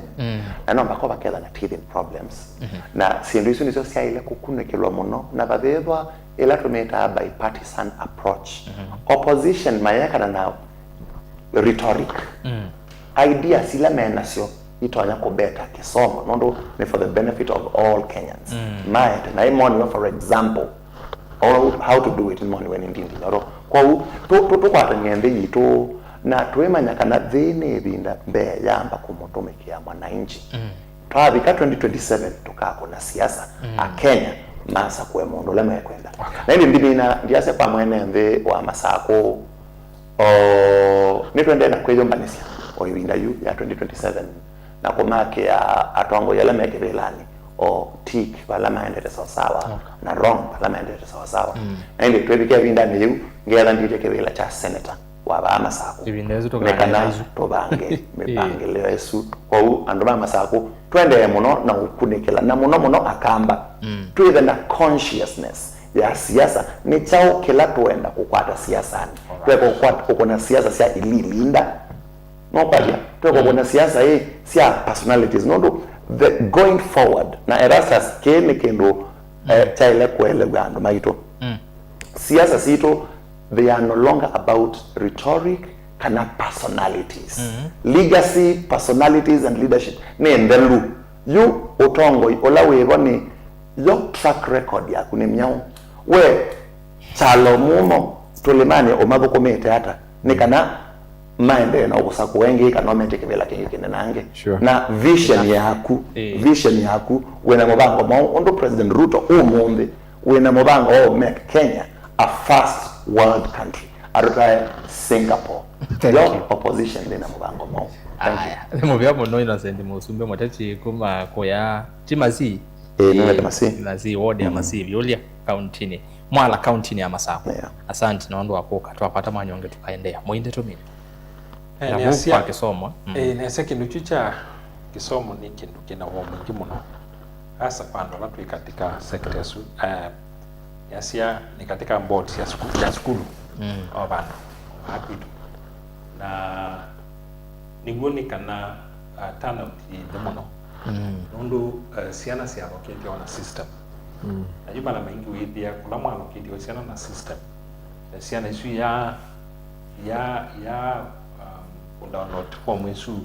na nomba kwa bakela na teething problems na sindu isu niso sia ile kukune kilwa muno na babethwa ila tumeta bipartisan approach opposition mayaka na rhetoric idea sila mena sio itonya kubeta kisomo nondo ni for the benefit of all Kenyans might na imoni for example or how to do it in money when indindi noro kwa to kwata ngende yito na twemanya kana thine binda mbe yamba kumutumikia mwananchi twabika 2027 tukako na siasa a Kenya masa kwe mundu lema kwenda na ili mbina ndiase kwa mwene mbe wa masako ni twende na kwejo mbanisia o ibinda yu ya 2027 na kumake ya atongo yale meke belani o tik bala maendete sawa na wrong bala maendete sawa na ili twebike binda niyu ngela ndite kebela cha senator waba amasako ibindezo tokana tobange mebange leo esu kwa andoma amasako twende muno na ukunikela na muno akamba twithe na consciousness ya siasa ni chao kila tuenda kukwata siasa tweko kwata kuna siasa sia ililinda no padia tweko kuna siasa hii sia personalities no the going forward na Erastus kene kendo chaile kwele gando maito siasa sito they are no longer about rhetoric kana personalities legacy personalities and leadership ne ndelu you otongo olawe boni yo track record ya kunemnyao we chalo mumo tulimani omaboko mete hata nikana maende na usaku wengi kanomete kibela kingine nange na vision yaku wena mobango mo ondo President Ruto umombe wena mobango make Kenya a first world country arutae Singapore your opposition dina mobango mo thank you mo bya mono innocent musumbe motachi kuma koya timasi Timasi ward ya Masivi Yulia county ni Mwala county ni ya Masako asante na ndo wapoka twapata manyonge tukaendea muinde to mimi ni asia kisomo ni asia kindu cha kisomo ni kindu kina wa mwingi muno hasa pando la katika sector su asia ni katika board ya school bana hakitu na ningoni kana turnout ni muno nondo siana sia allocate on a system najua na mengi withia kula mwa allocate siana na system siana isu ya download form isu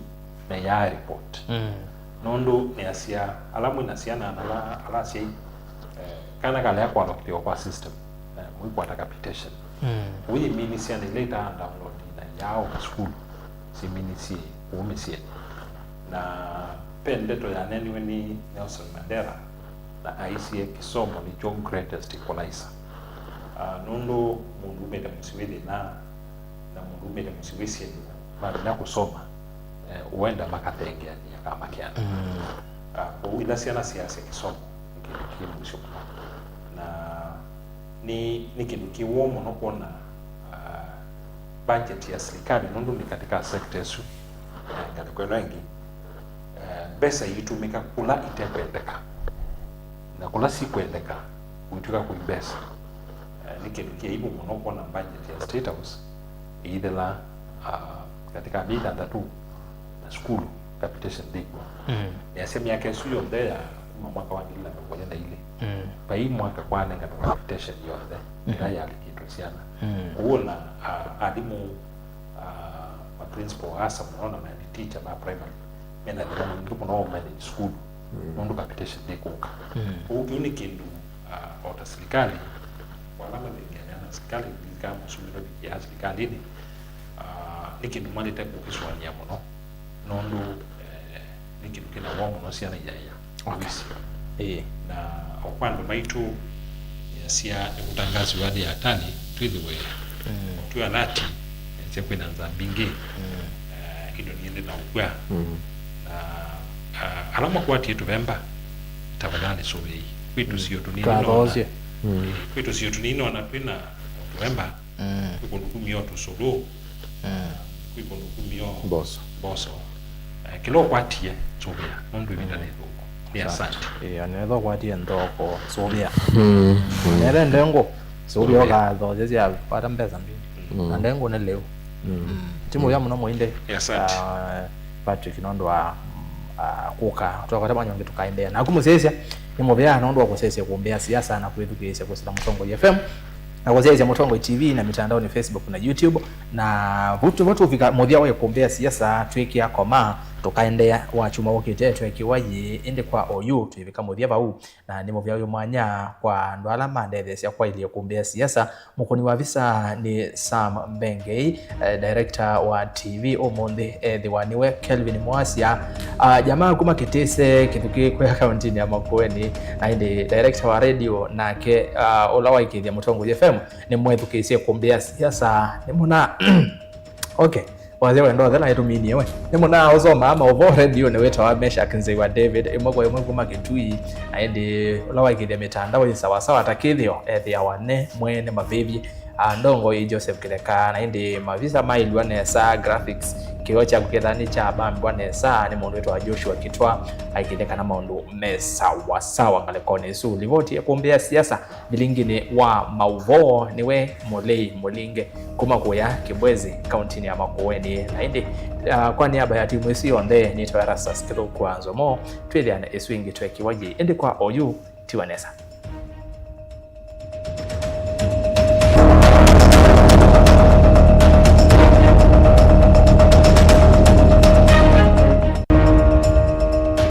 na ya report nondo ni asia alamu na siana ala sei kana kala ya kwa allocate kwa system mwi kwa capitation we mini siana later download na yao school si mini si umisi na pendeto ya neniwe ni Nelson Mandela na ICA kisomo ni John Greatest Equalizer nondo mundu mede musiwede na mundu mede musiwesi bali na kusoma uenda makatenge ya kama kiana kwa ila siana siasa kisomo kimusho na ni kitu kiwomo no kuona budget ya serikali nondo ni katika sector su katika rangi pesa itumika kula itakwendeka na kula si kwendeka kuituka kuimbesa nikirukia hivyo mnoko na budget ya State House idela katika bidha ndatu na school capitation diko ni asemi yake suyo ndea mwaka wa 2000 ile pa hii mwaka kwa nenga capitation yote ndaya alikitosiana kuona alimu ma principal hasa mnaona na teacher ba primary mena ndio kuno manage school ndo capitation diko uni kindu ota serikali wala mengenya na serikali kama sumiro ya serikali ni kindu mali ta kukiswania muno nondo ni kindu kina wao no siana yaya obisi na okwando maitu yasia utangazi wadi ya tani tuiwe tu alati sepo inaanza bingi kido niende na ukwa na alama kwa tietu vemba tafadhali sobe kwetu sio tunino kwetu sio tunino na pina vemba kwa kumio tu solo kwa kumio boso kilo kwa tie sobe ndo vinda leo ni asante anaweza kwa tie ndoko sobe nere ndengo sobe oga doze ya pata mbeza mbili na ndengo ne leo timu ya mno muinde Patrick nondo wa kuka tukapata manyonge tukaendea na kumusesia ni mobea nondo wa kusesia kuombea siasa na kuedukisha kwa Mutongo FM na kwa ya Mutongo TV na mitandao ni Facebook na YouTube na vutu vika modhia wa kuombea siasa twiki ya koma tukaendea wachuma wokite twekiwaje ende kwa OU twivika modhia bau na nimo vya mwanya kwa ndwala mandethe cia kwa ile kuombea siasa mukoni wa visa ni Sam Mbengei director wa TV omonde diwaniwe Kelvin Mwasia jamaa kuma kitese kituki kwa account ya Makueni na inde director wa radio nake olawaikithia Mutongo FM ni mwethukicie kuombea siasa ni muna okay waze wendo thela itumini we nimona ozoma ama ovo radio ne weta wa mesha kinze wa David imogwa kuma kitui aende olawaikithia mitandao ni sawa sawa takithio ethia wane mwene mabebi ndongo i Joseph Kireka na indi mavisa mailwa nesa graphics kiocha kukethani cha bambi nesa ni mundu wetu wa Joshua Kitwa aikitheka na maundu mesa sawa ngalekone su livoti ya kuombea siasa milingine wa mauvo niwe Molei Molinge kuma kuya Kibwezi kaunti ya Makueni na indi kwa niaba ya timu isi onde ni Twarasa Skill kwanzo mo twiliana eswingi twekiwaje indi kwa OU Tiwanesa.